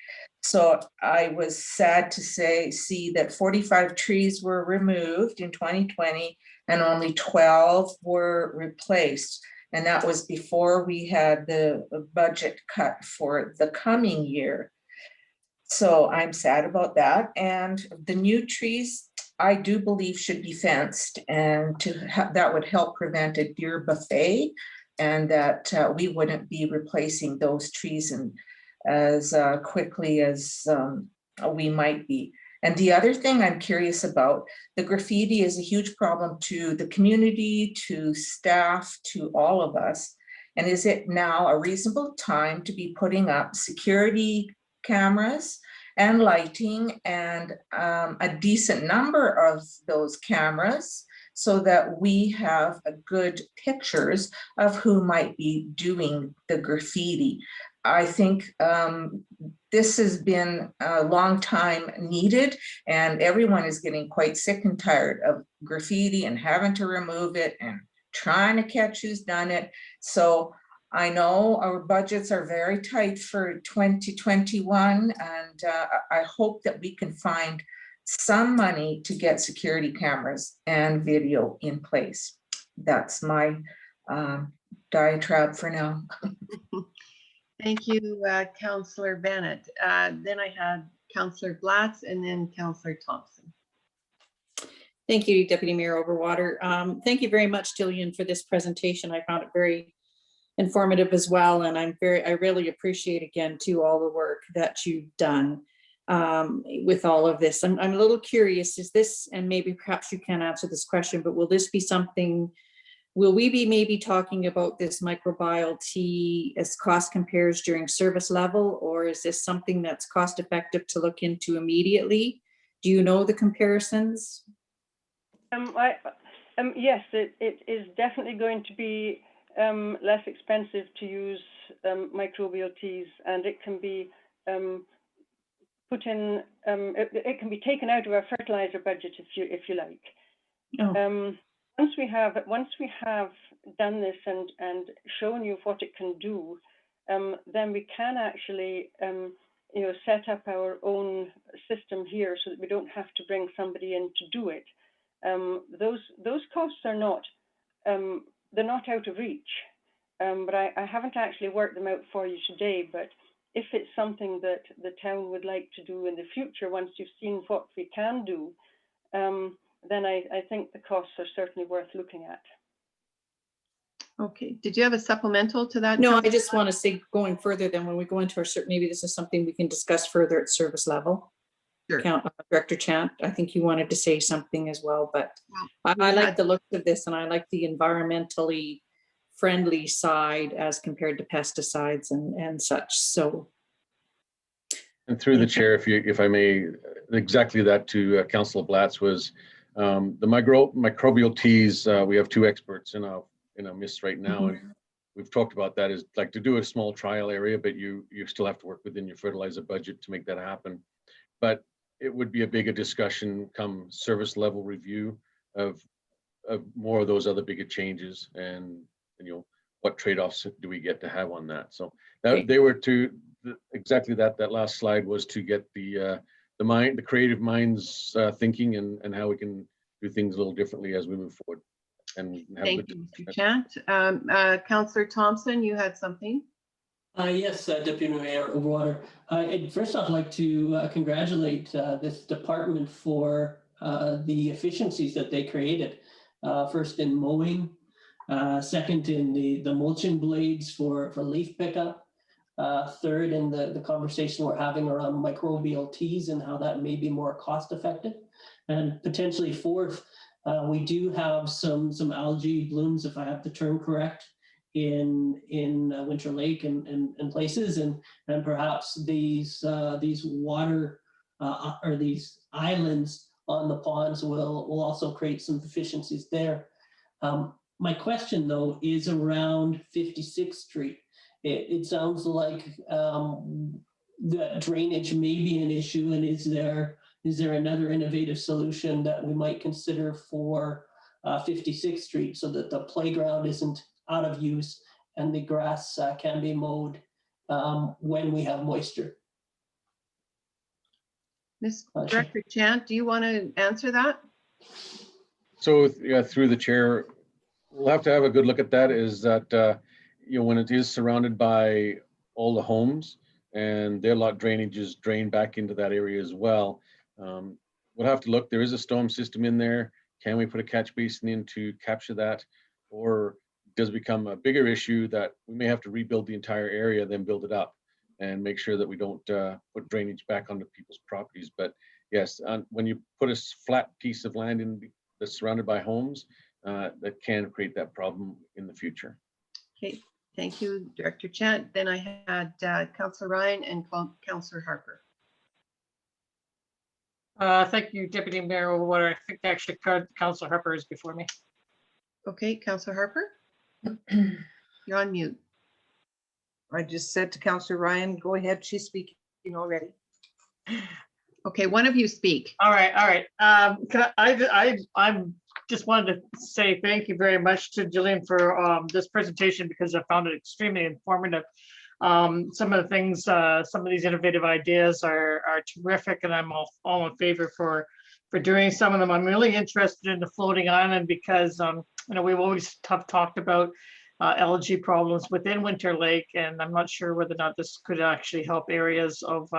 So I was sad to see that 45 trees were removed in 2020 and only 12 were replaced. And that was before we had the budget cut for the coming year. So I'm sad about that. And the new trees, I do believe should be fenced, and that would help prevent a deer buffet, and that we wouldn't be replacing those trees as quickly as we might be. And the other thing I'm curious about, the graffiti is a huge problem to the community, to staff, to all of us. And is it now a reasonable time to be putting up security cameras and lighting and a decent number of those cameras so that we have a good pictures of who might be doing the graffiti? I think this has been a long time needed, and everyone is getting quite sick and tired of graffiti and having to remove it and trying to catch who's done it. So I know our budgets are very tight for 2021, and I hope that we can find some money to get security cameras and video in place. That's my diatribe for now. Thank you, Councillor Bennett. Then I had Councillor Blatz and then Councillor Thompson. Thank you, Deputy Mayor Overwater. Thank you very much, Jillian, for this presentation. I found it very informative as well, and I really appreciate again too all the work that you've done with all of this. I'm a little curious, is this, and maybe perhaps you can't answer this question, but will this be something, will we be maybe talking about this microbial tea as cost compares during service level, or is this something that's cost effective to look into immediately? Do you know the comparisons? Yes, it is definitely going to be less expensive to use microbial teas, and it can be put in. It can be taken out of our fertilizer budget if you like. Oh. Once we have done this and shown you what it can do, then we can actually set up our own system here so that we don't have to bring somebody in to do it. Those costs are not they're not out of reach, but I haven't actually worked them out for you today. But if it's something that the town would like to do in the future, once you've seen what we can do, then I think the costs are certainly worth looking at. Okay, did you have a supplemental to that? No, I just want to say, going further, then when we go into our certain, maybe this is something we can discuss further at service level. Sure. Director Chant, I think you wanted to say something as well, but I like the looks of this, and I like the environmentally friendly side as compared to pesticides and such. So. And through the chair, if I may, exactly that to Councillor Blatz was the microbial teas. We have two experts in a midst right now, and we've talked about that is like to do a small trial area, but you still have to work within your fertilizer budget to make that happen. But it would be a bigger discussion come service level review of more of those other bigger changes, and what trade-offs do we get to have on that. So that, they were exactly that last slide was to get the creative minds thinking and how we can do things a little differently as we move forward. And thank you, Mr. Chant. Councillor Thompson, you had something? Yes, Deputy Mayor Overwater. First, I'd like to congratulate this department for the efficiencies that they created. First in mowing, second in the mulching blades for leaf pickup, third in the conversation we're having around microbial teas and how that may be more cost effective, and potentially fourth, we do have some algae blooms, if I have the term correct, in Winter Lake and places, and perhaps these water or these islands on the ponds will also create some deficiencies there. My question though is around 56th Street. It sounds like that drainage may be an issue, and is there another innovative solution that we might consider for 56th Street so that the playground isn't out of use and the grass can be mowed when we have moisture? Ms. Director Chant, do you want to answer that? So yeah, through the chair, we'll have to have a good look at that. Is that when it is surrounded by all the homes and their lot drainage is drained back into that area as well. We'll have to look. There is a storm system in there. Can we put a catch basin in to capture that, or does it become a bigger issue that we may have to rebuild the entire area, then build it up and make sure that we don't put drainage back onto people's properties? But yes, when you put a flat piece of land in that's surrounded by homes, that can create that problem in the future. Okay, thank you, Director Chant. Then I had Councillor Ryan and Councillor Harper. Thank you, Deputy Mayor Overwater. I think actually Councillor Harper is before me. Okay, Councillor Harper, you're on mute. I just said to Councillor Ryan, go ahead, she's speaking already. Okay, one of you speak. All right, all right. I'm just wanted to say thank you very much to Jillian for this presentation, because I found it extremely informative. Some of the things, some of these innovative ideas are terrific, and I'm all in favor for doing some of them. I'm really interested in the floating island because we've always talked about algae problems within Winter Lake, and I'm not sure whether or not this could actually help areas of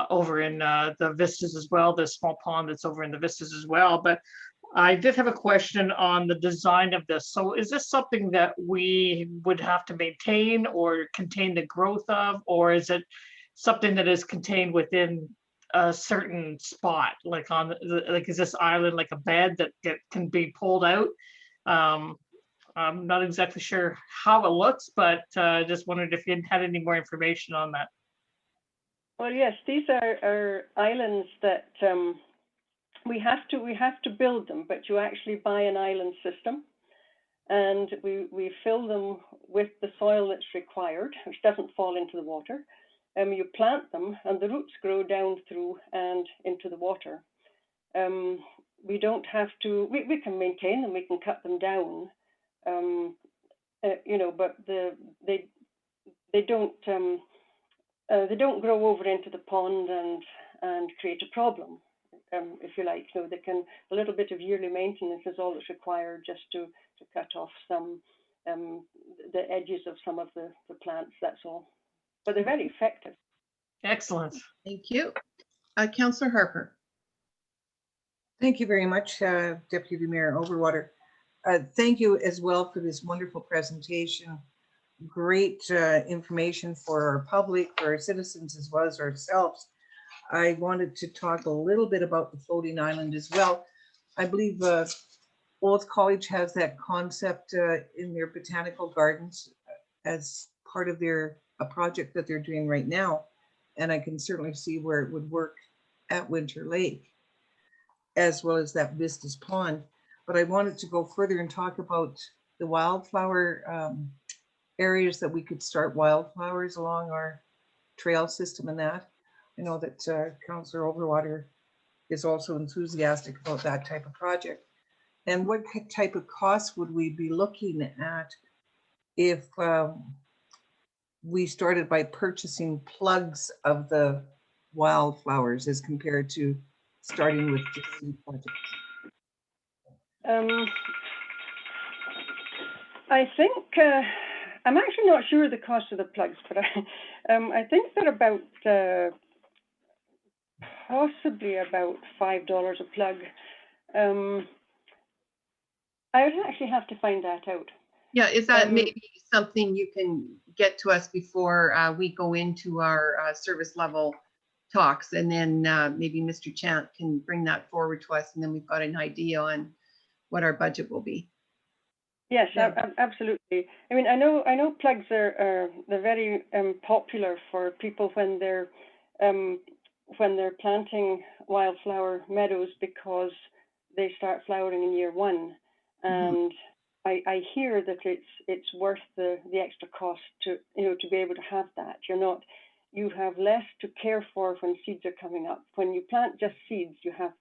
over in the vistas as well, the small pond that's over in the vistas as well. But I did have a question on the design of this. So is this something that we would have to maintain or contain the growth of, or is it something that is contained within a certain spot, like is this island like a bed that can be pulled out? I'm not exactly sure how it looks, but just wondered if you had any more information on that. Well, yes, these are islands that we have to build them, but you actually buy an island system, and we fill them with the soil that's required, which doesn't fall into the water. You plant them, and the roots grow down through and into the water. We don't have to. We can maintain them. We can cut them down, but they don't grow over into the pond and create a problem. If you like, they can, a little bit of yearly maintenance is all that's required, just to cut off some the edges of some of the plants. That's all. But they're very effective. Excellent. Thank you. Councillor Harper. Thank you very much, Deputy Mayor Overwater. Thank you as well for this wonderful presentation. Great information for our public, for our citizens, as well as ourselves. I wanted to talk a little bit about the floating island as well. I believe Old College has that concept in their botanical gardens as part of a project that they're doing right now. And I can certainly see where it would work at Winter Lake, as well as that Vistas Pond. But I wanted to go further and talk about the wildflower areas that we could start wildflowers along our trail system and that. I know that Councillor Overwater is also enthusiastic about that type of project. And what type of costs would we be looking at if we started by purchasing plugs of the wildflowers as compared to starting with the seed projects? I think I'm actually not sure the cost of the plugs, but I think they're about possibly about $5 a plug. I would actually have to find that out. Yeah, is that maybe something you can get to us before we go into our service level talks, and then maybe Mr. Chant can bring that forward to us, and then we've got an idea on what our budget will be. Yes, absolutely. I mean, I know plugs are they're very popular for people when they're planting wildflower meadows, because they start flowering in year one, and I hear that it's worth the extra cost to be able to have that. You're you have less to care for when seeds are coming up. When you plant just seeds, you have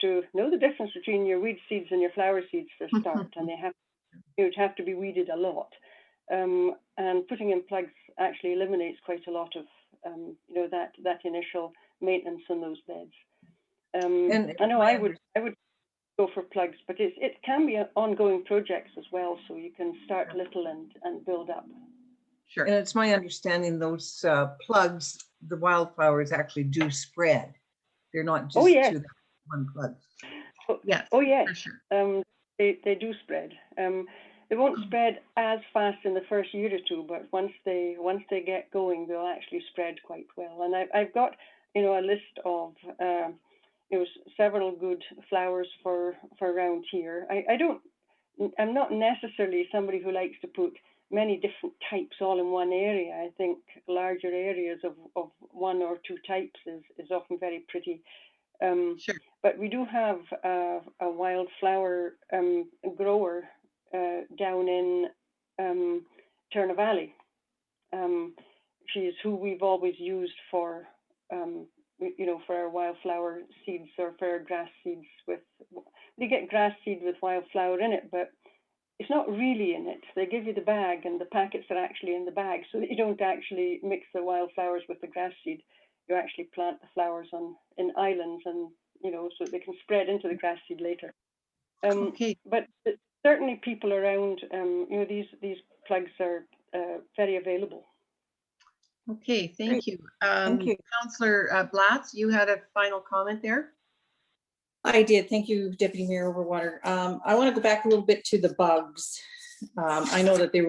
to know the difference between your weed seeds and your flower seeds for a start, and they have to be weeded a lot. And putting in plugs actually eliminates quite a lot of that initial maintenance on those beds. I know I would go for plugs, but it can be ongoing projects as well, so you can start little and build up. Sure. And it's my understanding those plugs, the wildflowers actually do spread. They're not just to that one plug. Yes. Oh yes. For sure. They do spread. They won't spread as fast in the first year or two, but once they get going, they'll actually spread quite well. And I've got a list of several good flowers for around here. I'm not necessarily somebody who likes to put many different types all in one area. I think larger areas of one or two types is often very pretty. Sure. But we do have a wildflower grower down in Turner Valley. She's who we've always used for for our wildflower seeds or for our grass seeds. You get grass seed with wildflower in it, but it's not really in it. They give you the bag, and the packets are actually in the bag, so that you don't actually mix the wildflowers with the grass seed. You actually plant the flowers in islands, and so they can spread into the grass seed later. Okay. But certainly, people around, these plugs are very available. Okay, thank you. Thank you. Councillor Blatz, you had a final comment there? I did. Thank you, Deputy Mayor Overwater. I want to go back a little bit to the bugs. I know that there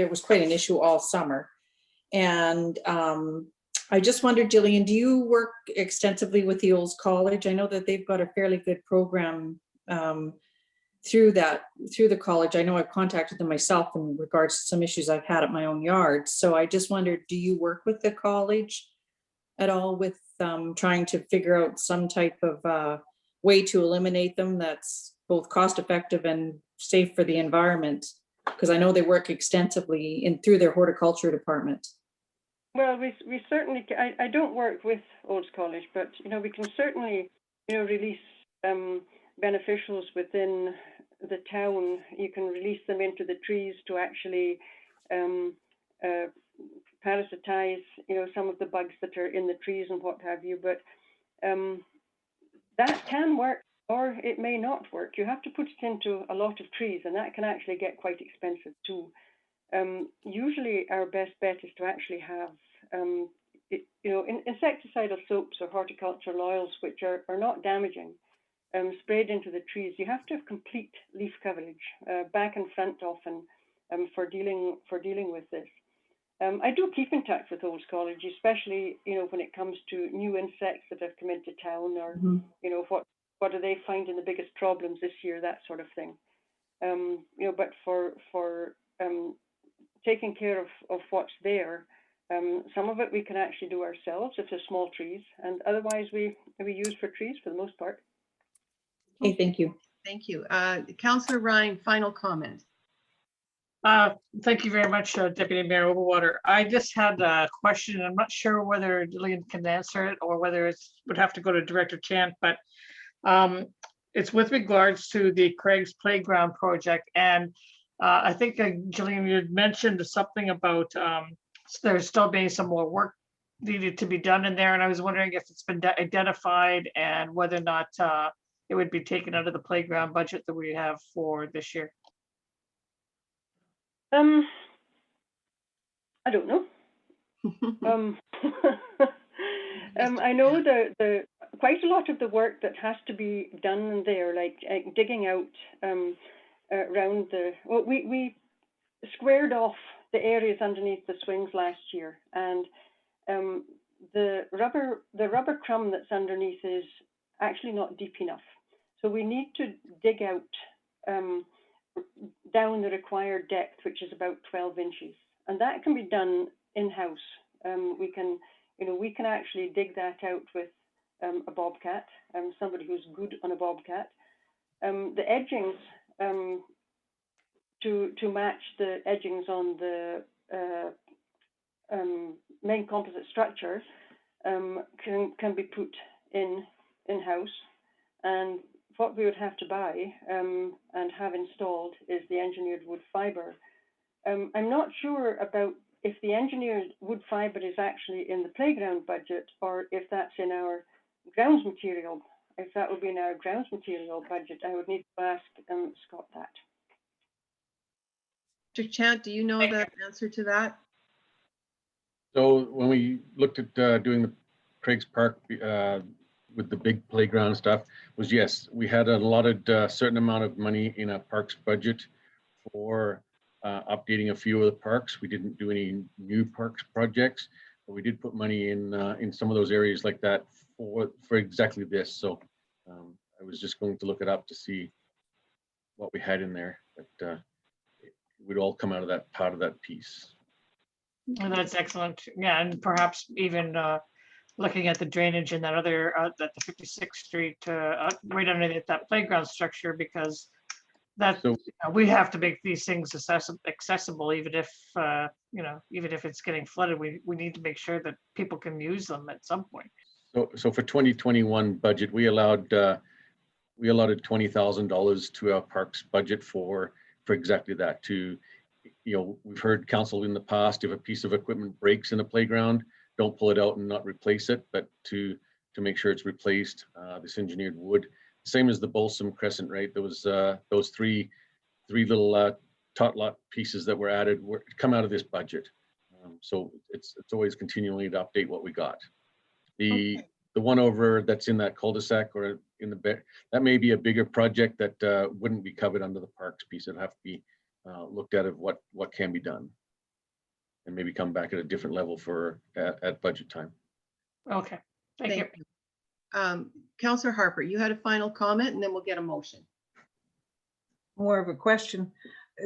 was quite an issue all summer. And I just wondered, Jillian, do you work extensively with the Olds College? I know that they've got a fairly good program through the college. I know I've contacted them myself in regards to some issues I've had at my own yard. So I just wondered, do you work with the college at all with trying to figure out some type of way to eliminate them that's both cost effective and safe for the environment? Because I know they work extensively through their horticulture department. Well, we certainly, I don't work with Olds College, but we can certainly release beneficials within the town. You can release them into the trees to actually parasitize some of the bugs that are in the trees and what have you. But that can work, or it may not work. You have to put it into a lot of trees, and that can actually get quite expensive too. Usually our best bet is to actually have insecticidal soaps or horticultural oils which are not damaging, sprayed into the trees. You have to have complete leaf coverage, back and front often, for dealing with this. I do keep in touch with Olds College, especially when it comes to new insects that have come into town, or what do they finding the biggest problems this year, that sort of thing. But for taking care of what's there, some of it we can actually do ourselves if they're small trees, and otherwise we use for trees for the most part. Okay, thank you. Thank you. Councillor Ryan, final comment. Thank you very much, Deputy Mayor Overwater. I just had a question. I'm not sure whether Jillian can answer it or whether it would have to go to Director Chant, but it's with regards to the Craig's Playground project. And I think, Jillian, you had mentioned something about there's still being some more work needed to be done in there. And I was wondering if it's been identified and whether or not it would be taken out of the playground budget that we have for this year. I don't know. I know the quite a lot of the work that has to be done there, like digging out around we squared off the areas underneath the swings last year, and the rubber crumb that's underneath is actually not deep enough. So we need to dig out down the required depth, which is about 12 inches. And that can be done in-house. We can actually dig that out with a bobcat, somebody who's good on a bobcat. The edgings, to match the edgings on the main composite structure can be put in-house. And what we would have to buy and have installed is the engineered wood fiber. I'm not sure about if the engineered wood fiber is actually in the playground budget or if that's in our grounds material. If that would be in our grounds material budget, I would need to ask Scott that. Mr. Chant, do you know the answer to that? So when we looked at doing the Craig's Park with the big playground stuff, was yes, we had allotted a certain amount of money in a parks budget for updating a few of the parks. We didn't do any new parks projects, but we did put money in some of those areas like that for exactly this. So I was just going to look it up to see what we had in there, but it would all come out of that part of that piece. And that's excellent. Yeah, and perhaps even looking at the drainage in that other, at the 56th Street, right underneath that playground structure, because that we have to make these things accessible, even if even if it's getting flooded. We need to make sure that people can use them at some point. So for 2021 budget, we allotted $20,000 to our parks budget for exactly that. To, we've heard council in the past, if a piece of equipment breaks in a playground, don't pull it out and not replace it, but to make sure it's replaced. This engineered wood, same as the Balsam Crescent, right? There was those three little tot lot pieces that were added come out of this budget. So it's always continually to update what we got. The one over that's in that cul-de-sac or in the that may be a bigger project that wouldn't be covered under the parks piece. It'd have to be looked at of what can be done, and maybe come back at a different level for at budget time. Okay, thank you. Councillor Harper, you had a final comment, and then we'll get a motion. More of a question.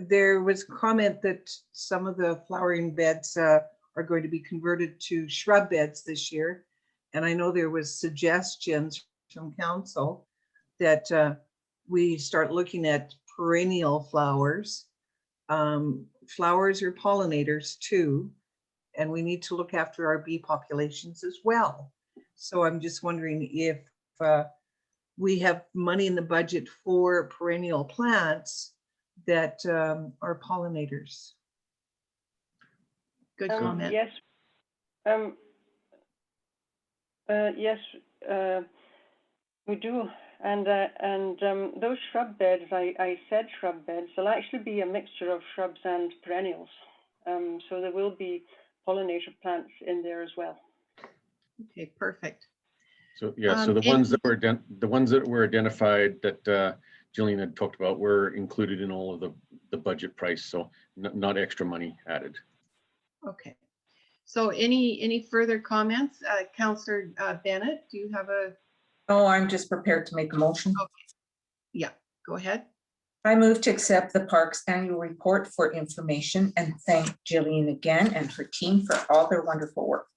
There was comment that some of the flowering beds are going to be converted to shrub beds this year. And I know there was suggestions from council that we start looking at perennial flowers. Flowers are pollinators too, and we need to look after our bee populations as well. So I'm just wondering if we have money in the budget for perennial plants that are pollinators. Good comment. Yes. Yes, we do. And those shrub beds, I said shrub beds, they'll actually be a mixture of shrubs and perennials. So there will be pollinator plants in there as well. Okay, perfect. So yeah, so the ones that were identified that Jillian had talked about were included in all of the budget price, so not extra money added. Okay. So any further comments? Councillor Bennett, do you have a? Oh, I'm just prepared to make a motion. Okay. Yeah, go ahead. I move to accept the Parks Annual Report for information and thank Jillian again and her team for all their wonderful work.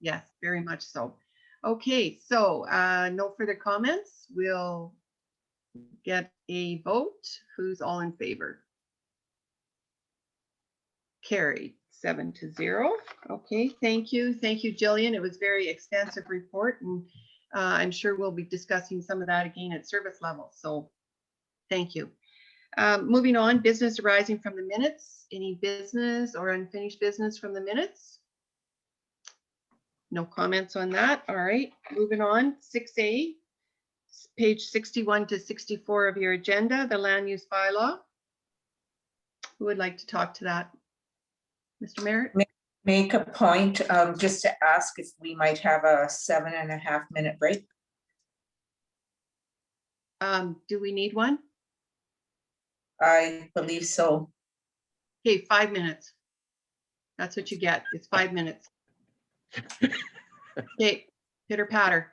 Yes, very much so. Okay, so no further comments. We'll get a vote. Who's all in favor? Carried 7-0. Okay, thank you. Thank you, Jillian. It was a very extensive report, and I'm sure we'll be discussing some of that again at service level. So thank you. Moving on, business arising from the minutes. Any business or unfinished business from the minutes? No comments on that. All right, moving on. 6A, page 61 to 64 of your agenda, the land use bylaw. Who would like to talk to that? Mr. Merritt? Make a point just to ask if we might have a 7.5 minute break. Do we need one? I believe so. Okay, 5 minutes. That's what you get. It's 5 minutes. Okay, pitter patter.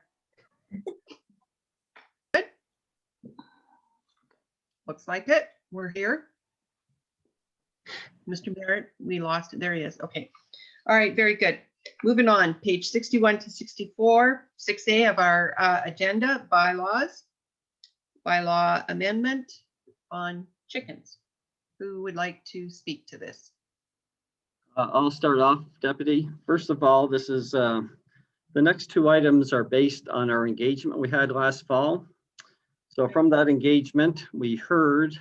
Good. Looks like it. We're here. Mr. Barrett, we lost it. There he is. Okay. All right, very good. Moving on, page 61 to 64, 6A of our agenda, bylaws. Bylaw amendment on chickens. Who would like to speak to this? I'll start off, Deputy. First of all, this is the next two items are based on our engagement we had last fall. So from that engagement, we heard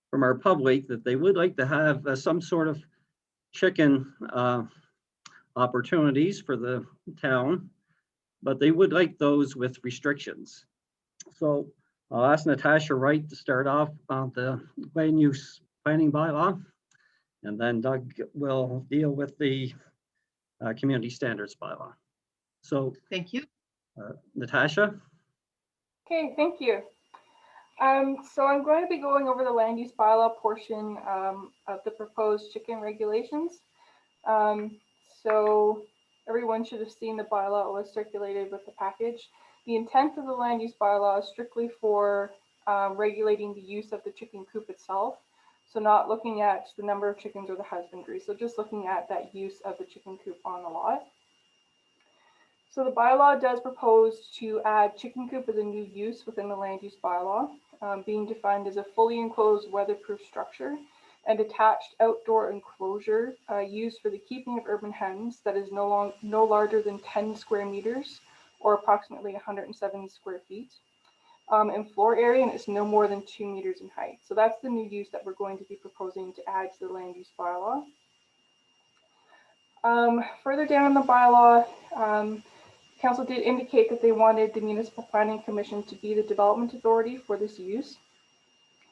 from our public that they would like to have some sort of chicken opportunities for the town, but they would like those with restrictions. So I'll ask Natasha Wright to start off on the land use planning bylaw, and then Doug will deal with the community standards bylaw. So Thank you. Natasha? Okay, thank you. So I'm going to be going over the land use bylaw portion of the proposed chicken regulations. So everyone should have seen the bylaw. It was circulated with the package. The intent of the land use bylaw is strictly for regulating the use of the chicken coop itself. So not looking at the number of chickens or the husbandry. So just looking at that use of the chicken coop on the lot. So the bylaw does propose to add chicken coop as a new use within the land use bylaw, being defined as a fully enclosed weatherproof structure and attached outdoor enclosure used for the keeping of urban hens that is no larger than 10 square meters or approximately 170 square feet in floor area, and it's no more than 2 meters in height. So that's the new use that we're going to be proposing to add to the land use bylaw. Further down in the bylaw, Council did indicate that they wanted the Municipal Planning Commission to be the development authority for this use.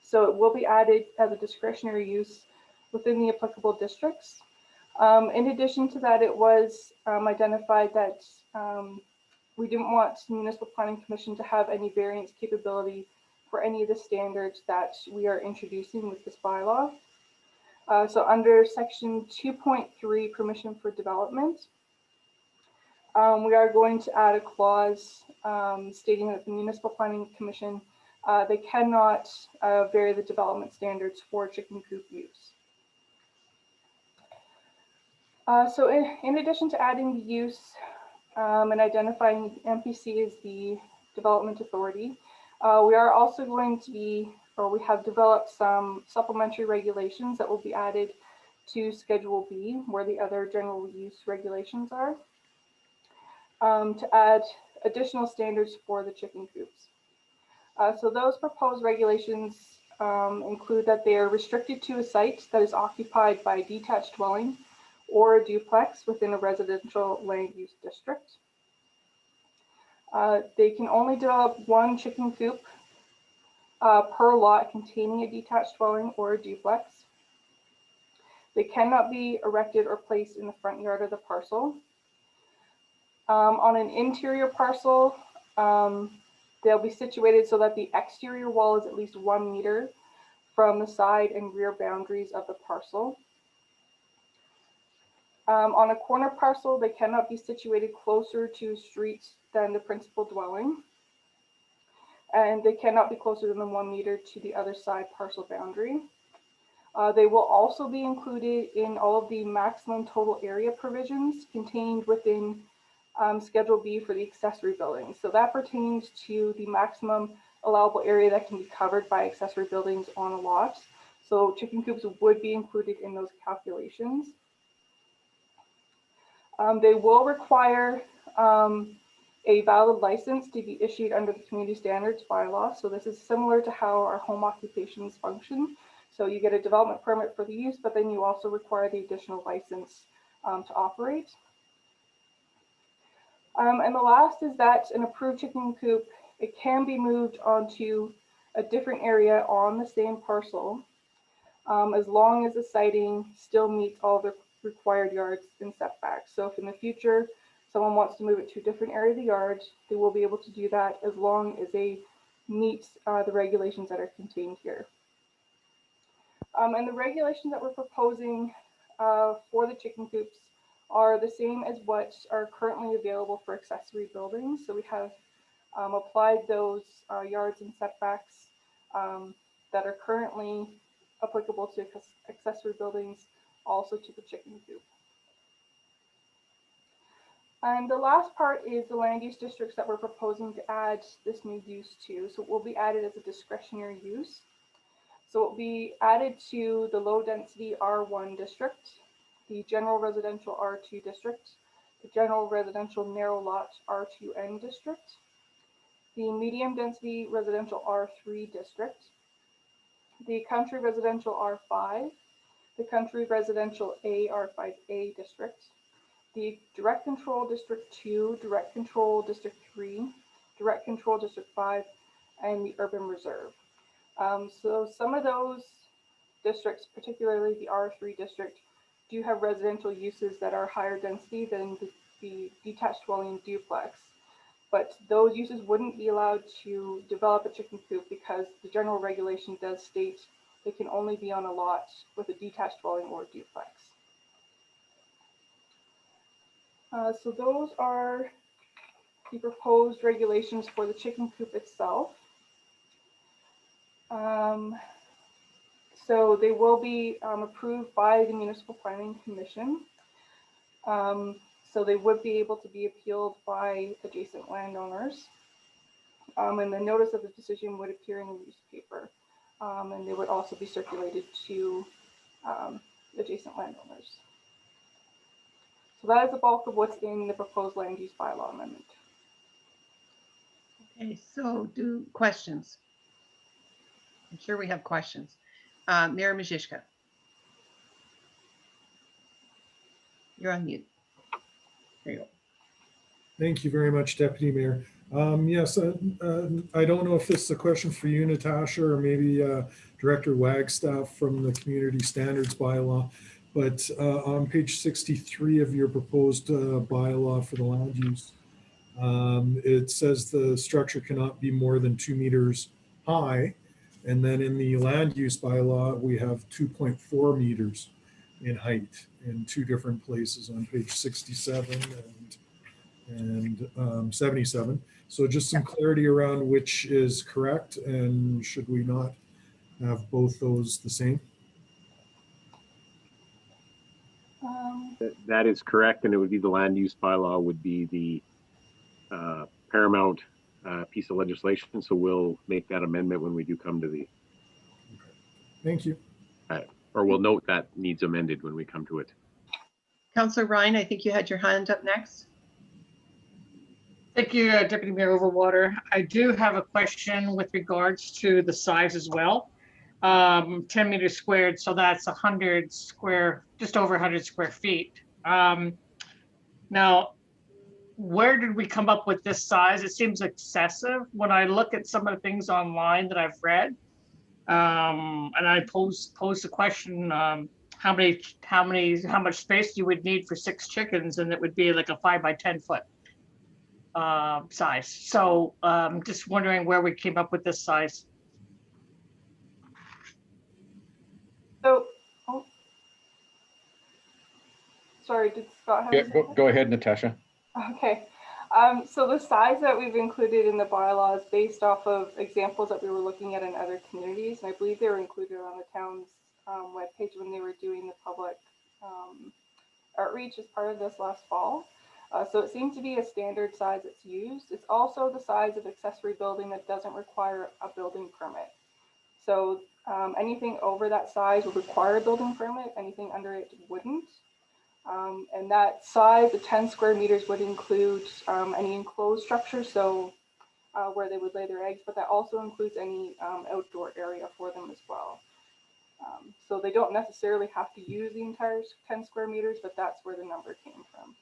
So it will be added as a discretionary use within the applicable districts. In addition to that, it was identified that we didn't want the Municipal Planning Commission to have any variance capability for any of the standards that we are introducing with this bylaw. So under section 2.3, permission for development, we are going to add a clause stating that the Municipal Planning Commission, they cannot vary the development standards for chicken coop use. So in addition to adding the use and identifying MPC as the development authority, we are also going to be, or we have developed some supplementary regulations that will be added to Schedule B, where the other general use regulations are. To add additional standards for the chicken coops. So those proposed regulations include that they are restricted to a site that is occupied by a detached dwelling or a duplex within a residential land use district. They can only develop one chicken coop per lot containing a detached dwelling or a duplex. They cannot be erected or placed in the front yard of the parcel. On an interior parcel, they'll be situated so that the exterior wall is at least 1 meter from the side and rear boundaries of the parcel. On a corner parcel, they cannot be situated closer to streets than the principal dwelling. And they cannot be closer than 1 meter to the other side parcel boundary. They will also be included in all of the maximum total area provisions contained within Schedule B for the accessory buildings. So that pertains to the maximum allowable area that can be covered by accessory buildings on a lot. So chicken coops would be included in those calculations. They will require a valid license to be issued under the community standards bylaw. So this is similar to how our home occupations function. So you get a development permit for the use, but then you also require the additional license to operate. And the last is that an approved chicken coop, it can be moved onto a different area on the same parcel, as long as the siting still meets all the required yards and setbacks. So if in the future someone wants to move it to a different area of the yard, they will be able to do that as long as they meet the regulations that are contained here. And the regulations that we're proposing for the chicken coops are the same as what are currently available for accessory buildings. So we have applied those yards and setbacks that are currently applicable to accessory buildings also to the chicken coop. And the last part is the land use districts that we're proposing to add this new use to. So it will be added as a discretionary use. So it will be added to the low density R1 district, the general residential R2 district, the general residential narrow lot R2N district, the medium density residential R3 district, the country residential R5, the country residential A R5A district, the direct control district 2, direct control district 3, direct control district 5, and the urban reserve. So some of those districts, particularly the R3 district, do have residential uses that are higher density than the detached dwelling duplex. But those uses wouldn't be allowed to develop a chicken coop because the general regulation does state they can only be on a lot with a detached dwelling or duplex. So those are the proposed regulations for the chicken coop itself. So they will be approved by the Municipal Planning Commission. So they would be able to be appealed by adjacent landowners. And the notice of the decision would appear in the newspaper. And they would also be circulated to adjacent landowners. So that is the bulk of what's in the proposed land use bylaw amendment. Okay, so questions? I'm sure we have questions. Mayor Majishka. You're on mute. There you go. Thank you very much, Deputy Mayor. Yes, I don't know if this is a question for you, Natasha, or maybe Director Wagstaff from the Community Standards Bylaw, but on page 63 of your proposed bylaw for the land use, it says the structure cannot be more than 2 meters high. And then in the land use bylaw, we have 2.4 meters in height in 2 different places on page 67 and 77. So just some clarity around which is correct, and should we not have both those the same? That is correct, and it would be the land use bylaw would be the paramount piece of legislation. So we'll make that amendment when we do come to the. Thank you. Or we'll note that needs amended when we come to it. Councillor Ryan, I think you had your hand up next. Thank you, Deputy Mayor Overwater. I do have a question with regards to the size as well. 10 meters squared, so that's 100 square, just over 100 square feet. Now, where did we come up with this size? It seems excessive when I look at some of the things online that I've read. And I posed the question, how much space you would need for 6 chickens, and it would be like a 5 by 10 foot size. So just wondering where we came up with this size. So, sorry, did Scott have? Yeah, go ahead, Natasha. Okay. So the size that we've included in the bylaw is based off of examples that we were looking at in other communities, and I believe they were included on the town's webpage when they were doing the public outreach as part of this last fall. So it seems to be a standard size that's used. It's also the size of accessory building that doesn't require a building permit. So anything over that size would require a building permit, anything under it wouldn't. And that size, the 10 square meters, would include any enclosed structure, so where they would lay their eggs, but that also includes any outdoor area for them as well. So they don't necessarily have to use the entire 10 square meters, but that's where the number came from.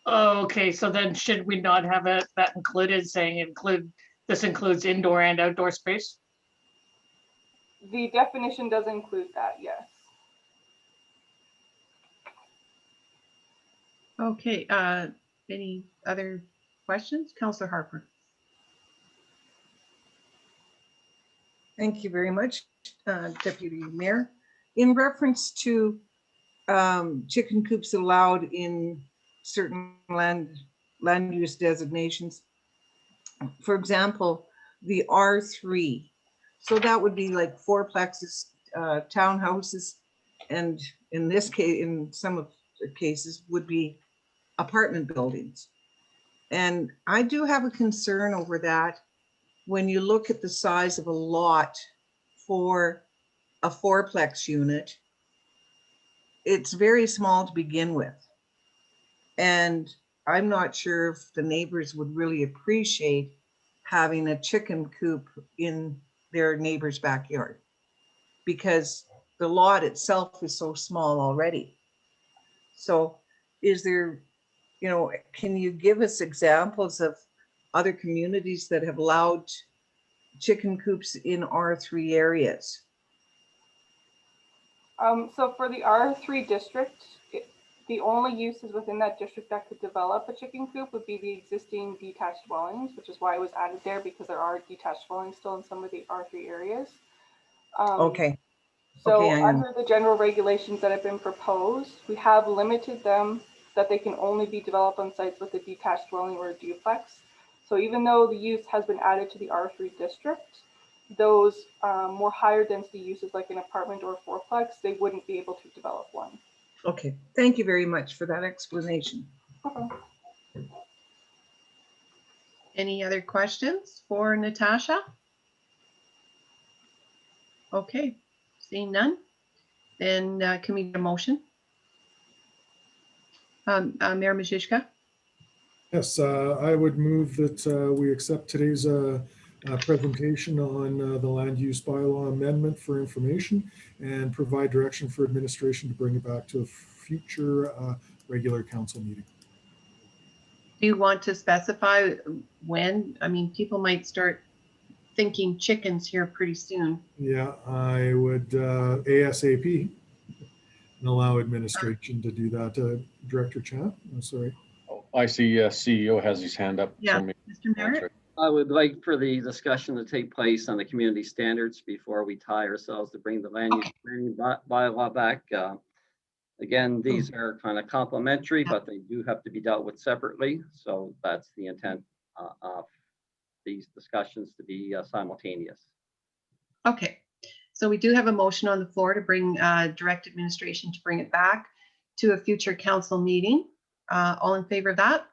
Okay, so then should we not have that included, saying this includes indoor and outdoor space? The definition does include that, yes. Okay, any other questions? Councillor Harper. Thank you very much, Deputy Mayor. In reference to chicken coops allowed in certain land use designations, for example, the R3. So that would be like fourplexes, townhouses, and in this case, in some of the cases, would be apartment buildings. And I do have a concern over that when you look at the size of a lot for a fourplex unit. it's very small to begin with. And I'm not sure if the neighbors would really appreciate having a chicken coop in their neighbor's backyard, because the lot itself is so small already. So is there, you know, can you give us examples of other communities that have allowed chicken coops in R3 areas? So for the R3 district, the only uses within that district that could develop a chicken coop would be the existing detached dwellings, which is why it was added there, because there are detached dwellings still in some of the R3 areas. Okay. So Okay, under the general regulations that have been proposed, we have limited them that they can only be developed on sites with a detached dwelling or a duplex. So even though the use has been added to the R3 district, those more higher density uses like an apartment or a fourplex, they wouldn't be able to develop one. Okay, thank you very much for that explanation. Any other questions for Natasha? Okay, seeing none, then can we get a motion? Mayor Majishka? Yes, I would move that we accept today's presentation on the land use bylaw amendment for information and provide direction for administration to bring it back to a future regular council meeting. Do you want to specify when? I mean, people might start thinking chickens here pretty soon. Yeah, I would ASAP and allow administration to do that. Director Chan, I'm sorry. Oh, I see CEO has his hand up. Yeah, So Mr. Merritt? I would like for the discussion to take place on the community standards before we tie ourselves to bring the land use planning bylaw back. Again, these are kind of complementary, but they do have to be dealt with separately. So that's the intent of these discussions to be simultaneous. Okay, so we do have a motion on the floor to bring direct administration to bring it back to a future council meeting. All in favor of that?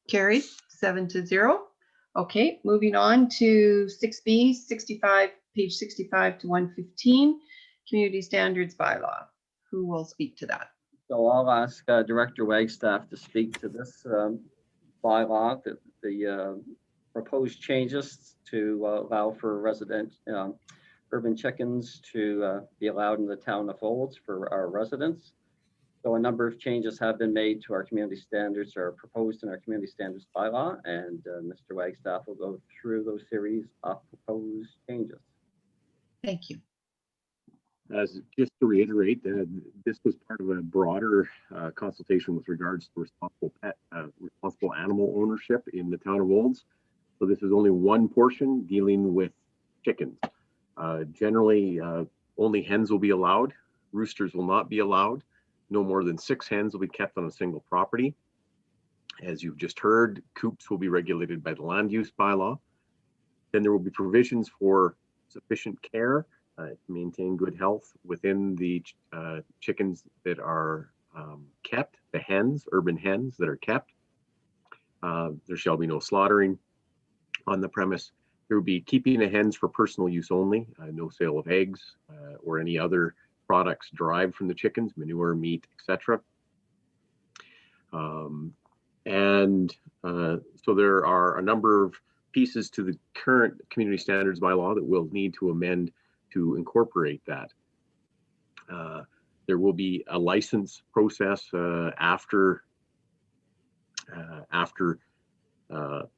Carried 7-0. Okay, moving on to 6B, 65, page 65 to 115, community standards bylaw. Who will speak to that? So I'll ask Director Wagstaff to speak to this bylaw, the proposed changes to allow for resident urban chickens to be allowed in the town of Olds for our residents. So a number of changes have been made to our community standards, or proposed in our community standards bylaw, and Mr. Wagstaff will go through those series of proposed changes. Thank you. Just to reiterate, this was part of a broader consultation with regards to responsible animal ownership in the town of Olds. So this is only one portion dealing with chickens. Generally, only hens will be allowed. Roosters will not be allowed. No more than 6 hens will be kept on a single property. As you've just heard, coops will be regulated by the land use bylaw. Then there will be provisions for sufficient care to maintain good health within the chickens that are kept, the hens, urban hens that are kept. There shall be no slaughtering on the premise. There will be keeping the hens for personal use only, no sale of eggs or any other products derived from the chickens, manure, meat, etc. So there are a number of pieces to the current community standards bylaw that we'll need to amend to incorporate that. There will be a license process after a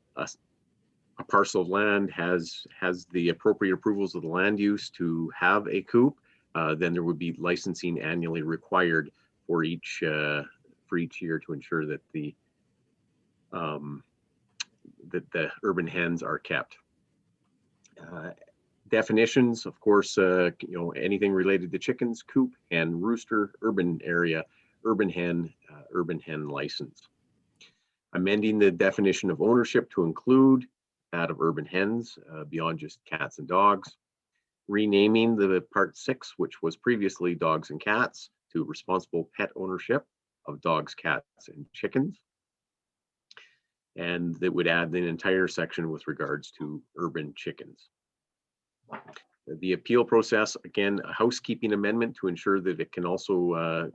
parcel of land has the appropriate approvals of the land use to have a coop. Then there would be licensing annually required for each year to ensure that the urban hens are kept. Definitions, of course, anything related to chickens, coop, and rooster, urban area, urban hen license. Amending the definition of ownership to include that of urban hens beyond just cats and dogs. Renaming the part 6, which was previously dogs and cats, to responsible pet ownership of dogs, cats, and chickens. And that would add an entire section with regards to urban chickens. The appeal process, again, a housekeeping amendment to ensure that it can also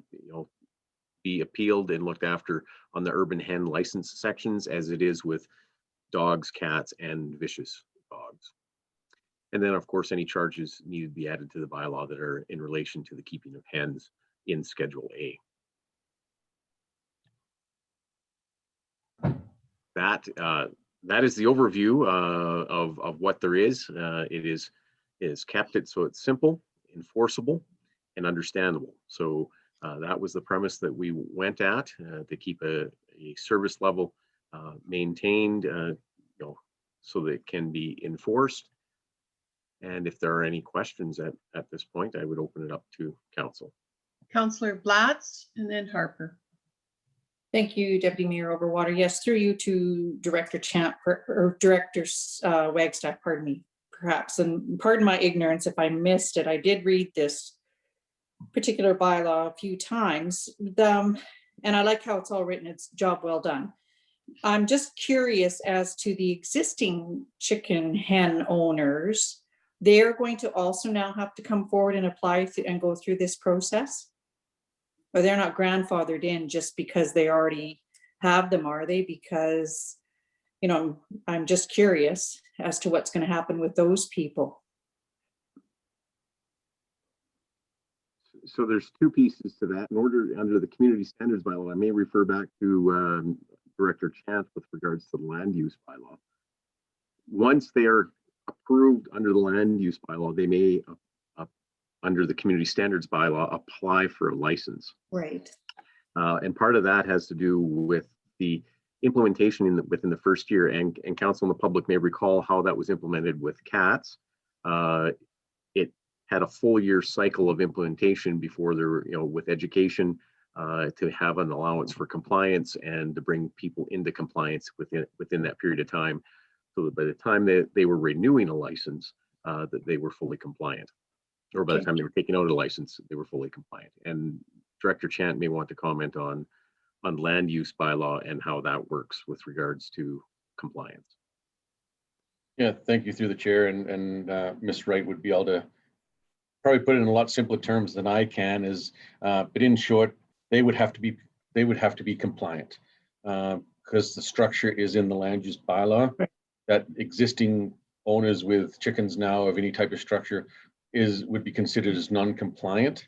be appealed and looked after on the urban hen license sections, as it is with dogs, cats, and vicious dogs. And then, of course, any charges need to be added to the bylaw that are in relation to the keeping of hens in Schedule A. That is the overview of what there is. It is kept it so it's simple, enforceable, and understandable. So that was the premise that we went at, to keep a service level maintained, so that it can be enforced. And if there are any questions at this point, I would open it up to council. Councillor Blatz and then Harper. Thank you, Deputy Mayor Overwater. Yes, through you to Director Champ or Director Wagstaff, pardon me, perhaps. And pardon my ignorance if I missed it. I did read this particular bylaw a few times, and I like how it's all written. It's job well done. I'm just curious as to the existing chicken hen owners. They're going to also now have to come forward and apply and go through this process? Or they're not grandfathered in just because they already have them, are they? Because, I'm just curious as to what's going to happen with those people. So there's two pieces to that. In order, under the community standards bylaw, I may refer back to Director Chant with regards to the land use bylaw. Once they are approved under the land use bylaw, they may, under the community standards bylaw, apply for a license. Right. And part of that has to do with the implementation within the first year. And council and the public may recall how that was implemented with cats. It had a full year cycle of implementation before there were, with education, to have an allowance for compliance and to bring people into compliance within that period of time, so that by the time they were renewing a license, that they were fully compliant, or by the time they were taking out a license, they were fully compliant. And Director Chant may want to comment on land use bylaw and how that works with regards to compliance. Yeah, thank you through the chair, and Ms. Wright would be able to probably put it in a lot simpler terms than I can. But in short, they would have to be compliant, because the structure is in the land use bylaw. That existing owners with chickens now of any type of structure would be considered as non-compliant,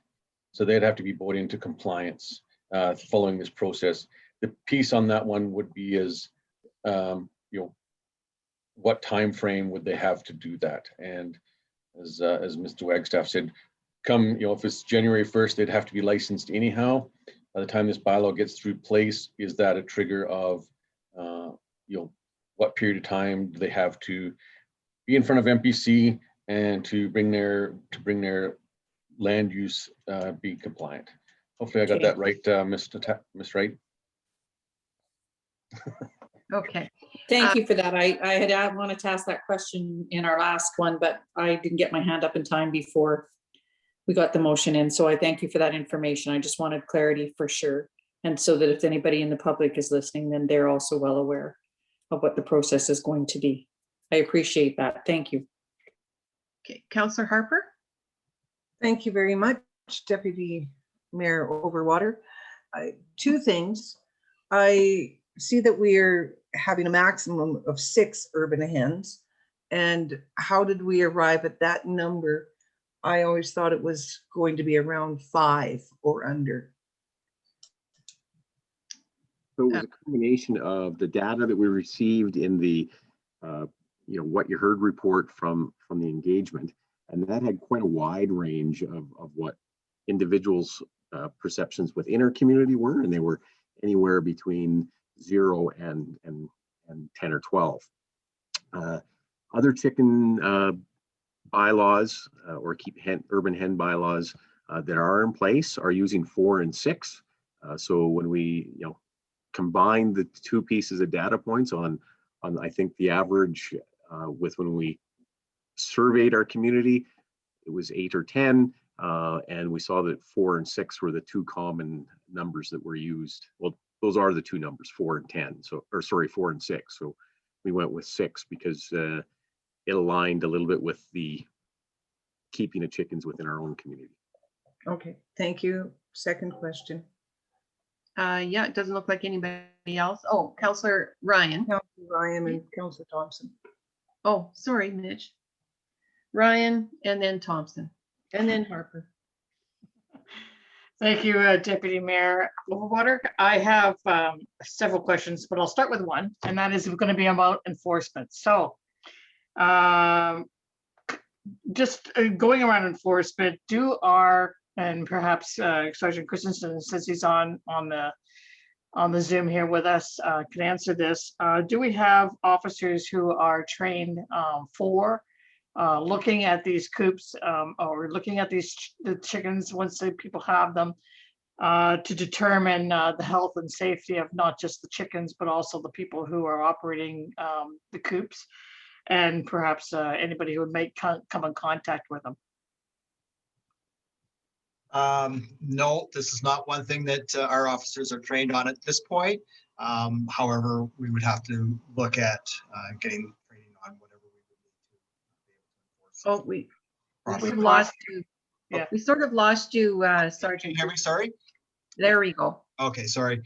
so they'd have to be brought into compliance following this process. The piece on that one would be what time frame would they have to do that? And as Mr. Wagstaff said, if it's January 1st, they'd have to be licensed anyhow. By the time this bylaw gets through place, is that a trigger of what period of time do they have to be in front of MPC and to bring their land use be compliant? Hopefully I got that right, Ms. Wright. Okay. Thank you for that. I had wanted to ask that question in our last one, but I didn't get my hand up in time before we got the motion in. So I thank you for that information. I just wanted clarity for sure. And so that if anybody in the public is listening, then they're also well aware of what the process is going to be. I appreciate that. Thank you. Okay, Councillor Harper. Thank you very much, Deputy Mayor Overwater. Two things. I see that we are having a maximum of 6 urban hens. And how did we arrive at that number? I always thought it was going to be around 5 or under. So it was a combination of the data that we received in the what you heard report from the engagement, and that had quite a wide range of what individuals' perceptions within our community were, and they were anywhere between 0 and 10 or 12. Other chicken bylaws or urban hen bylaws that are in place are using 4 and 6. So when we combine the two pieces of data points on I think the average with when we surveyed our community, it was 8 or 10, and we saw that 4 and 6 were the two common numbers that were used. Well, those are the two numbers, 4 and 10. So, or sorry, 4 and 6. So we went with 6 because it aligned a little bit with the keeping of chickens within our own community. Okay, thank you. Second question. Yeah, it doesn't look like anybody else. Oh, Councillor Ryan. Councillor Ryan and Councillor Thompson. Oh, sorry, Mitch. Ryan and then Thompson and then Harper. Thank you, Deputy Mayor Overwater. I have several questions, but I'll start with one, and that is going to be about enforcement. So just going around enforcement, and perhaps Sergeant Christensen, since he's on the Zoom here with us, can answer this. Do we have officers who are trained for looking at these coops or looking at the chickens once people have them to determine the health and safety of not just the chickens, but also the people who are operating the coops, and perhaps anybody who would come in contact with them? No, this is not one thing that our officers are trained on at this point. However, we would have to look at getting training on whatever we would need to be able to enforce. We've lost you. Yeah, we sort of lost you, Sergeant. Can you hear me? Sorry. There we go. Okay, sorry.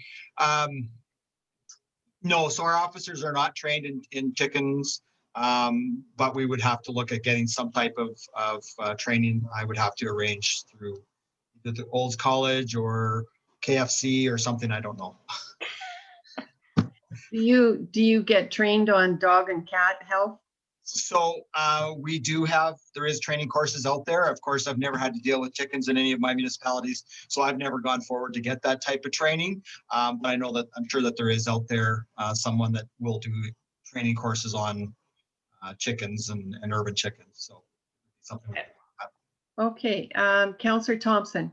No, so our officers are not trained in chickens, but we would have to look at getting some type of training. I would have to arrange through the Olds College or KFC or something. I don't know. Do you get trained on dog and cat health? So we do have, there is training courses out there. Of course, I've never had to deal with chickens in any of my municipalities, so I've never gone forward to get that type of training. But I know that I'm sure that there is out there someone that will do training courses on chickens and urban chickens. So something like that. Okay, Councillor Thompson.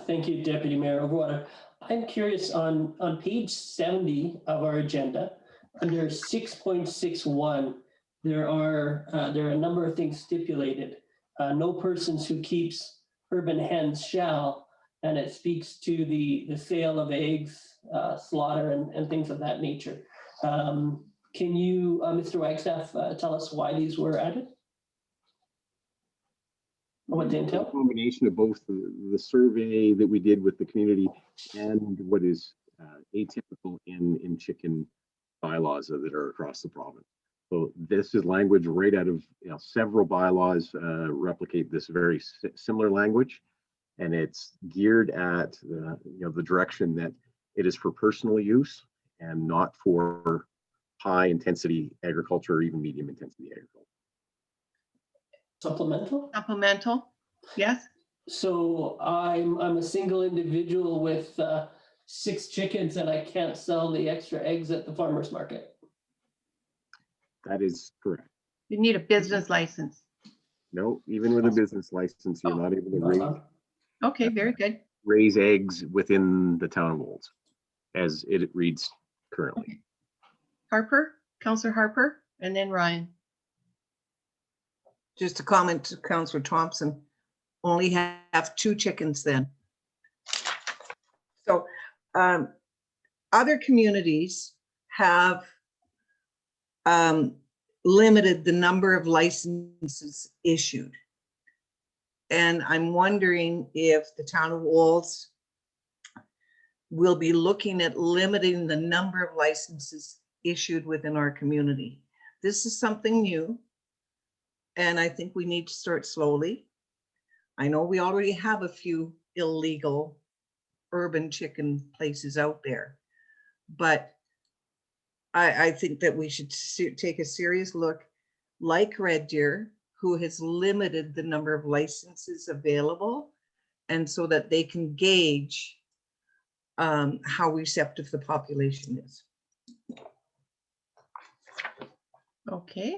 Thank you, Deputy Mayor Overwater. I'm curious on page 70 of our agenda, under 6.61, there are a number of things stipulated. No persons who keeps urban hens shall, and it speaks to the sale of eggs, slaughter, and things of that nature. Can you, Mr. Wagstaff, tell us why these were added? What they entail? A combination of both the survey that we did with the community and what is atypical in chicken bylaws that are across the province. So this is language right out of several bylaws replicate this very similar language, and it's geared at the direction that it is for personal use and not for high intensity agriculture or even medium intensity agriculture. Supplemental? Supplemental, yes. So I'm a single individual with 6 chickens and I can't sell the extra eggs at the farmer's market. That is correct. You need a business license. No, even with a business license, you're not able to raise. Okay, very good. Raise eggs within the town of Olds, as it reads currently. Okay. Harper, Councillor Harper, and then Ryan. Just a comment to Councillor Thompson, only have 2 chickens then. So other communities have limited the number of licenses issued. And I'm wondering if the town of Olds will be looking at limiting the number of licenses issued within our community. This is something new, and I think we need to start slowly. I know we already have a few illegal urban chicken places out there, but I think that we should take a serious look, like Red Deer, who has limited the number of licenses available, and so that they can gauge how receptive the population is. Okay,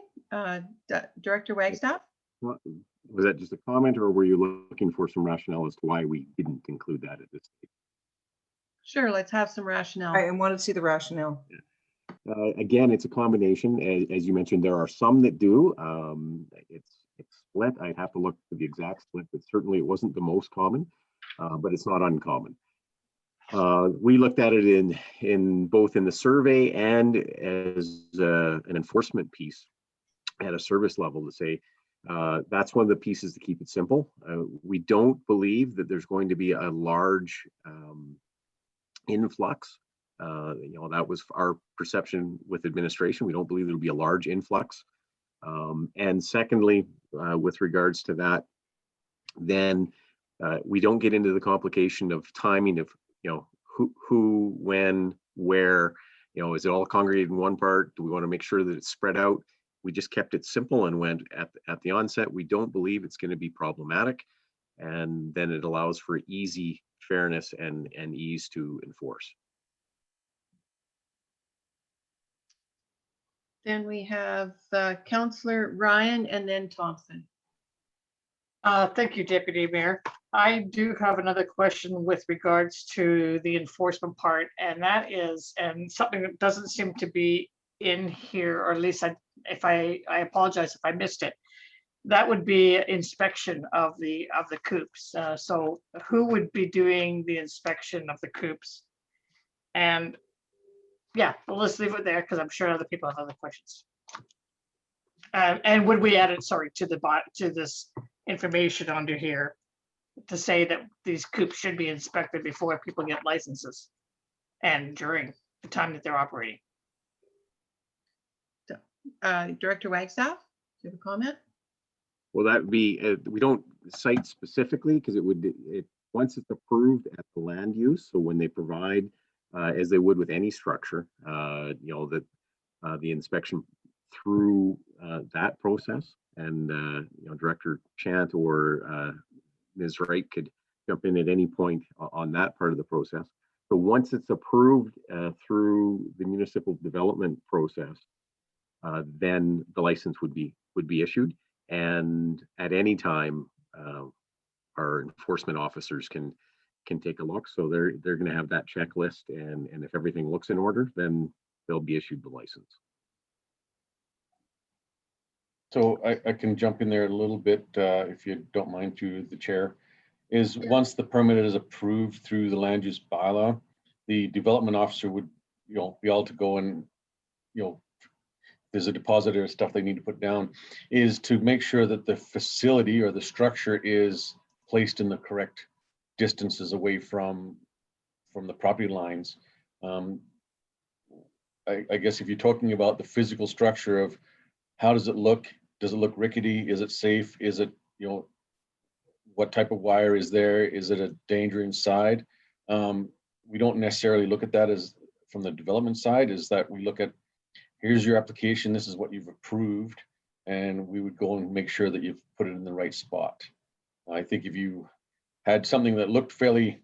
Director Wagstaff? Was that just a comment, or were you looking for some rationale as to why we didn't include that at this stage? Sure, let's have some rationale. I want to see the rationale. Again, it's a combination. As you mentioned, there are some that do. It's split. I'd have to look for the exact split, but certainly it wasn't the most common, but it's not uncommon. We looked at it in both in the survey and as an enforcement piece at a service level to say, That's one of the pieces to keep it simple. We don't believe that there's going to be a large influx. That was our perception with administration. We don't believe there'll be a large influx. And secondly, with regards to that, then we don't get into the complication of timing of, who, when, where, is it all congregated in one part? Do we want to make sure that it's spread out? We just kept it simple and went at the onset. We don't believe it's going to be problematic. And then it allows for easy fairness and ease to enforce. Then we have Councillor Ryan and then Thompson. Thank you, Deputy Mayor. I do have another question with regards to the enforcement part, and that is, and something that doesn't seem to be in here, or at least I apologize if I missed it. That would be inspection of the coops. So who would be doing the inspection of the coops? And yeah, well, let's leave it there because I'm sure other people have other questions. And would we add it, sorry, to this information under here to say that these coops should be inspected before people get licenses and during the time that they're operating? Director Wagstaff, do you have a comment? Well, that would be, we don't cite specifically because once it's approved at the land use, so when they provide, as they would with any structure, that the inspection through that process, and Director Chant or Ms. Wright could jump in at any point on that part of the process. So once it's approved through the municipal development process, then the license would be issued, and at any time our enforcement officers can take a look. So they're going to have that checklist, and if everything looks in order, then they'll be issued the license. So I can jump in there a little bit, if you don't mind, through the chair. Is once the permit is approved through the land use bylaw, the development officer would, be able to go and, there's a deposit or stuff they need to put down, is to make sure that the facility or the structure is placed in the correct distances away from the property lines. I guess if you're talking about the physical structure of how does it look? Does it look rickety? Is it safe? Is it, what type of wire is there? Is it a danger inside? We don't necessarily look at that as from the development side, is that we look at, here's your application, this is what you've approved, and we would go and make sure that you've put it in the right spot. I think if you had something that looked fairly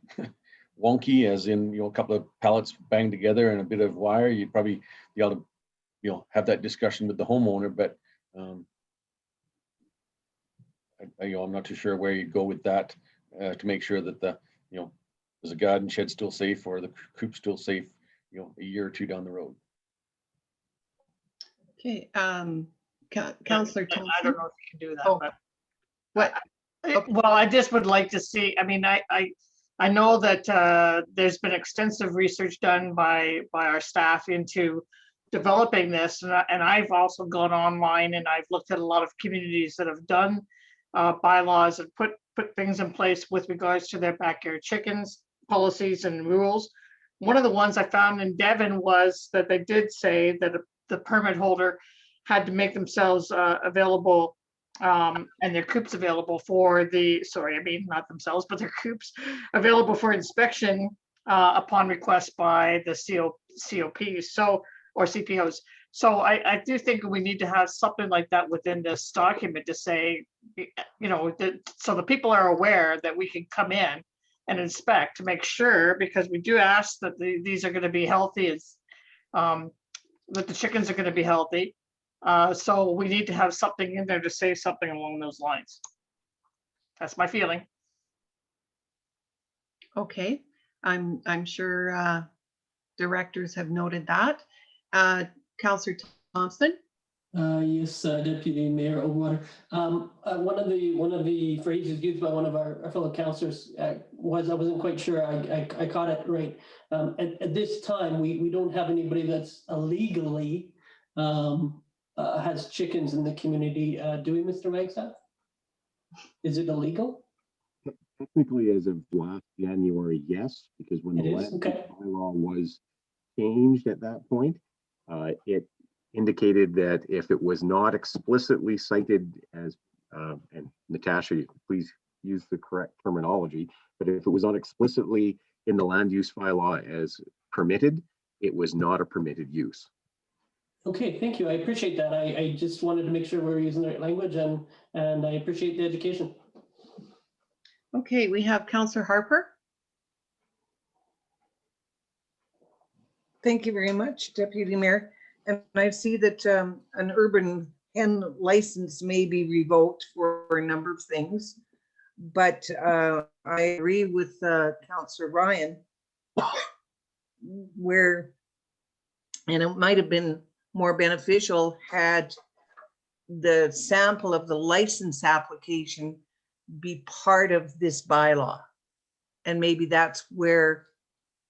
wonky, as in, a couple of pallets banged together and a bit of wire, you'd probably be able to, have that discussion with the homeowner, but I'm not too sure where you go with that to make sure that is the garden shed still safe or the coop still safe, a year or two down the road. Okay, Councillor Thompson. I don't know if you can do that. Oh. But what? Well, I just would like to see, I know that there's been extensive research done by our staff into developing this, and I've also gone online and I've looked at a lot of communities that have done bylaws and put things in place with regards to their backyard chickens, policies and rules. One of the ones I found in Devon was that they did say that the permit holder had to make themselves available and their coops available for not themselves, but their coops available for inspection upon request by the COPs, or CPOs. So I do think we need to have something like that within this document to say, so the people are aware that we can come in and inspect to make sure, because we do ask that these are going to be healthy, that the chickens are going to be healthy. So we need to have something in there to say something along those lines. That's my feeling. Okay, I'm sure directors have noted that. Councillor Thompson. Yes, Deputy Mayor Overwater. One of the phrases used by one of our fellow councillors was, I wasn't quite sure I caught it right. At this time, we don't have anybody that's illegally has chickens in the community. Do we, Mr. Wagstaff? Is it illegal? Technically, as of last January, yes, because when the It is? land use Okay. bylaw was changed at that point, it indicated that if it was not explicitly cited as, and Natasha, please use the correct terminology, but if it was not explicitly in the land use bylaw as permitted, it was not a permitted use. Okay, thank you. I appreciate that. I just wanted to make sure we were using the right language, and I appreciate the education. Okay, we have Councillor Harper. Thank you very much, Deputy Mayor. And I see that an urban hen license may be revoked for a number of things. But I agree with Councillor Ryan, where, and it might have been more beneficial had the sample of the license application be part of this bylaw. And maybe that's where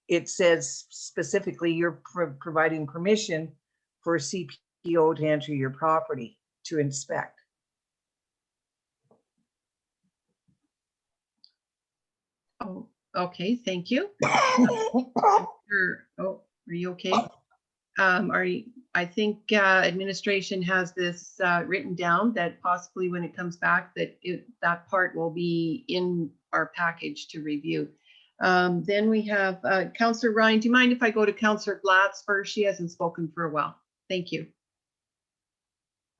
it says specifically you're providing permission for a CPO to enter your property to inspect. Oh, okay, thank you. Oh, are you okay? I think administration has this written down that possibly when it comes back that part will be in our package to review. Then we have Councillor Ryan. Do you mind if I go to Councillor Glatz first? She hasn't spoken for a while. Thank you.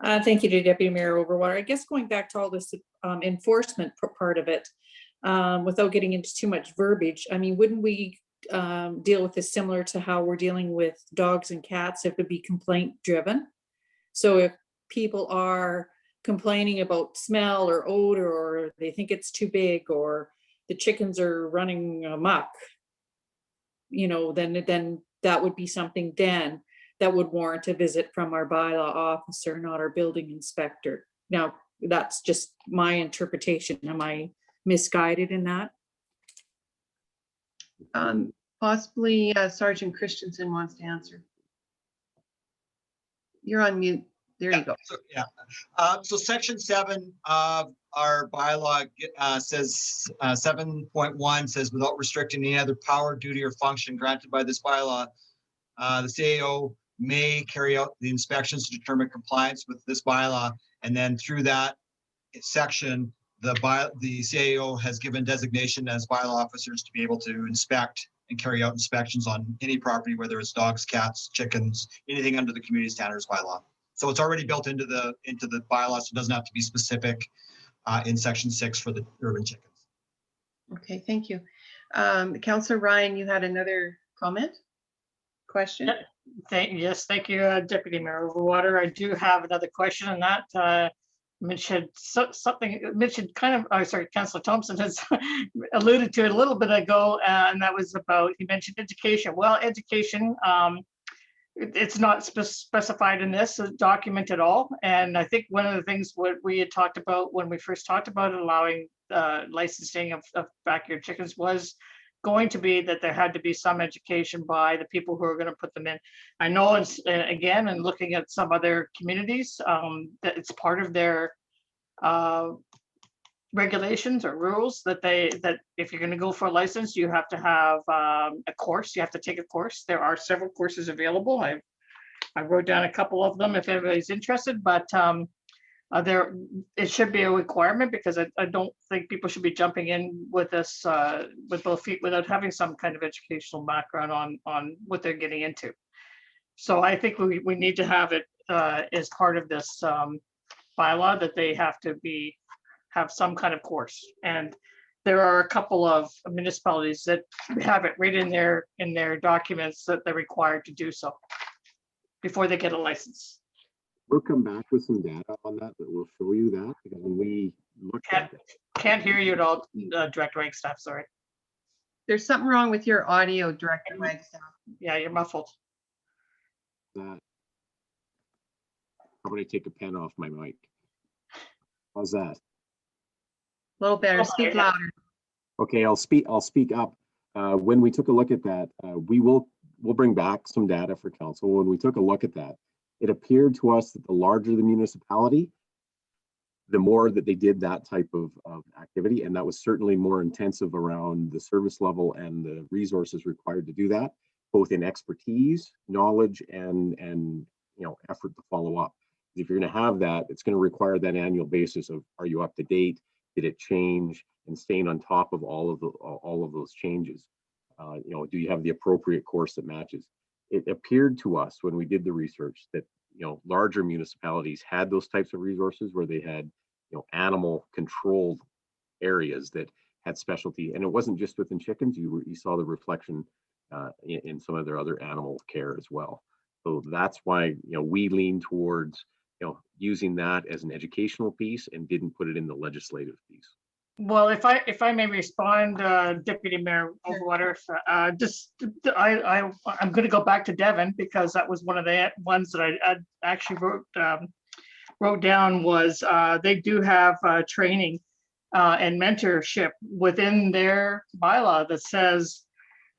Thank you to Deputy Mayor Overwater. I guess going back to all this enforcement part of it, without getting into too much verbiage, I mean, wouldn't we deal with this similar to how we're dealing with dogs and cats if it be complaint driven? So if people are complaining about smell or odor, or they think it's too big, or the chickens are running amok, you know, then that would be something then that would warrant a visit from our bylaw officer, not our building inspector. Now, that's just my interpretation. Am I misguided in that? Possibly Sergeant Christensen wants to answer. You're on mute. There you go. So section 7 of our bylaw says 7.1 says without restricting any other power, duty, or function granted by this bylaw, the CAO may carry out the inspections to determine compliance with this bylaw. And then through that section, the CAO has given designation as bylaw officers to be able to inspect and carry out inspections on any property, whether it's dogs, cats, chickens, anything under the community standards bylaw. So it's already built into the bylaw, so it doesn't have to be specific in section 6 for the urban chickens. Okay, thank you. Councillor Ryan, you had another comment? Question? Yes, thank you, Deputy Mayor Overwater. I do have another question on that. Mitch had Councillor Thompson has alluded to it a little bit ago, and that was about, he mentioned education. Well, education, it's not specified in this document at all. And I think one of the things what we had talked about when we first talked about allowing licensing of backyard chickens was going to be that there had to be some education by the people who are going to put them in. I know it's, again, and looking at some other communities, that it's part of their regulations or rules that if you're going to go for a license, you have to have a course. You have to take a course. There are several courses available. I wrote down a couple of them if anybody's interested, but it should be a requirement, because I don't think people should be jumping in with this with both feet without having some kind of educational background on what they're getting into. So I think we need to have it as part of this bylaw, that they have to have some kind of course. And there are a couple of municipalities that have it right in their documents that they're required to do so before they get a license. We'll come back with some data on that will show you that, because when we look at it. Can't hear you at all, Director Wagstaff, sorry. There's something wrong with your audio, Director Wagstaff. Yeah, you're muffled. I'm going to take a pen off my mic. How's that? A little better. Speak louder. Okay, I'll speak up. When we took a look at that, we'll bring back some data for council. When we took a look at that, It appeared to us that the larger the municipality, the more that they did that type of activity, and that was certainly more intensive around the service level and the resources required to do that, both in expertise, knowledge, and effort to follow up. If you're going to have that, it's going to require that annual basis of, are you up to date? Did it change? And staying on top of all of those changes. Do you have the appropriate course that matches? It appeared to us when we did the research that larger municipalities had those types of resources where they had animal controlled areas that had specialty, and it wasn't just within chickens. You saw the reflection in some of their other animal care as well. So that's why we lean towards using that as an educational piece and didn't put it in the legislative piece. Well, if I may respond, Deputy Mayor Overwater, I'm going to go back to Devon because that was one of the ones that I actually wrote down was they do have training and mentorship within their bylaw that says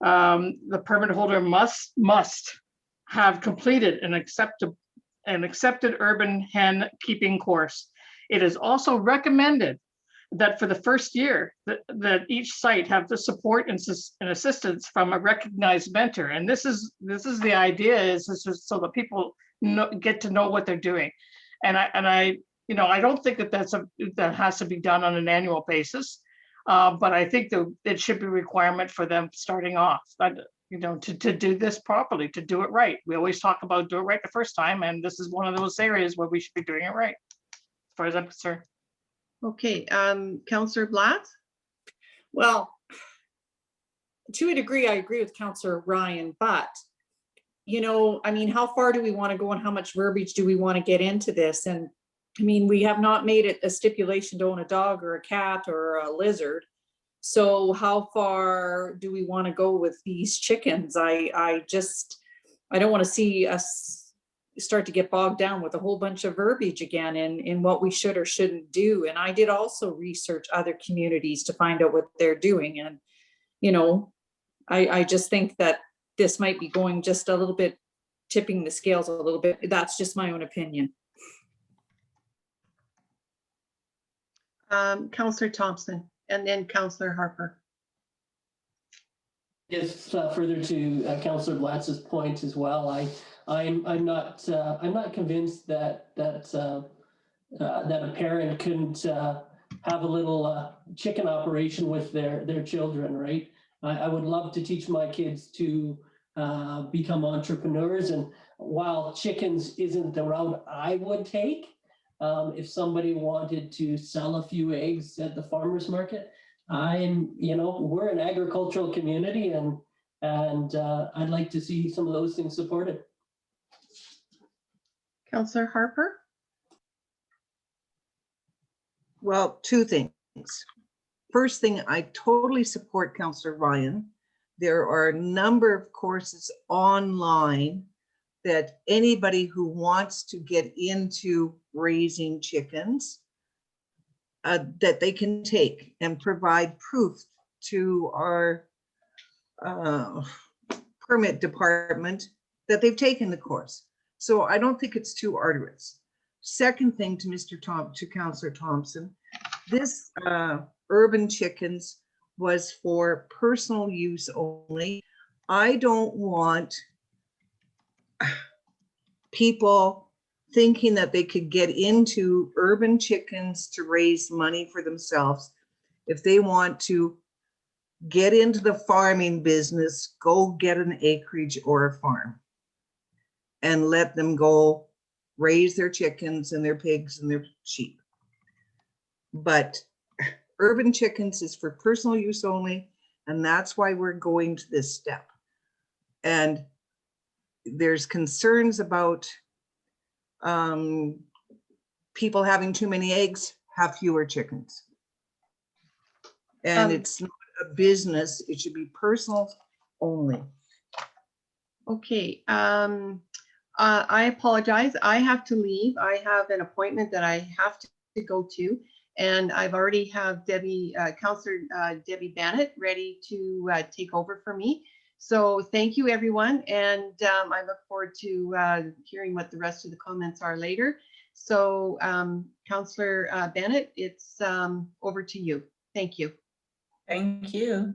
the permit holder must have completed an accepted urban hen keeping course. It is also recommended that for the first year that each site have the support and assistance from a recognized mentor. And this is the idea is so that people get to know what they're doing. And I don't think that has to be done on an annual basis, but I think that it should be a requirement for them starting off. To do this properly, to do it right. We always talk about do it right the first time, and this is one of those areas where we should be doing it right, as far as I'm concerned. Okay, Councillor Blatt? Well, to a degree, I agree with Councillor Ryan, but how far do we want to go and how much verbiage do we want to get into this? And we have not made it a stipulation to own a dog or a cat or a lizard. So how far do we want to go with these chickens? I don't want to see us start to get bogged down with a whole bunch of verbiage again in what we should or shouldn't do. And I did also research other communities to find out what they're doing. And, I just think that this might be going just a little bit, tipping the scales a little bit. That's just my own opinion. Councillor Thompson, and then Councillor Harper. Just further to Councillor Blatz's point as well, I'm not convinced that a parent couldn't have a little chicken operation with their children, right? I would love to teach my kids to become entrepreneurs, and while chickens isn't the route I would take, if somebody wanted to sell a few eggs at the farmer's market, we're an agricultural community, and I'd like to see some of those things supported. Councillor Harper? Well, two things. First thing, I totally support Councillor Ryan. There are a number of courses online that anybody who wants to get into raising chickens that they can take and provide proof to our permit department that they've taken the course. So I don't think it's too arduous. Second thing to Councillor Thompson, this urban chickens was for personal use only. I don't want people thinking that they could get into urban chickens to raise money for themselves. If they want to get into the farming business, go get an acreage or a farm and let them go raise their chickens and their pigs and their sheep. But urban chickens is for personal use only, and that's why we're going to this step. And there's concerns about people having too many eggs, have fewer chickens. And it's not a business, it should be personal only. Okay, I apologize. I have to leave. I have an appointment that I have to go to, and I've already have Councillor Debbie Bennett ready to take over for me. So thank you, everyone. And I look forward to hearing what the rest of the comments are later. So Councillor Bennett, it's over to you. Thank you. Thank you.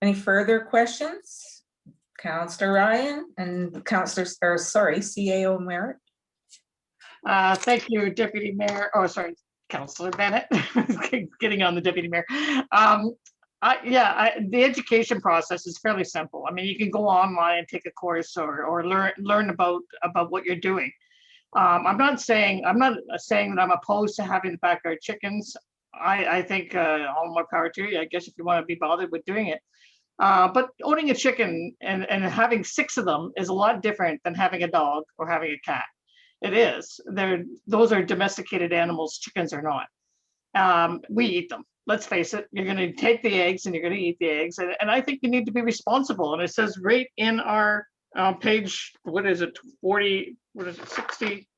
Any further questions? Councillor Ryan and Councillor, or sorry, CAO Merritt. Thank you, Deputy Mayor. Oh, sorry, Councillor Bennett. Getting on the Deputy Mayor. The education process is fairly simple. I mean, you can go online and take a course or learn about what you're doing. I'm not saying that I'm opposed to having the backyard chickens. I think all more power to you. I guess if you want to be bothered with doing it. But owning a chicken and having 6 of them is a lot different than having a dog or having a cat. It is. Those are domesticated animals. Chickens are not. We eat them. Let's face it. You're going to take the eggs and you're going to eat the eggs. And I think you need to be responsible. And it says right in our page, what is it, 40, what is it, 60?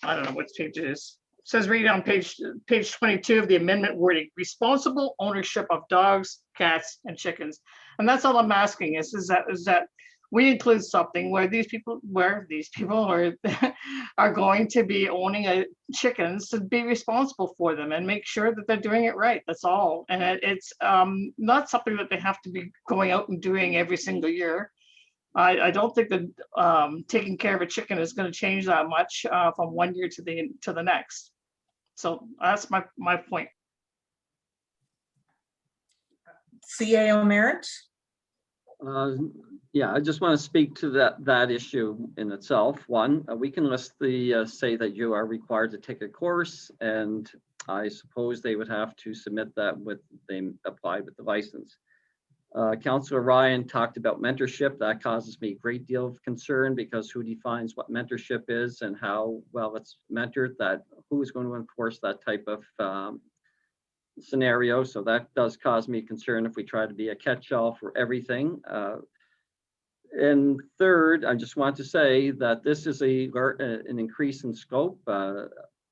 I don't know what page it is. It says right on page 22 of the amendment wording, responsible ownership of dogs, cats, and chickens. And that's all I'm asking is that we include something where these people are going to be owning chickens, to be responsible for them and make sure that they're doing it right. That's all. And it's not something that they have to be going out and doing every single year. I don't think that taking care of a chicken is going to change that much from one year to the next. So that's my point. CAO Merritt. Yeah, I just want to speak to that issue in itself. One, we can list say that you are required to take a course, and I suppose they would have to submit that they apply with the license. Councillor Ryan talked about mentorship. That causes me a great deal of concern, because who defines what mentorship is and how well it's mentored, who is going to enforce that type of scenario. So that does cause me concern if we try to be a catch-all for everything. And third, I just want to say that this is an increase in scope.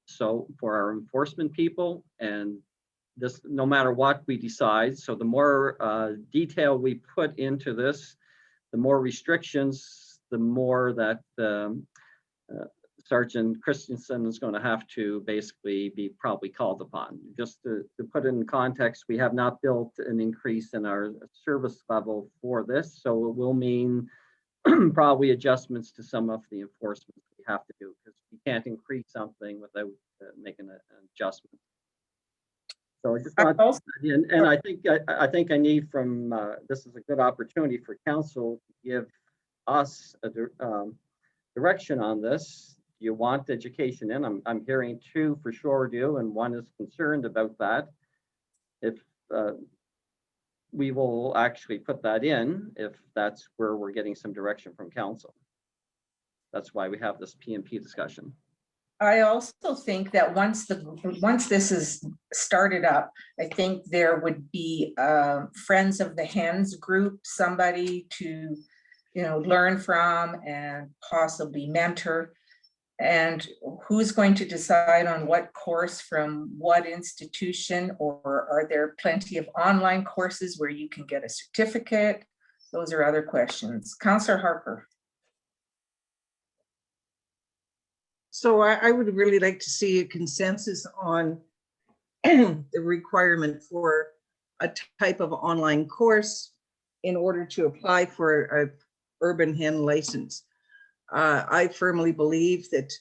So for our enforcement people, and this, no matter what we decide, so the more detail we put into this, the more restrictions, the more that Sergeant Christensen is going to have to basically be probably called upon. Just to put it in context, we have not built an increase in our service level for this, so it will mean probably adjustments to some of the enforcement we have to do, because we can't increase something without making an adjustment. So I just want, and I think I need from this is a good opportunity for council to give us a direction on this. Do you want education in? I'm hearing 2 for sure do, and 1 is concerned about that. If we will actually put that in, if that's where we're getting some direction from council. That's why we have this PMP discussion. I also think that once this is started up, I think there would be Friends of the Hens group, somebody to learn from and possibly mentor. And who's going to decide on what course from what institution, or are there plenty of online courses where you can get a certificate? Those are other questions. Councillor Harper. So I would really like to see a consensus on the requirement for a type of online course in order to apply for a urban hen license. I firmly believe that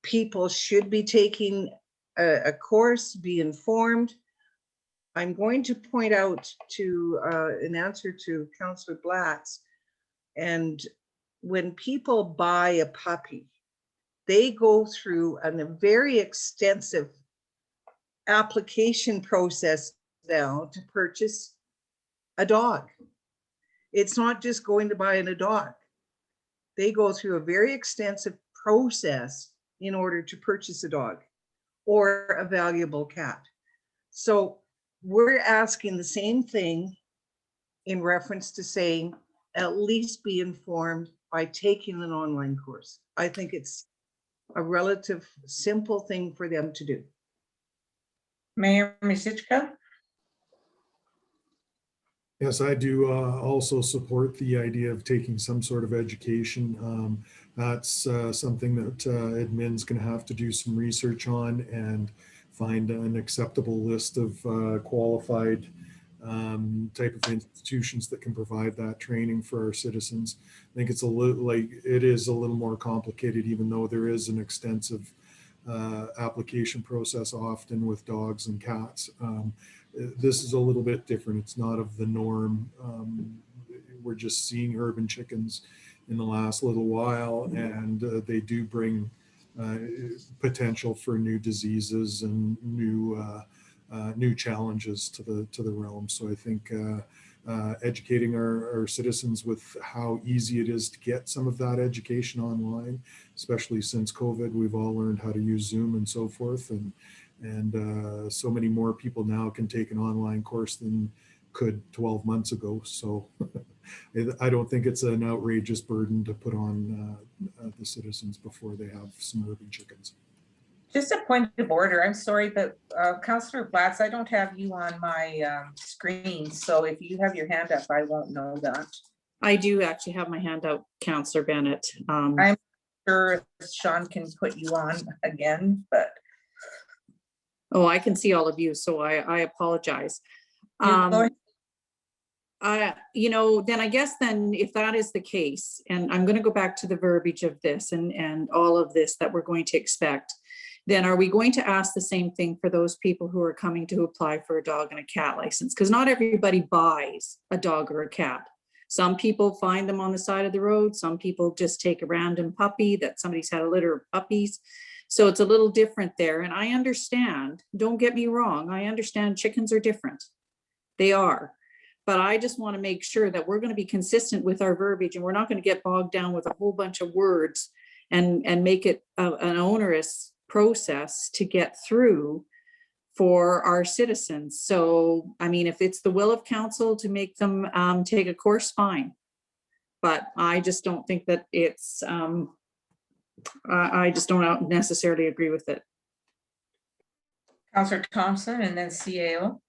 people should be taking a course, be informed. I'm going to point out an answer to Councillor Blatz, and when people buy a puppy, they go through a very extensive application process now to purchase a dog. It's not just going to buy a dog. They go through a very extensive process in order to purchase a dog or a valuable cat. So we're asking the same thing in reference to saying, at least be informed by taking an online course. I think it's a relative simple thing for them to do. Mayor Misichka. Yes, I do also support the idea of taking some sort of education. That's something that admin's going to have to do some research on and find an acceptable list of qualified type of institutions that can provide that training for our citizens. I think it's a little like it is a little more complicated, even though there is an extensive application process often with dogs and cats. This is a little bit different. It's not of the norm. We're just seeing urban chickens in the last little while, and they do bring potential for new diseases and new challenges to the realm. So I think educating our citizens with how easy it is to get some of that education online, especially since COVID, we've all learned how to use Zoom and so forth, and so many more people now can take an online course than could 12 months ago. So I don't think it's an outrageous burden to put on the citizens before they have some urban chickens. Just a point of order. I'm sorry, but Councillor Blatz, I don't have you on my screen. So if you have your hand up, I won't know that. I do actually have my hand out, Councillor Bennett. I'm sure if Sean can put you on again, but. Oh, I can see all of you, so I apologize. You know, then I guess then if that is the case, and I'm going to go back to the verbiage of this and all of this that we're going to expect, then are we going to ask the same thing for those people who are coming to apply for a dog and a cat license? Because not everybody buys a dog or a cat. Some people find them on the side of the road. Some people just take a random puppy that somebody's had a litter of puppies. So it's a little different there. And I understand, don't get me wrong, I understand chickens are different. They are. But I just want to make sure that we're going to be consistent with our verbiage, and we're not going to get bogged down with a whole bunch of words and make it an onerous process to get through for our citizens. So, I mean, if it's the will of council to make them take a course, fine. But I just don't think that it's, I just don't necessarily agree with it. Councillor Thompson and then CAO.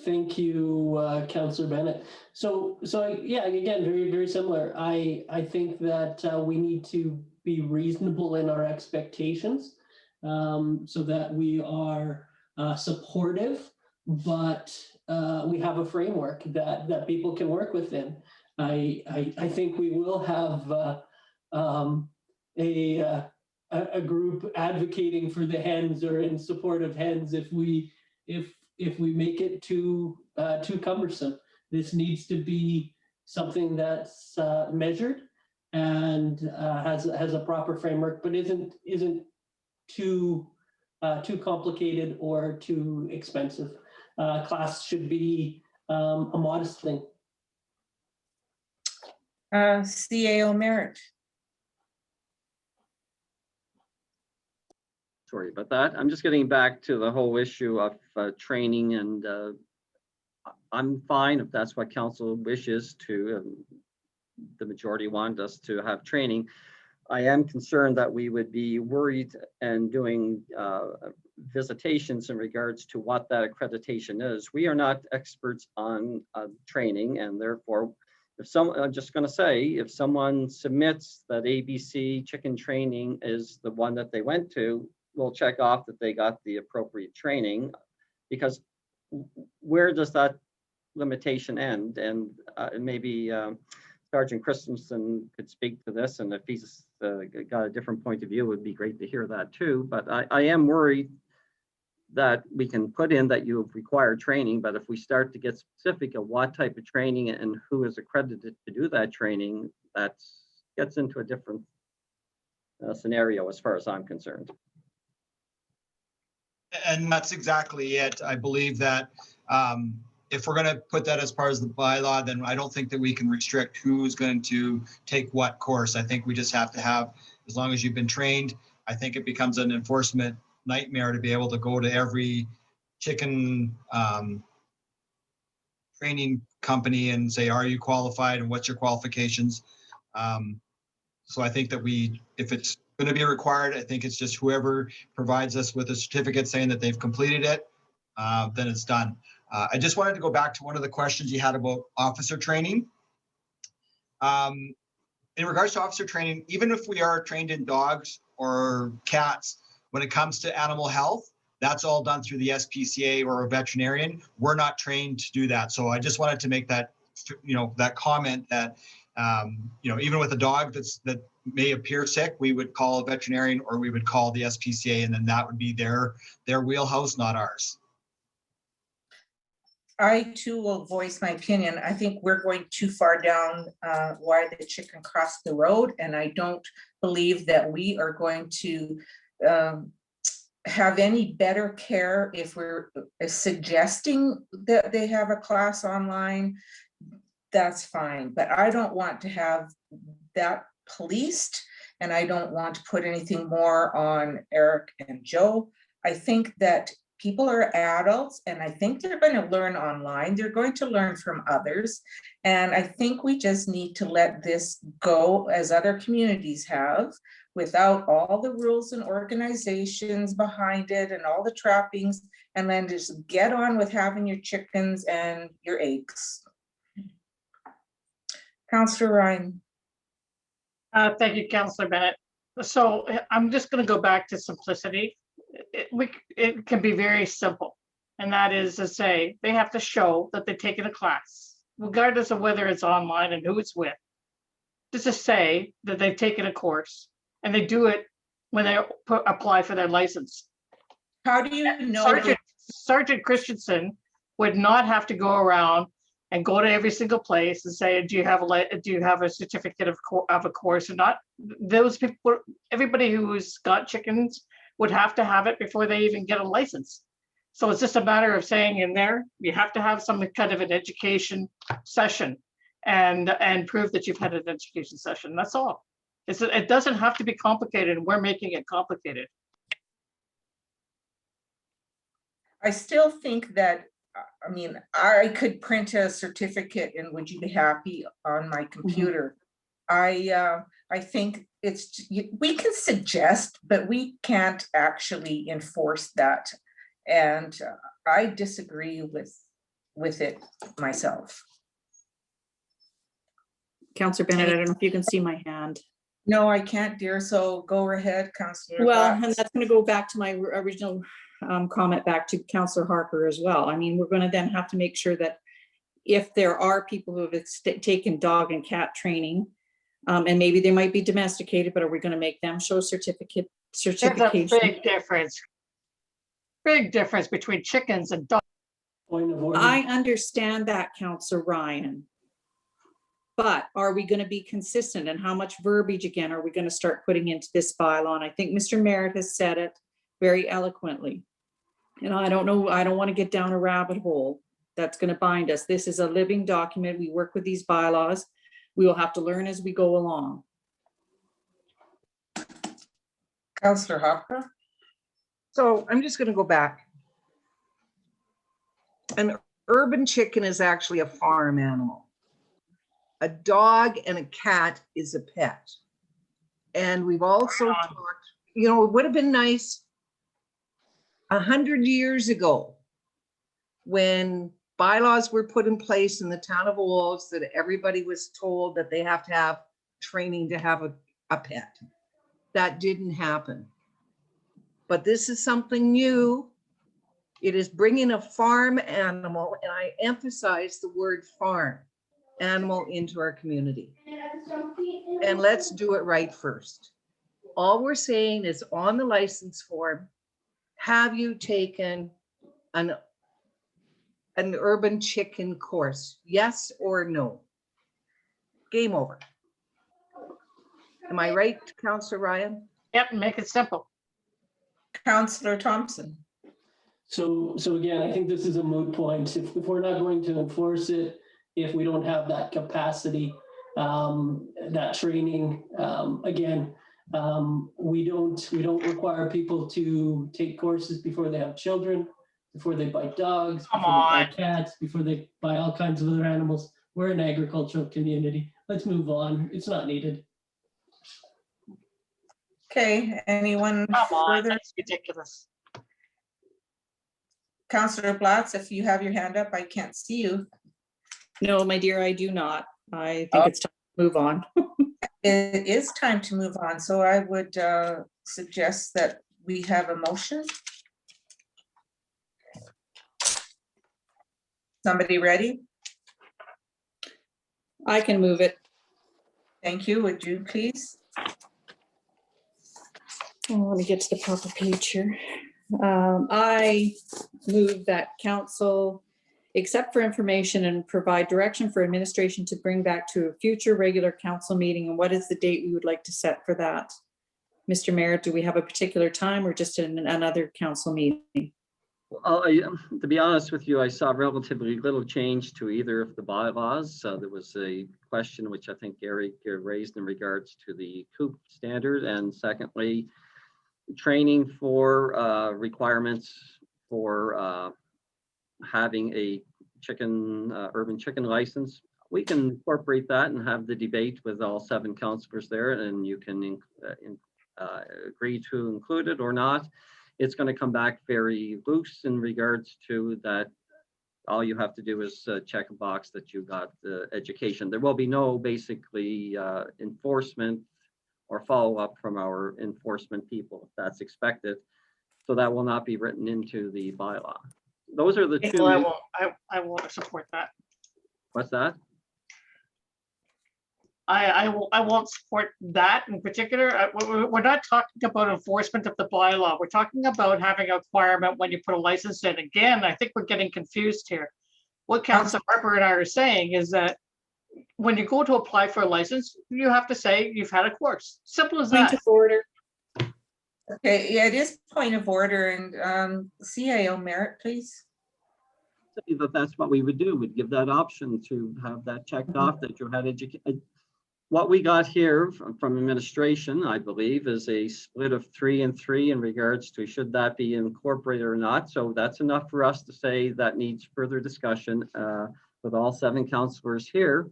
Thank you, Councillor Bennett. So yeah, again, very similar. I think that we need to be reasonable in our expectations, so that we are supportive, but we have a framework that people can work within. I think we will have a group advocating for the hens or in support of hens if we make it too cumbersome. This needs to be something that's measured and has a proper framework, but isn't too complicated or too expensive. Class should be a modest thing. CAO Merritt. Sorry about that. I'm just getting back to the whole issue of training, and I'm fine if that's what council wishes to. The majority want us to have training. I am concerned that we would be worried and doing visitations in regards to what that accreditation is. We are not experts on training, and therefore, I'm just going to say, if someone submits that ABC chicken training is the one that they went to, we'll check off that they got the appropriate training, because where does that limitation end? And maybe Sergeant Christensen could speak to this, and if he's got a different point of view, it would be great to hear that too. But I am worried that we can put in that you have required training, but if we start to get specific of what type of training and who is accredited to do that training, that gets into a different scenario as far as I'm concerned. And that's exactly it. I believe that if we're going to put that as part of the bylaw, then I don't think that we can restrict who's going to take what course. I think we just have to have, as long as you've been trained, I think it becomes an enforcement nightmare to be able to go to every chicken training company and say, are you qualified and what's your qualifications? So I think that if it's going to be required, I think it's just whoever provides us with a certificate saying that they've completed it, then it's done. I just wanted to go back to one of the questions you had about officer training. In regards to officer training, even if we are trained in dogs or cats, when it comes to animal health, that's all done through the SPCA or a veterinarian. We're not trained to do that. So I just wanted to make that, that comment that, even with a dog that may appear sick, we would call a veterinarian or we would call the SPCA, and then that would be their wheelhouse, not ours. I too will voice my opinion. I think we're going too far down why the chicken crossed the road, and I don't believe that we are going to have any better care if we're suggesting that they have a class online. That's fine, but I don't want to have that policed, and I don't want to put anything more on Eric and Joe. I think that people are adults, and I think they're going to learn online. They're going to learn from others. And I think we just need to let this go as other communities have, without all the rules and organizations behind it and all the trappings, and then just get on with having your chickens and your eggs. Councillor Ryan. Thank you, Councillor Bennett. So I'm just going to go back to simplicity. It can be very simple, and that is to say they have to show that they've taken a class, regardless of whether it's online and who it's with. Just to say that they've taken a course, and they do it when they apply for their license. How do you know? Sergeant Christensen would not have to go around and go to every single place and say, do you have a certificate of a course or not? Those people, everybody who's got chickens would have to have it before they even get a license. So it's just a matter of saying in there, you have to have some kind of an education session and prove that you've had an education session. That's all. It doesn't have to be complicated, and we're making it complicated. I still think that, I mean, I could print a certificate and would you be happy on my computer? I think we can suggest, but we can't actually enforce that. And I disagree with it myself. Councillor Bennett, I don't know if you can see my hand. No, I can't, dear. So go ahead, Councillor. Well, and that's going to go back to my original comment back to Councillor Harper as well. I mean, we're going to then have to make sure that if there are people who have taken dog and cat training, and maybe they might be domesticated, but are we going to make them show certification? There's a big difference between chickens and dogs. I understand that, Councillor Ryan. But are we going to be consistent, and how much verbiage again are we going to start putting into this bylaw? And I think Mr. Merritt has said it very eloquently. And I don't know, I don't want to get down a rabbit hole that's going to bind us. This is a living document. We work with these bylaws. We will have to learn as we go along. Councillor Hopper. So I'm just going to go back. An urban chicken is actually a farm animal. A dog and a cat is a pet. And we've also talked, it would have been nice 100 years ago when bylaws were put in place in the town of Wolves that everybody was told that they have to have training to have a pet. That didn't happen. But this is something new. It is bringing a farm animal, and I emphasize the word farm animal into our community. And let's do it right first. All we're saying is on the license form, have you taken an urban chicken course? Yes or no? Game over. Am I right, Councillor Ryan? Yep, make it simple. Councillor Thompson. So again, I think this is a moot point. If we're not going to enforce it, if we don't have that capacity, that training, again, we don't require people to take courses before they have children, before they buy dogs, before they buy cats, before they buy all kinds of other animals. We're an agricultural community. Let's move on. It's not needed. Okay, anyone Come on, further? that's ridiculous. Councillor Blatz, if you have your hand up, I can't see you. No, my dear, I do not. I think it's time to move on. It is time to move on, so I would suggest that we have a motion. Somebody ready? I can move it. Thank you. Would you please? Let me get to the proper page here. I move that council accept for information and provide direction for administration to bring back to a future regular council meeting. And what is the date we would like to set for that? Mr. Mayor, do we have a particular time or just another council meeting? Well, to be honest with you, I saw relatively little change to either of the bylaws. There was a question which I think Gary raised in regards to the COOP standard, and secondly, training for requirements for having a urban chicken license. We can incorporate that and have the debate with all 7 councillors there, and you can agree to include it or not. It's going to come back very loose in regards to that. All you have to do is check a box that you got the education. There will be no basically enforcement or follow-up from our enforcement people if that's expected. So that will not be written into the bylaw. Those are the two. Well, I won't support that. What's that? I won't support that in particular. We're not talking about enforcement of the bylaw. We're talking about having a requirement when you put a license in. Again, I think we're getting confused here. What Councilor Harper and I are saying is that when you go to apply for a license, you have to say you've had a course. Simple as that. Point of order. Okay, yeah, it is point of order, and CIO Merritt, please. That's what we would do. We'd give that option to have that checked off that you had education. What we got here from administration, I believe, is a split of 3 and 3 in regards to should that be incorporated or not. So that's enough for us to say that needs further discussion with all 7 councillors here.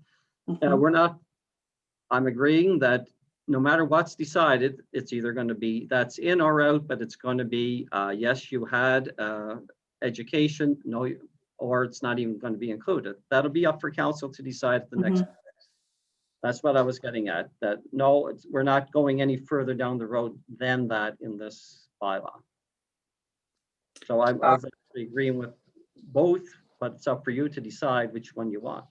I'm agreeing that no matter what's decided, it's either going to be that's in or out, but it's going to be yes, you had education, no, or it's not even going to be included. That'll be up for council to decide at the next. That's what I was getting at, that no, we're not going any further down the road than that in this bylaw. So I was actually agreeing with both, but it's up for you to decide which one you want.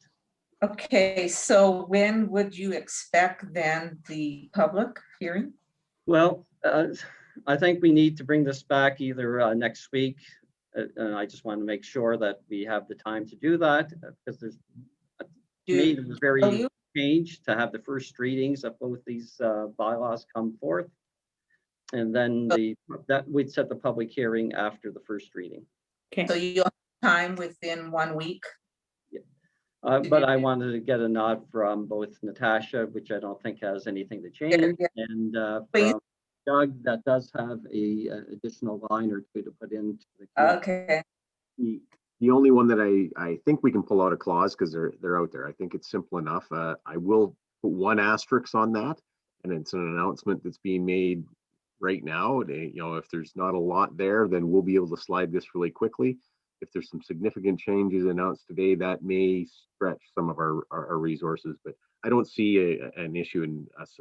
Okay, so when would you expect then the public hearing? Well, I think we need to bring this back either next week. And I just want to make sure that we have the time to do that, because there's, to me, it was very change to have the first readings of both these bylaws come forth. And then that we'd set the public hearing after the first reading. Okay. So you'll have time within 1 week? Yeah. But I wanted to get a nod from both Natasha, which I don't think has anything to change, and from Doug, that does have a additional line or 2 to put into the. Okay. The only one that I think we can pull out a clause, because they're out there. I think it's simple enough. I will put 1 asterisk on that, and it's an announcement that's being made right now. If there's not a lot there, then we'll be able to slide this really quickly. If there's some significant changes announced today, that may stretch some of our resources, but I don't see an issue in us,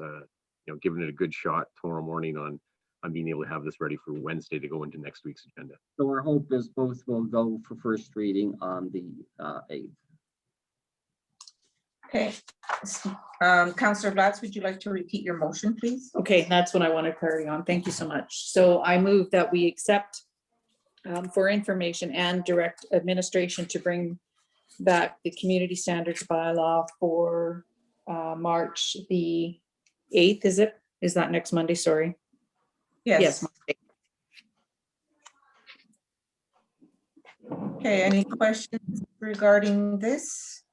giving it a good shot tomorrow morning on being able to have this ready for Wednesday to go into next week's agenda. So our hope is both will go for first reading on the 8th. Okay. Councillor Blatz, would you like to repeat your motion, please? Okay, that's what I want to clarity on. Thank you so much. So I move that we accept for information and direct administration to bring back the community standards bylaw for March the 8th, is it? Is that next Monday? Sorry. Yes. Okay, any questions regarding this?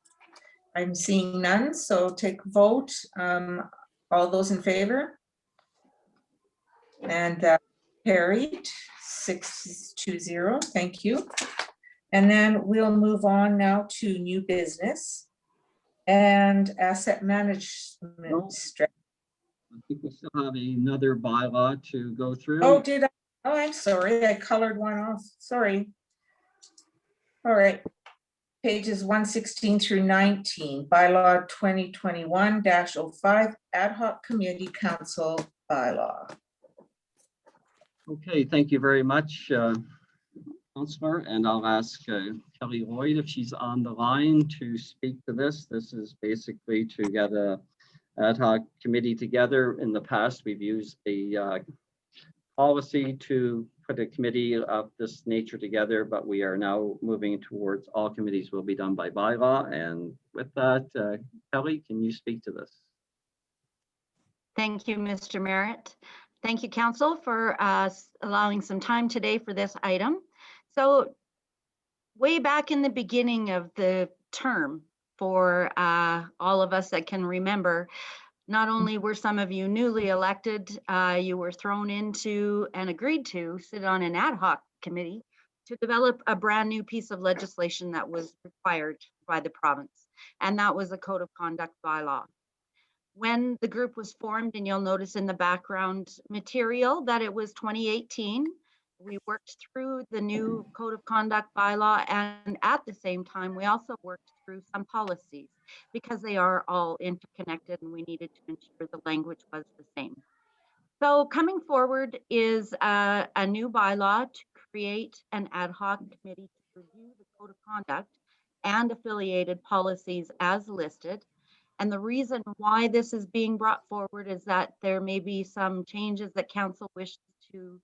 I'm seeing none, so take a vote. All those in favor? And carried 6-0. Thank you. And then we'll move on now to new business and asset management strategy. I think we still have another bylaw to go through. Oh, did I? Oh, I'm sorry. I colored one off. Sorry. All right. Pages 116 through 19, bylaw 2021-05, ad hoc committee council bylaw. Okay, thank you very much, Councillor, and I'll ask Kelly Lloyd if she's on the line to speak to this. This is basically to get a ad hoc committee together. In the past, we've used the policy to put a committee of this nature together, but we are now moving towards all committees will be done by bylaw. And with that, Kelly, can you speak to this? Thank you, Mr. Merritt. Thank you, Council, for allowing some time today for this item. So way back in the beginning of the term, for all of us that can remember, not only were some of you newly elected, you were thrown into and agreed to sit on an ad hoc committee to develop a brand new piece of legislation that was required by the province, and that was a code of conduct bylaw. When the group was formed, and you'll notice in the background material that it was 2018, we worked through the new code of conduct bylaw, and at the same time, we also worked through some policies because they are all interconnected and we needed to ensure the language was the same. So coming forward is a new bylaw to create an ad hoc committee to review the code of conduct and affiliated policies as listed. And the reason why this is being brought forward is that there may be some changes that council wishes to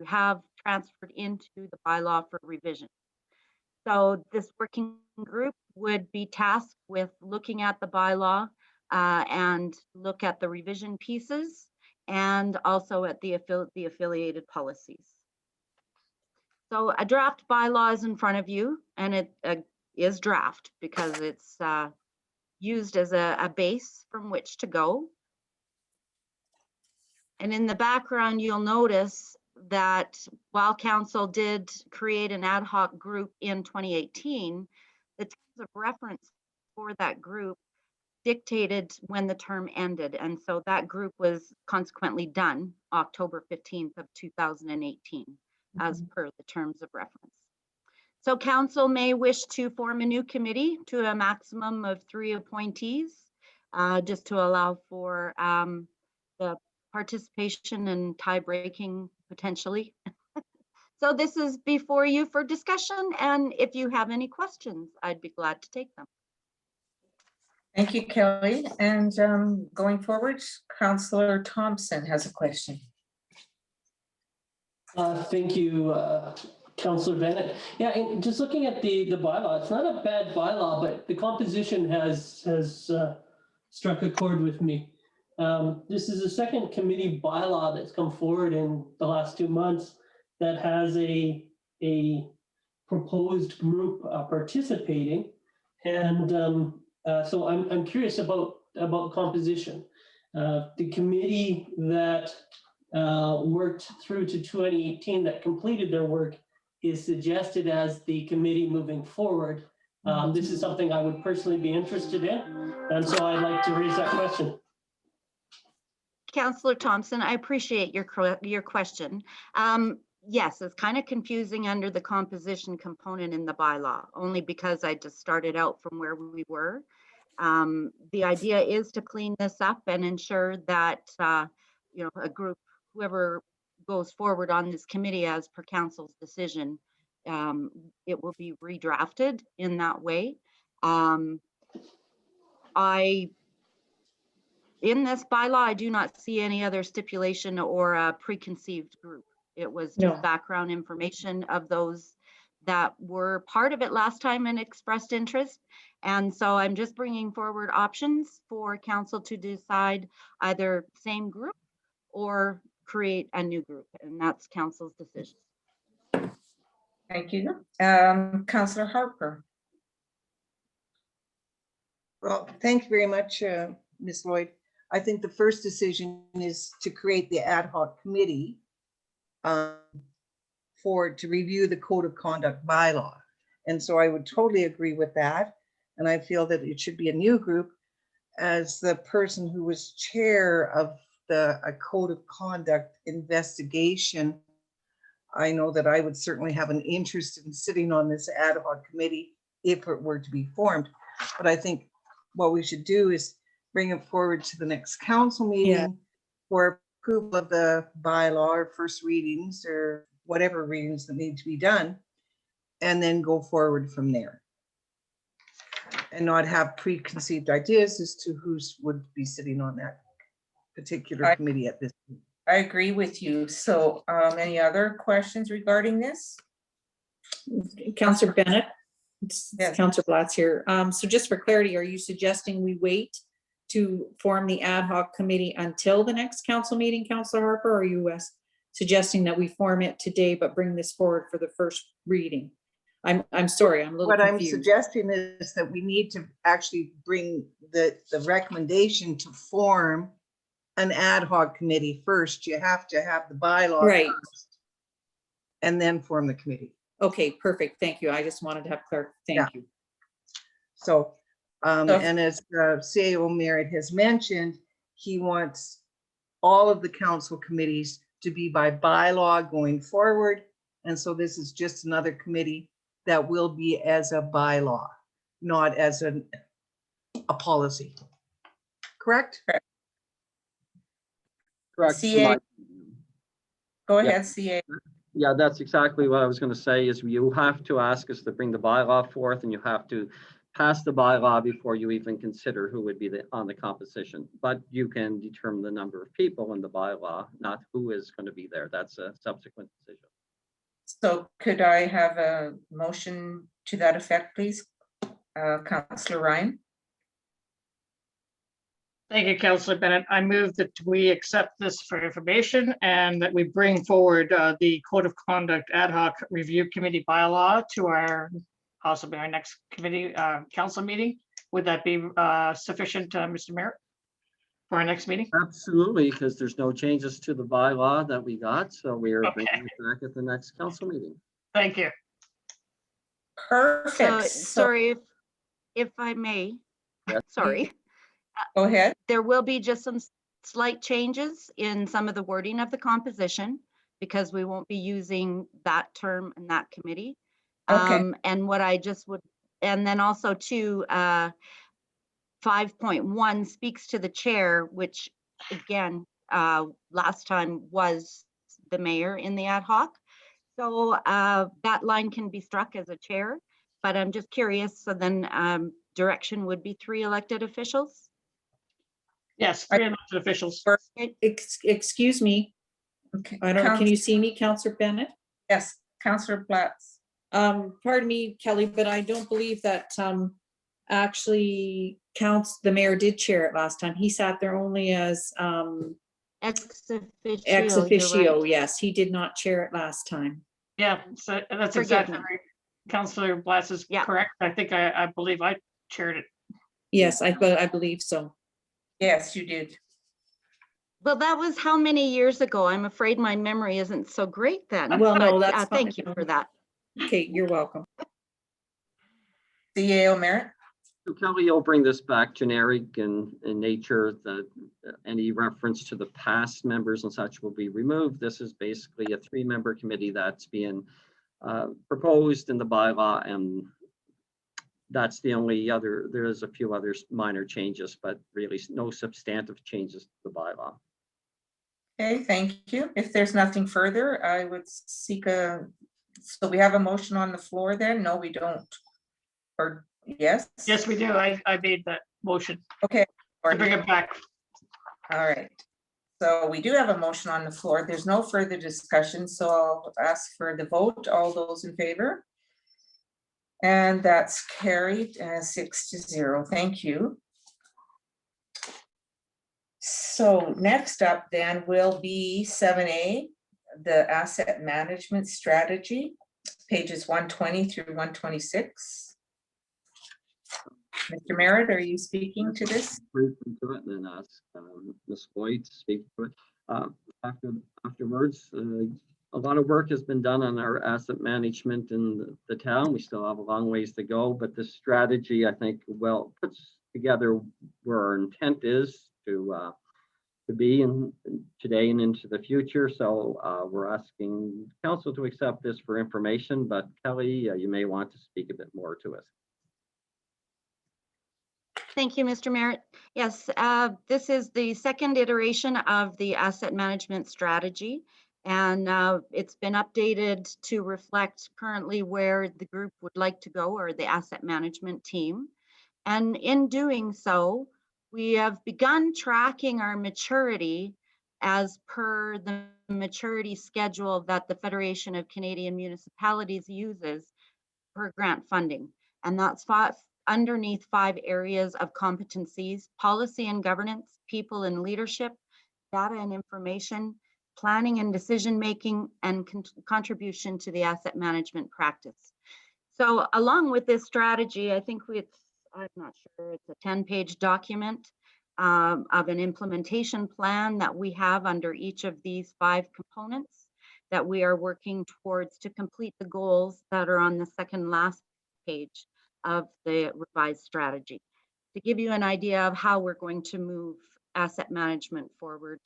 have transferred into the bylaw for revision. So this working group would be tasked with looking at the bylaw and look at the revision pieces and also at the affiliated policies. So a draft bylaw is in front of you, and it is draft because it's used as a base from which to go. And in the background, you'll notice that while council did create an ad hoc group in 2018, the terms of reference for that group dictated when the term ended. And so that group was consequently done October 15th of 2018, as per the terms of reference. So council may wish to form a new committee to a maximum of 3 appointees, just to allow for the participation and tie breaking potentially. So this is before you for discussion, and if you have any questions, I'd be glad to take them. Thank you, Kelly. And going forward, Councillor Thompson has a question. Thank you, Councillor Bennett. Yeah, and just looking at the bylaw, it's not a bad bylaw, but the composition has struck a chord with me. This is the second committee bylaw that's come forward in the last 2 months that has a proposed group participating, and so I'm curious about composition. The committee that worked through to 2018 that completed their work is suggested as the committee moving forward. This is something I would personally be interested in, and so I'd like to raise that question. Councillor Thompson, I appreciate your question. Yes, it's kind of confusing under the composition component in the bylaw, only because I just started out from where we were. The idea is to clean this up and ensure that a group, whoever goes forward on this committee as per council's decision, it will be redrafted in that way. In this bylaw, I do not see any other stipulation or a preconceived group. It was just background information of those that were part of it last time and expressed interest. And so I'm just bringing forward options for council to decide either same group or create a new group, and that's council's decision. Thank you. Councillor Harper. Well, thank you very much, Ms. Lloyd. I think the first decision is to create the ad hoc committee to review the code of conduct bylaw. And so I would totally agree with that. And I feel that it should be a new group. As the person who was chair of a code of conduct investigation, I know that I would certainly have an interest in sitting on this ad hoc committee if it were to be formed. But I think what we should do is bring it forward to the next council meeting for approval of the bylaw or first readings or whatever readings that need to be done, and then go forward from there. And not have preconceived ideas as to who would be sitting on that particular committee at this point. I agree with you. So any other questions regarding this? Councillor Bennett, Yes. Councillor Blatz here. So just for clarity, are you suggesting we wait to form the ad hoc committee until the next council meeting, Councillor Harper? Or are you suggesting that we form it today but bring this forward for the first reading? I'm sorry, I'm a little What I'm confused. suggesting is that we need to actually bring the recommendation to form an ad hoc committee first. You have to have the bylaw Right. first, and then form the committee. Okay, perfect. Thank you. I just wanted to have clarity. Thank you. So, and as CAO Merritt has mentioned, he wants all of the council committees to be by bylaw going forward. And so this is just another committee that will be as a bylaw, not as a policy. Correct? Correct. CA. Go Yeah. ahead, CA. Yeah, that's exactly what I was going to say is you have to ask us to bring the bylaw forth and you have to pass the bylaw before you even consider who would be on the composition. But you can determine the number of people in the bylaw, not who is going to be there. That's a subsequent decision. So could I have a motion to that effect, please? Councillor Ryan? Thank you, Councillor Bennett. I move that we accept this for information and that we bring forward the Code of Conduct Ad Hoc Review Committee bylaw to our, possibly our next committee council meeting. Would that be sufficient, Mr. Merritt, for our next meeting? Absolutely, because there's no changes to the bylaw that we got. So we are bringing it back at the next council meeting. Thank you. Perfect. Sorry, if I may, Yes. sorry. Go ahead. There will be just some slight changes in some of the wording of the composition because we won't be using that term in that committee. Okay. And what I just would, and then also to 5.1 speaks to the chair, which again, last time was the mayor in the ad hoc. So that line can be struck as a chair, but I'm just curious. So then direction would be 3 elected officials. Yes, 3 elected officials. Excuse me. Okay. I don't know. Can you see me, Councillor Bennett? Yes, Councillor Blatz. Pardon me, Kelly, but I don't believe that actually counts. The mayor did chair it last time. He sat there only as ex officio. Ex officio, right. yes. He did not chair it last time. Yeah, so that's Forgive exactly me. right. Councillor Blatz is correct. I think I believe I chaired it. Yes, I believe so. Yes, you did. Well, that was how many years ago? I'm afraid my memory isn't so great then. Well, no, but, that's fine. thank you for that. Okay, you're welcome. CAO Merritt. So Kelly, you'll bring this back generic in nature, that any reference to the past members and such will be removed. This is basically a 3-member committee that's being proposed in the bylaw, and that's the only other, there is a few other minor changes, but really no substantive changes to the bylaw. Okay, thank you. If there's nothing further, I would seek a, so we have a motion on the floor then? No, we don't. Or yes? Yes, we do. I made that motion. Okay. To bring it back. All right. So we do have a motion on the floor. There's no further discussion, so I'll ask for the vote. All those in favor? And that's carried 6-0. Thank you. So next up then will be 7A, the asset management strategy, pages 120 through 126. Mr. Merritt, are you speaking to this? Briefly to it and then ask Ms. Boyd to speak to it. Afterwards, a lot of work has been done on our asset management in the town. We still have a long ways to go, but this strategy, I think, well, puts together where our intent is to to be in today and into the future. So we're asking council to accept this for information, but Kelly, you may want to speak a bit more to us. Thank you, Mr. Merritt. Yes, this is the second iteration of the asset management strategy, and it's been updated to reflect currently where the group would like to go, or the asset management team. And in doing so, we have begun tracking our maturity as per the maturity schedule that the Federation of Canadian Municipalities uses for grant funding. And that's underneath 5 areas of competencies: policy and governance, people and leadership, data and information, planning and decision-making, and contribution to the asset management practice. So along with this strategy, I think I'm not sure, it's a 10-page document of an implementation plan that we have under each of these 5 components that we are working towards to complete the goals that are on the second last page of the revised strategy, to give you an idea of how we're going to move asset management forward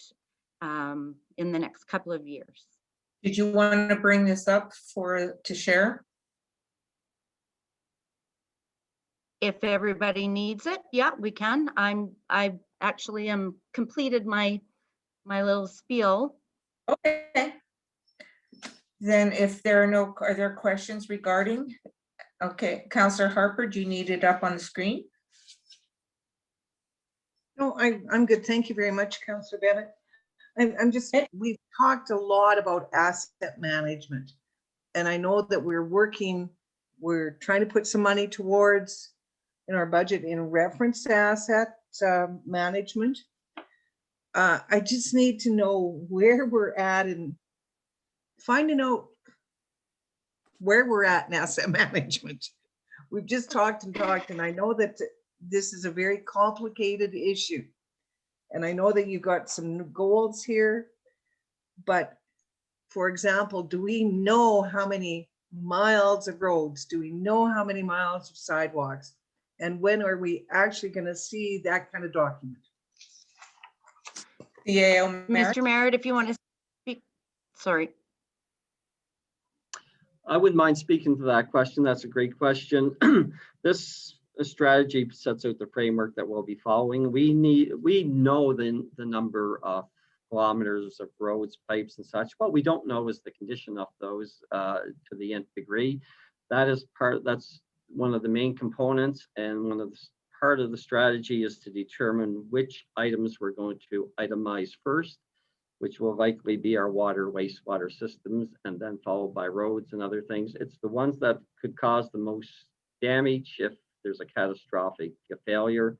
in the next couple of years. Did you want to bring this up to share? If everybody needs it, yeah, we can. I actually am completed my little spiel. Okay. Then if there are there questions regarding? Okay, Councillor Harper, do you need it up on the screen? No, I'm good. Thank you very much, Councillor Bennett. We've talked a lot about asset management, and I know that we're trying to put some money towards in our budget in reference to asset management. I just need to know where we're at and finding out where we're at in asset management. We've just talked and talked, and I know that this is a very complicated issue. And I know that you've got some goals here, but for example, do we know how many miles of roads? Do we know how many miles of sidewalks? And when are we actually going to see that kind of document? Yeah, Mr. Merritt, if you want to speak, sorry. I wouldn't mind speaking to that question. That's a great question. This strategy sets out the framework that we'll be following. We know the number of kilometers of roads, pipes, and such. What we don't know is the condition of those to the nth degree. That's one of the main components, and one of the part of the strategy is to determine which items we're going to itemize first, which will likely be our water, wastewater systems, and then followed by roads and other things. It's the ones that could cause the most damage if there's a catastrophic failure.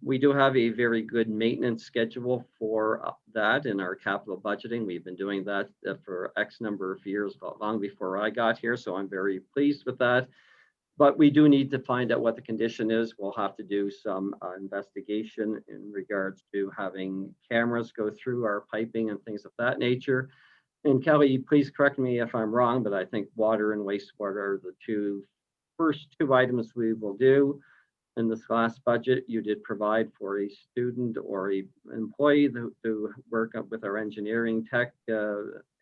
We do have a very good maintenance schedule for that in our capital budgeting. We've been doing that for X number of years, long before I got here, so I'm very pleased with that. But we do need to find out what the condition is. We'll have to do some investigation in regards to having cameras go through our piping and things of that nature. And Kelly, please correct me if I'm wrong, but I think water and wastewater are the first two items we will do. In this last budget, you did provide for a student or an employee to work up with our engineering tech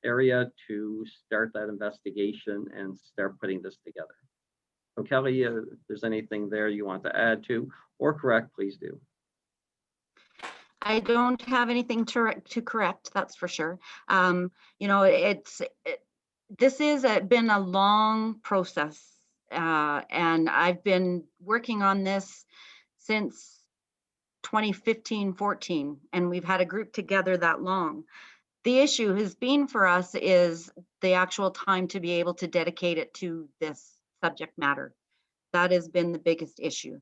area to start that investigation and start putting this together. So Kelly, if there's anything there you want to add to or correct, please do. I don't have anything to correct, that's for sure. You know, this is been a long process, and I've been working on this since 2015-14, and we've had a group together that long. The issue has been for us is the actual time to be able to dedicate it to this subject matter. That has been the biggest issue.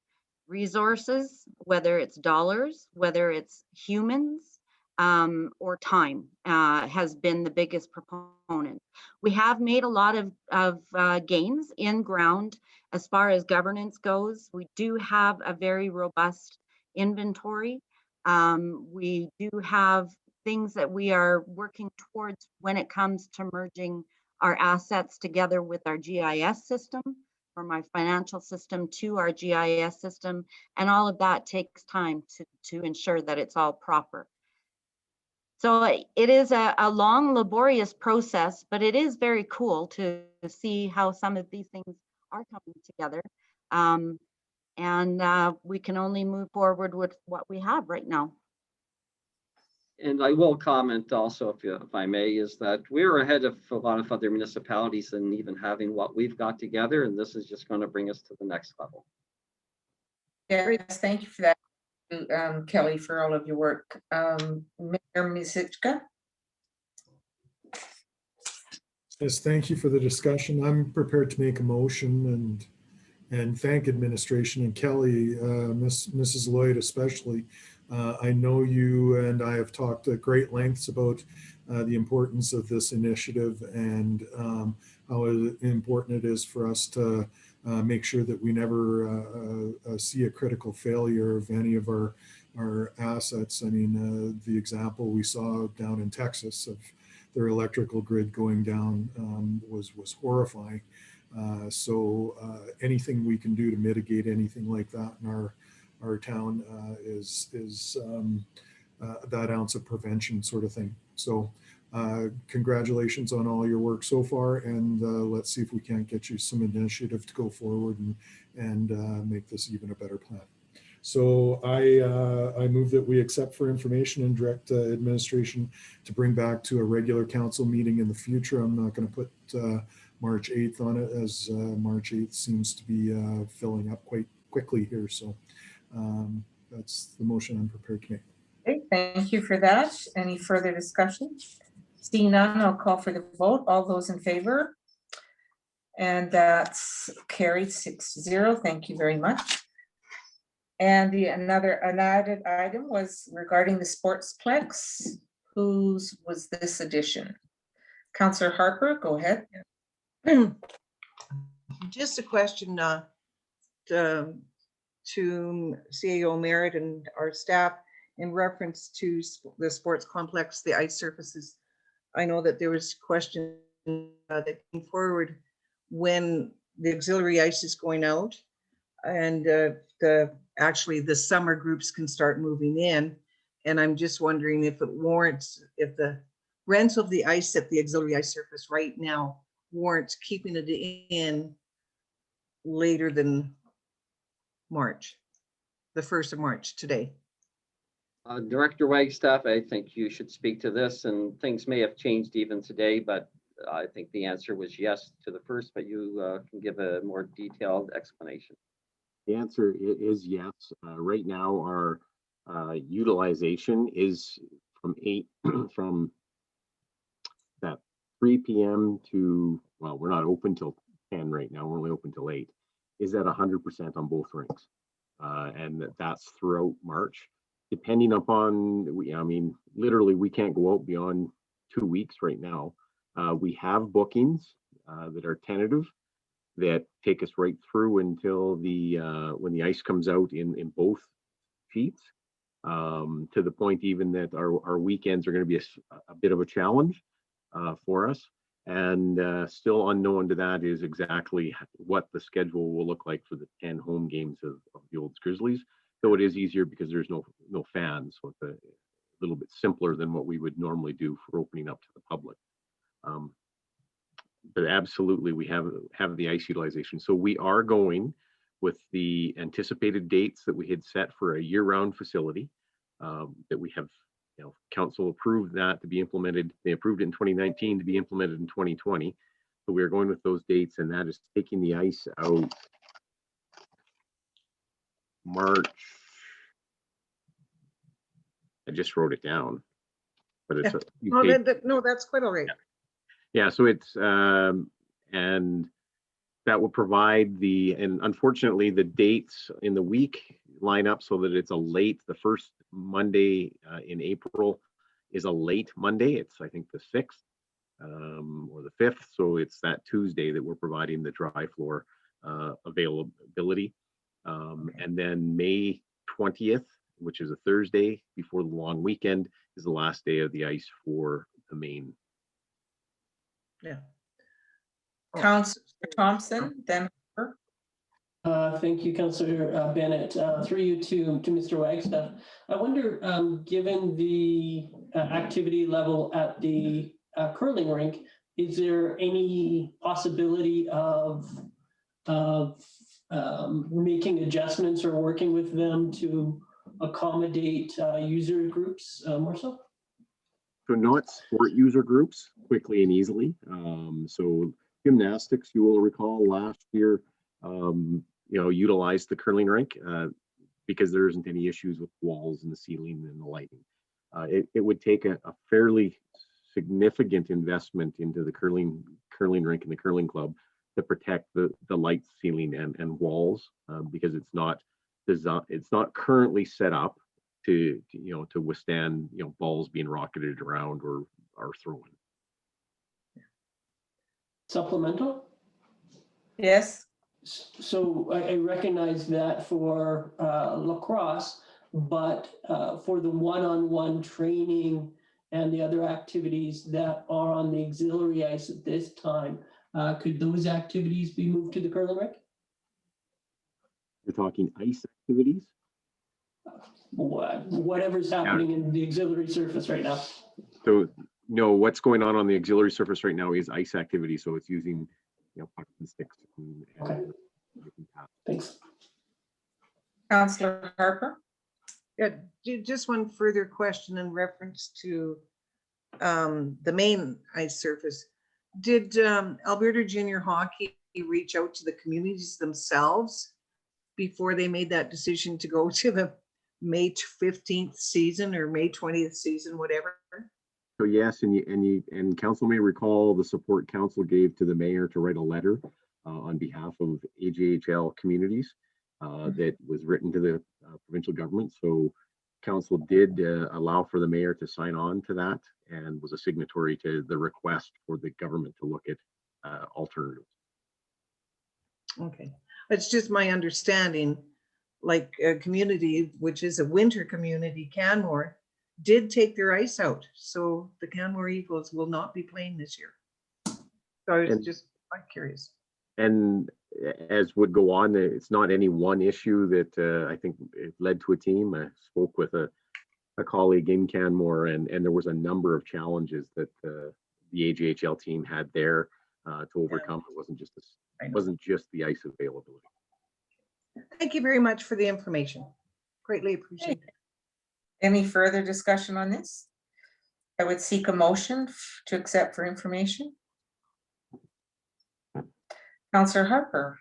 Resources, whether it's dollars, whether it's humans, or time, has been the biggest proponent. We have made a lot of gains in ground as far as governance goes. We do have a very robust inventory. We do have things that we are working towards when it comes to merging our assets together with our GIS system, from our financial system to our GIS system, and all of that takes time to ensure that it's all proper. So it is a long, laborious process, but it is very cool to see how some of these things are coming together. And we can only move forward with what we have right now. And I will comment also, if I may, is that we're ahead of a lot of other municipalities in even having what we've got together, and this is just going to bring us to the next level. Yes, thank you for that, Kelly, for all of your work. Mayor Misichka? Yes, thank you for the discussion. I'm prepared to make a motion and thank administration and Kelly, Mrs. Lloyd especially. I know you and I have talked at great lengths about the importance of this initiative and how important it is for us to make sure that we never see a critical failure of any of our assets. I mean, the example we saw down in Texas of their electrical grid going down was horrifying. So anything we can do to mitigate anything like that in our town is that ounce of prevention sort of thing. So congratulations on all your work so far, and let's see if we can't get you some initiative to go forward and make this even a better plan. So I move that we accept for information and direct administration to bring back to a regular council meeting in the future. I'm not going to put March 8th on it, as March 8th seems to be filling up quite quickly here. So that's the motion I'm prepared to make. Okay, thank you for that. Any further discussion? Seeing none, I'll call for the vote. All those in favor? And that's carried 6-0. Thank you very much. And an added item was regarding the Sportsplex. Whose was this edition? Councillor Harper, go ahead. Just a question to CAO Merritt and our staff in reference to the sports complex, the ice surfaces. I know that there was question that came forward when the auxiliary ice is going out and actually the summer groups can start moving in. And I'm just wondering if it warrants, if the rental of the ice at the auxiliary ice surface right now warrants keeping it in later than March, the 1st of March today. Director Wagstaff, I think you should speak to this, and things may have changed even today, but I think the answer was yes to the first, but you can give a more detailed explanation. The answer is yes. Right now, our utilization is from that 3 p.m. to, well, we're not open till 10 right now. We're only open till 8. Is at 100% on both rinks, and that's throughout March. Depending upon, I mean, literally, we can't go out beyond 2 weeks right now. We have bookings that are tentative that take us right through until the when the ice comes out in both sheets, to the point even that our weekends are going to be a bit of a challenge for us. And still unknown to that is exactly what the schedule will look like for the 10 home games of the Olds Grizzlies. So it is easier because there's no fans, so it's a little bit simpler than what we would normally do for opening up to the public. But absolutely, we have the ice utilization. So we are going with the anticipated dates that we had set for a year-round facility that we have. You know, council approved that to be implemented. They approved it in 2019 to be implemented in 2020. So we are going with those dates, and that is taking the ice out March. I just wrote it down, but it's no, that's quite all right. Yeah, so it's and that will provide and unfortunately the dates in the week line up so that it's the first Monday in April is a late Monday. It's, I think, the 6th or the 5th. So it's that Tuesday that we're providing the dry floor availability. And then May 20th, which is a Thursday before the long weekend, is the last day of the ice for the main. Yeah. Councillor Thompson, then. Thank you, Councillor Bennett. Through you to Mr. Wagstaff. I wonder, given the activity level at the curling rink, is there any possibility of making adjustments or working with them to accommodate user groups more so? So not sport user groups quickly and easily. So gymnastics, you will recall last year, utilized the curling rink because there isn't any issues with walls and the ceiling and the lighting. It would take a fairly significant investment into the curling rink and the curling club to protect the light, ceiling, and walls because it's not currently set up to withstand balls being rocketed around or thrown. Supplemental? Yes. So I recognize that for lacrosse, but for the one-on-one training and the other activities that are on the auxiliary ice at this time, could those activities be moved to the curling rink? You're talking ice activities? Whatever's happening in the auxiliary surface right now. So no, what's going on the auxiliary surface right now is ice activity. So it's using pucks and sticks. Okay. Thanks. Councillor Harper. Yeah, just one further question in reference to the main ice surface. Did Alberta Junior Hockey reach out to the communities themselves before they made that decision to go to the May 15th season or May 20th season, whatever? So yes, and council may recall the support council gave to the mayor to write a letter on behalf of AJHL communities that was written to the provincial government. So council did allow for the mayor to sign on to that and was a signatory to the request for the government to look at alternatives. Okay, it's just my understanding, like a community, which is a winter community, Canmore, did take their ice out. So the Canmore Eagles will not be playing this year. So I was just quite curious. And as would go on, it's not any one issue that I think it led to a team. I spoke with a colleague in Canmore, and there was a number of challenges that the AJHL team had there to overcome. It wasn't just the ice availability. Thank you very much for the information. Greatly appreciate it. Any further discussion on this? I would seek a motion to accept for information. Councillor Harper.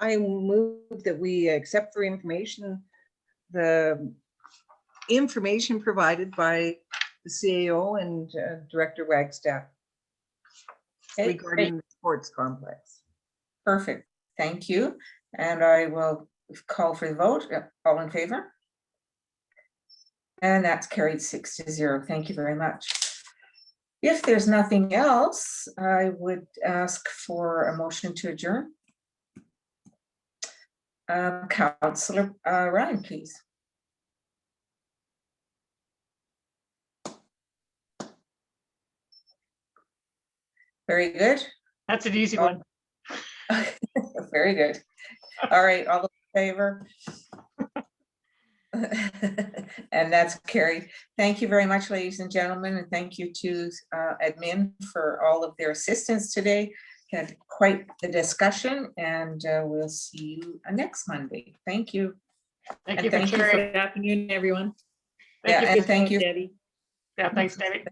I move that we accept for information the information provided by the CAO and Director Wagstaff regarding the sports complex. Perfect, thank you. And I will call for the vote. All in favor? And that's carried 6-0. Thank you very much. If there's nothing else, I would ask for a motion to adjourn. Councillor Ryan, please. Very good. That's an easy one. Very good. All right, all in favor? And that's carried. Thank you very much, ladies and gentlemen, and thank you to admin for all of their assistance today. Had quite the discussion, and we'll see you next Monday. Thank you. Thank you. Good afternoon, everyone. Thank you, Debbie. Yeah, thanks, Debbie.